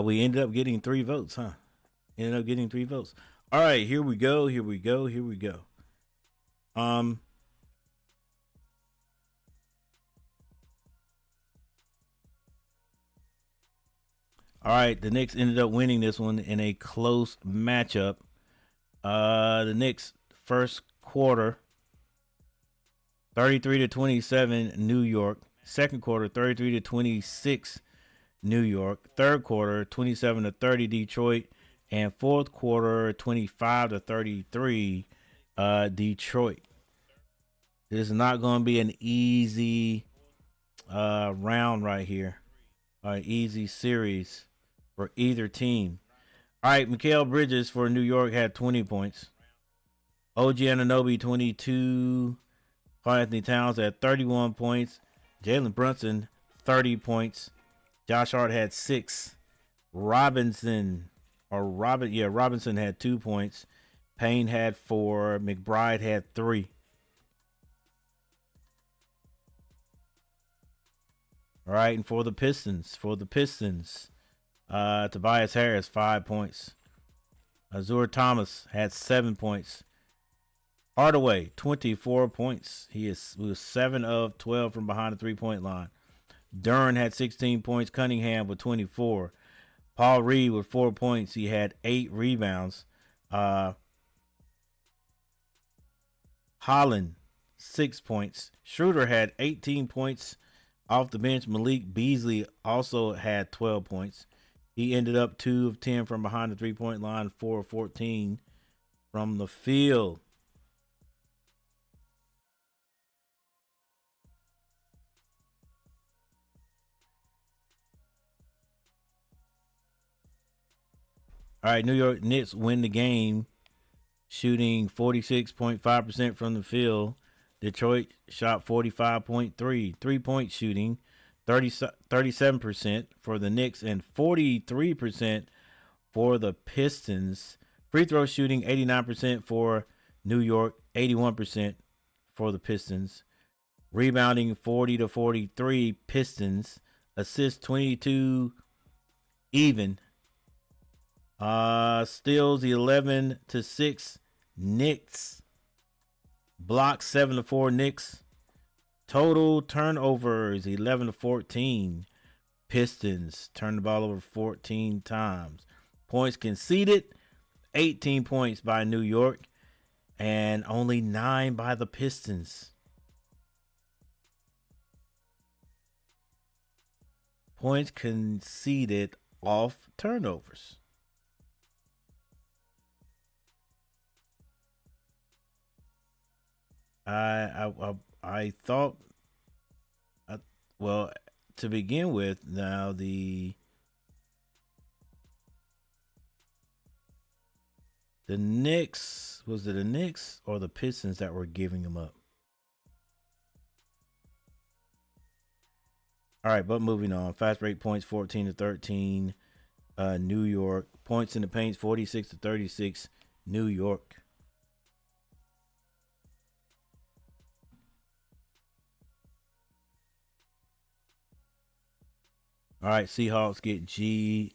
We ended up getting 3 votes, huh? Ended up getting 3 votes. All right, here we go. Here we go. Here we go. Um, all right, the Knicks ended up winning this one in a close matchup. The Knicks first quarter 33 to 27 New York. Second quarter 33 to 26 New York. Third quarter 27 to 30 Detroit, and fourth quarter 25 to 33 Detroit. This is not going to be an easy round right here. An easy series for either team. All right, Mikal Bridges for New York had 20 points. OG Anunoby 22. Karl Anthony Towns had 31 points. Jalen Brunson 30 points. Josh Hart had 6. Robinson had 2 points. Payne had 4. McBride had 3. All right, and for the Pistons, Tobias Harris 5 points. Azur Thomas had 7 points. Hardaway 24 points. He was 7 of 12 from behind the 3-point line. Duren had 16 points. Cunningham with 24. Paul Reed with 4 points. He had 8 rebounds. Holland 6 points. Schroeder had 18 points off the bench. Malik Beasley also had 12 points. He ended up 2 of 10 from behind the 3-point line, 4 of 14 from the field. All right, New York Knicks win the game, shooting 46.5% from the field. Detroit shot 45.3. 3-point shooting, 37% for the Knicks and 43% for the Pistons. Free throw shooting 89% for New York, 81% for the Pistons. Rebounding 40 to 43 Pistons. Assists 22 even. Steals 11 to 6 Knicks. Blocks 7 to 4 Knicks. Total turnovers 11 to 14 Pistons. Turned the ball over 14 times. Points conceded 18 points by New York and only 9 by the Pistons. Points conceded off turnovers. I thought, well, to begin with, now the Knicks, was it the Knicks or the Pistons that were giving them up? All right, but moving on. Fast break points 14 to 13 New York. Points in the paint 46 to 36 New York. All right, Seahawks get G.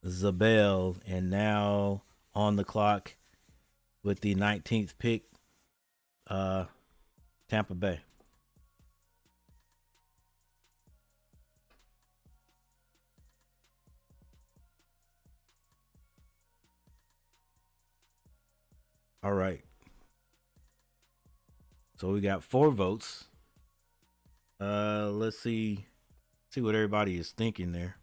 Zabel, and now on the clock with the 19th pick, Tampa Bay. All right. So we got 4 votes. Let's see what everybody is thinking there.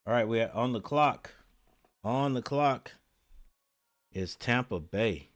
All right, we're on the clock. On the clock is Tampa Bay.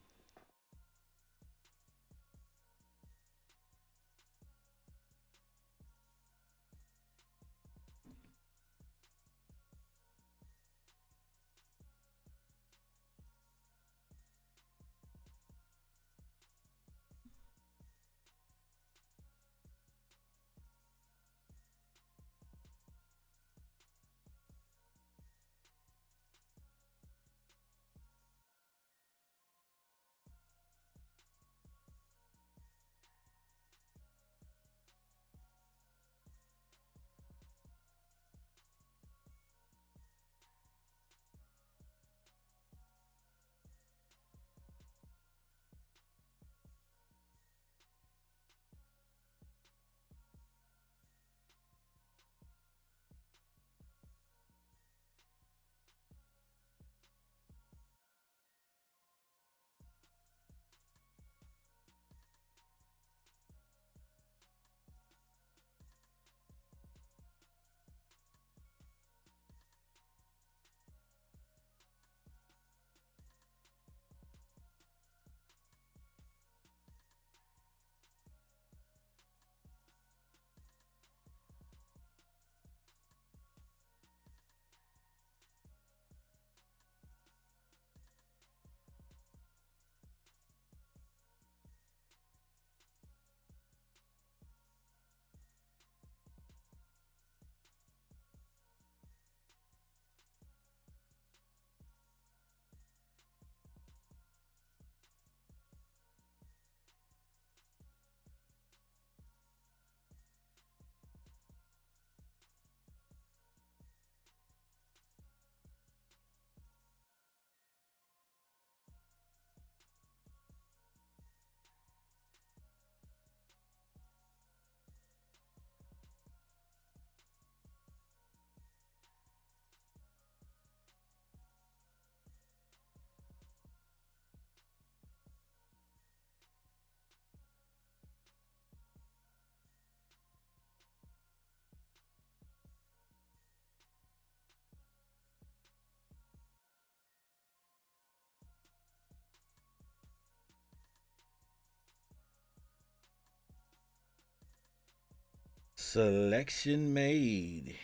Selection made.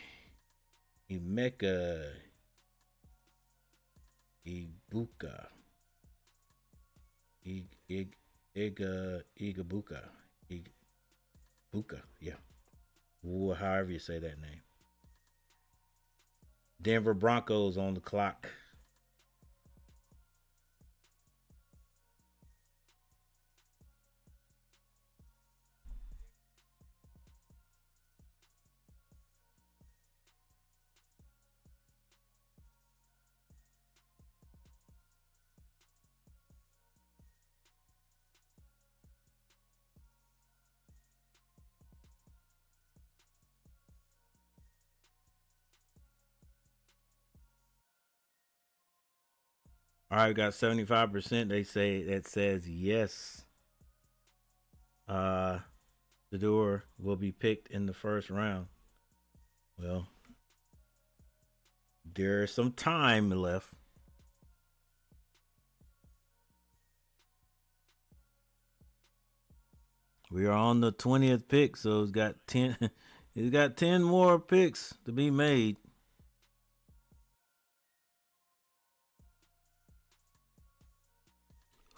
Emeka Ibuka. Igabuka. Ibuka. Yeah. However you say that name. Denver Broncos on the clock. All right, we got 75%. They say that says yes. Uh Shador will be picked in the first round. Well, there's some time left. We are on the 20th pick, so it's got 10 it's got 10 more picks to be made.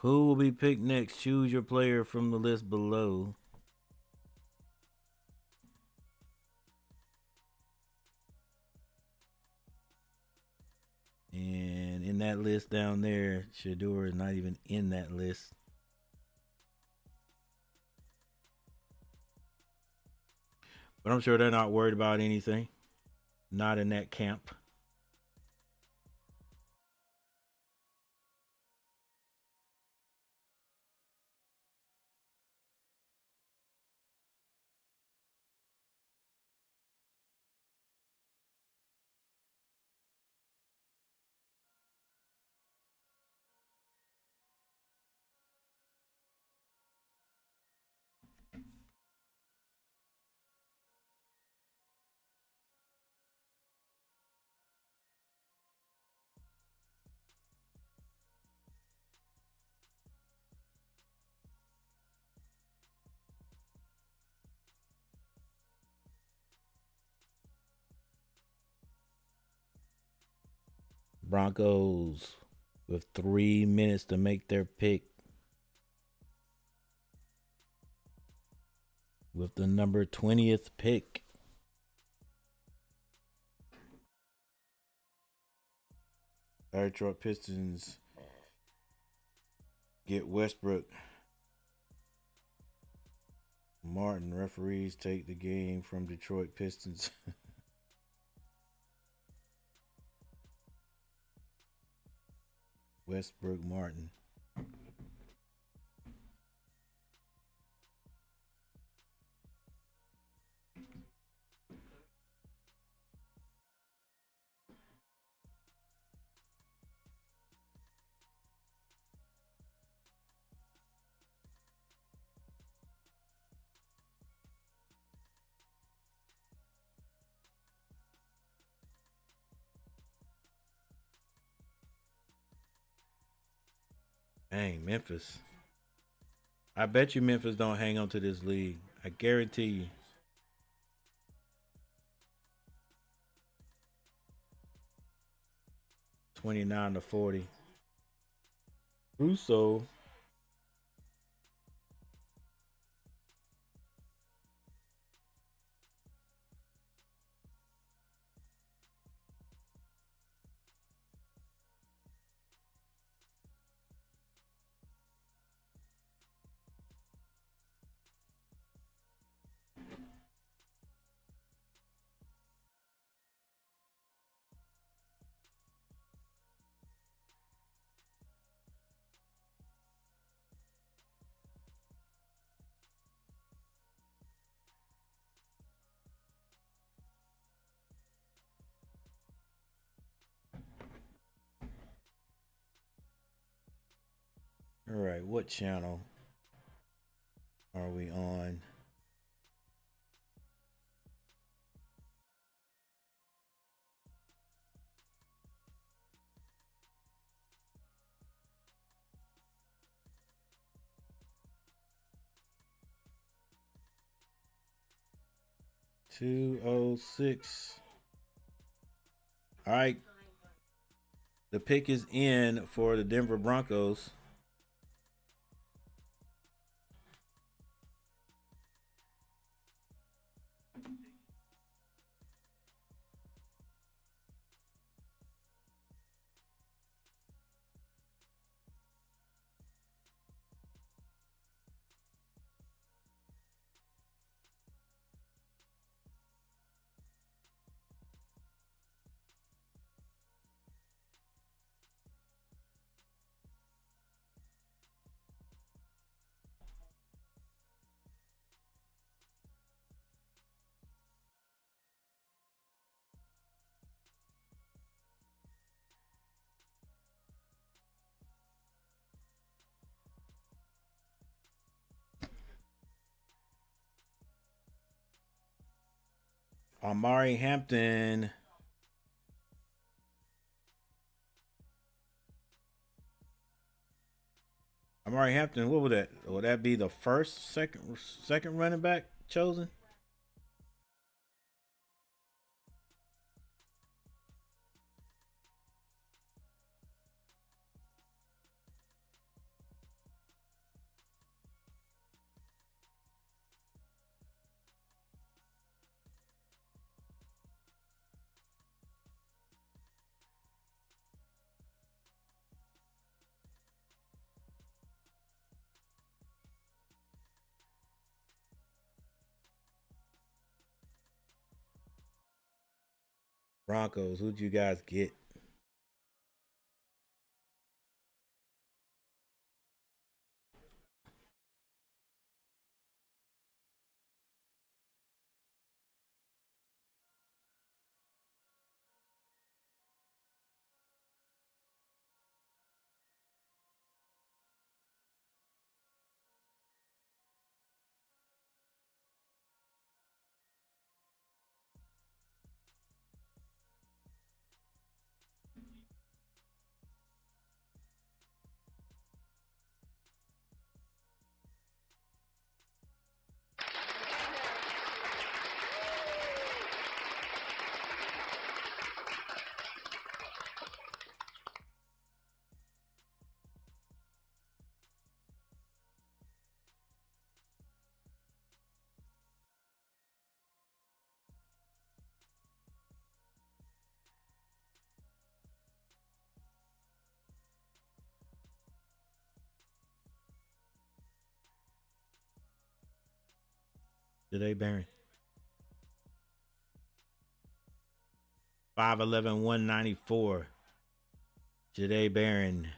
Who will be picked next? Choose your player from the list below. And in that list down there, Shador is not even in that list. But I'm sure they're not worried about anything. Not in that camp. Broncos with 3 minutes to make their pick. With the number 20th pick. Detroit Pistons get Westbrook. Martin, referees take the game from Detroit Pistons. Westbrook Martin. Dang, Memphis. I bet you Memphis don't hang on to this league. I guarantee you. $29-40. Russo. All right, what channel are we on? $206. All right. The pick is in for the Denver Broncos. Amari Hampton. Amari Hampton, what would that? Would that be the second running back chosen? Broncos, who'd you guys get? Today, Baron. 5'11", 194. Jade Barron.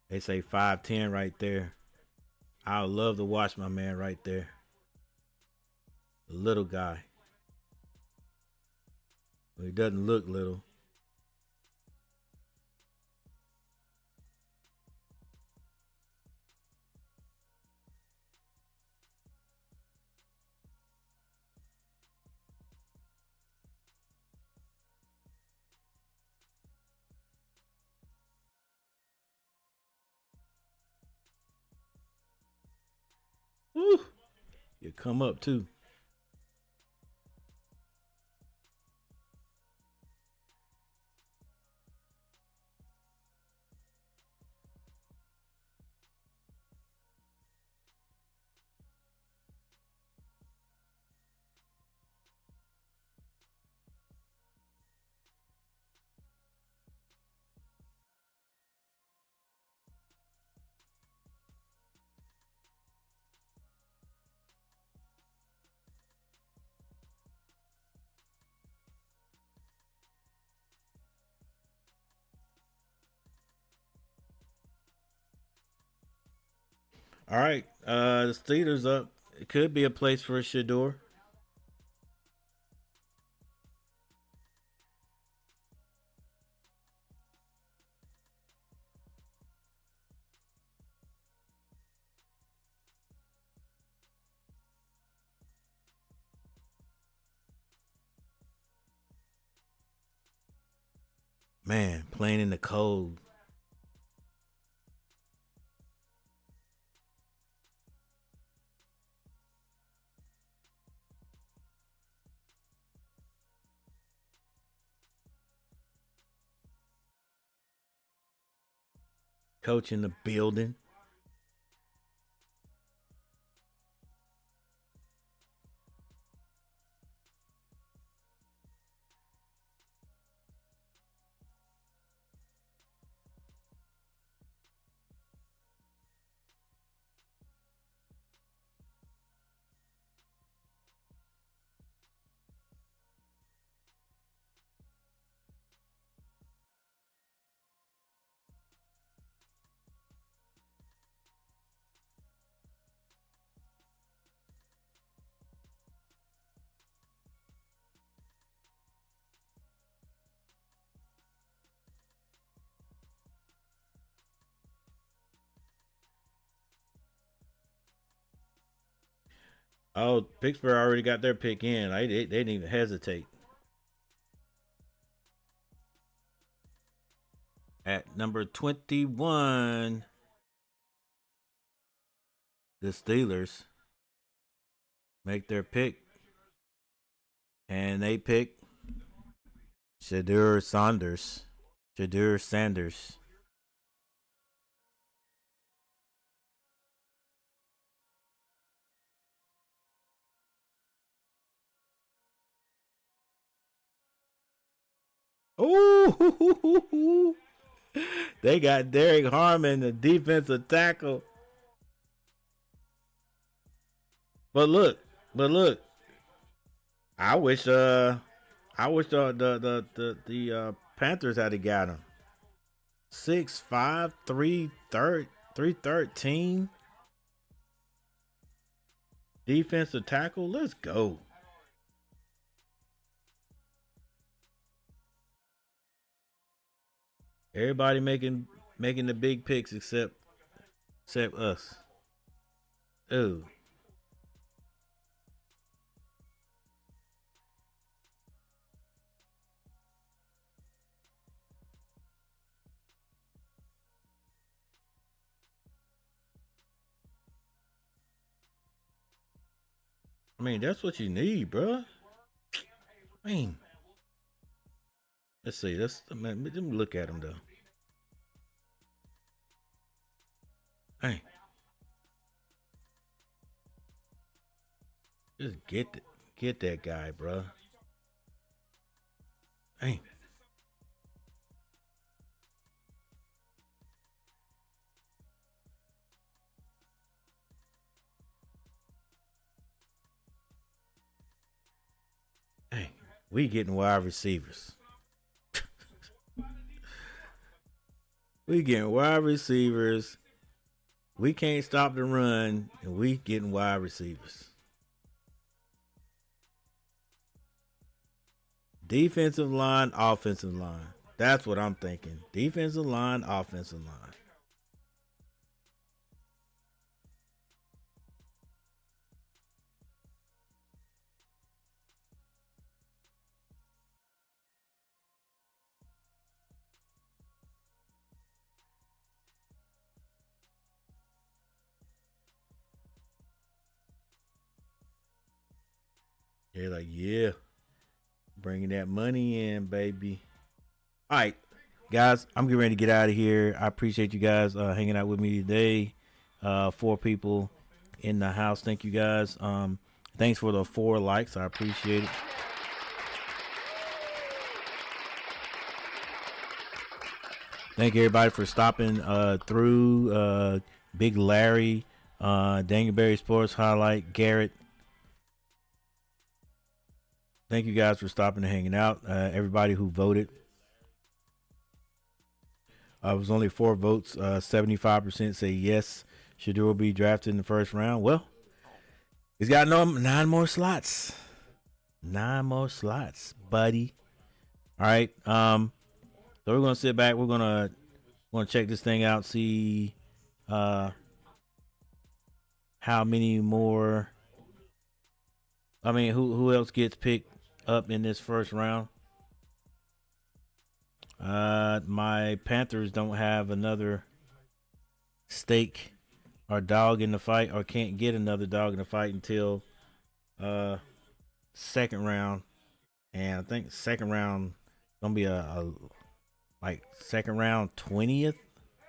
They say 5'10" right there. I would love to watch my man right there. The little guy. Well, he doesn't look little. Woo! You come up too. All right. The Steelers up. It could be a place for a Shador. Man, playing in the cold. Coach in the building. Oh, Pittsburgh already got their pick in. They didn't even hesitate. At number 21, the Steelers make their pick. And they pick Shadur Sanders. Shadur Sanders. Oh, they got Derek Harmon, the defensive tackle. But look. I wish the Panthers had got him. 6'5", 313. Defensive tackle. Let's go. Everybody making the big picks except us. Ooh. I mean, that's what you need, bruh. I mean, let's see. Let me look at him though. Hey, just get that guy, bruh. Hey, hey, we getting wide receivers. We getting wide receivers. We can't stop the run, and we getting wide receivers. Defensive line, offensive line. That's what I'm thinking. Defensive line, offensive line. They're like, yeah, bringing that money in, baby. All right, guys, I'm getting ready to get out of here. I appreciate you guys hanging out with me today. 4 people in the house. Thank you guys. Thanks for the 4 likes. I appreciate it. Thank everybody for stopping through. Big Larry, Dangleberry Sports Highlight, Garrett. Thank you guys for stopping and hanging out. Everybody who voted. It was only 4 votes. 75% say yes, Shador will be drafted in the first round. Well, he's got 9 more slots. 9 more slots, buddy. All right. So we're gonna sit back. We're gonna check this thing out. See how many more. I mean, who else gets picked up in this first round? My Panthers don't have another stake or dog in the fight, or can't get another dog in the fight until second round. And I think second round gonna be a like second round 20th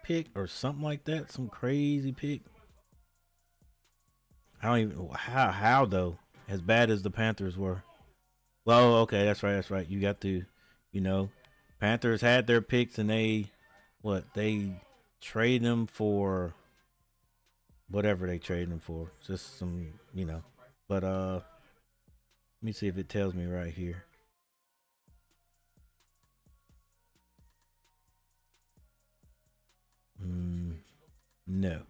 pick or something like that. Some crazy pick. I don't even how though. As bad as the Panthers were. Well, okay, that's right, that's right. You got to, Panthers had their picks and they trade them for whatever they trade them for. Just some, But let me see if it tells me right here. No.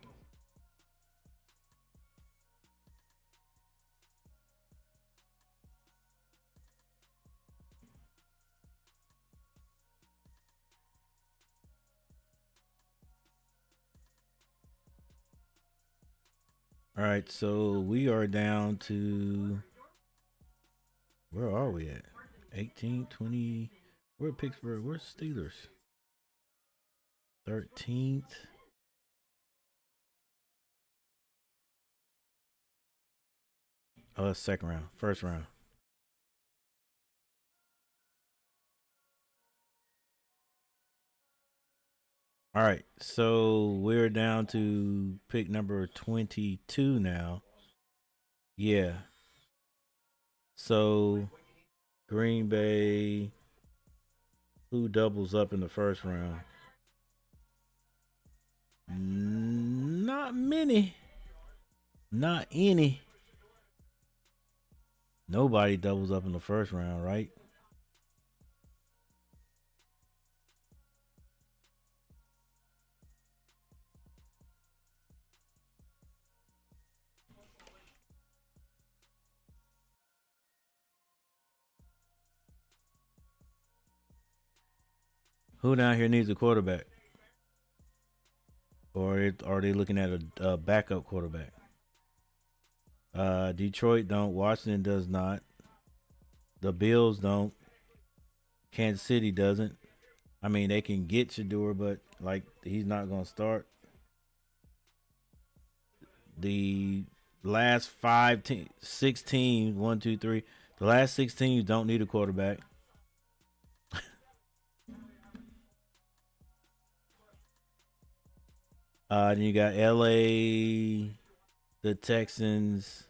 All right, so we are down to, where are we at? 18, 20. Where Pittsburgh? Where's Steelers? 13th. Oh, second round. First round. All right, so we're down to pick number 22 now. Yeah. So Green Bay, who doubles up in the first round? Not many. Not any. Nobody doubles up in the first round, right? Who down here needs a quarterback? Or are they looking at a backup quarterback? Detroit don't. Washington does not. The Bills don't. Kansas City doesn't. I mean, they can get Shador, but he's not going to start. The last 6 teams, 1, 2, 3. The last 6 teams don't need a quarterback. Then you got LA, the Texans.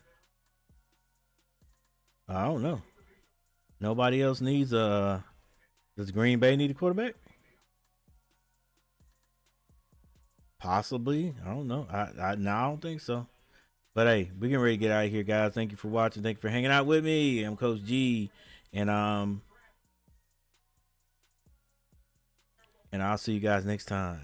I don't know. Nobody else needs a. Does Green Bay need a quarterback? Possibly. I don't know. I don't think so. But hey, we getting ready to get out of here, guys. Thank you for watching. Thank you for hanging out with me. I'm Coach G, and I'll see you guys next time.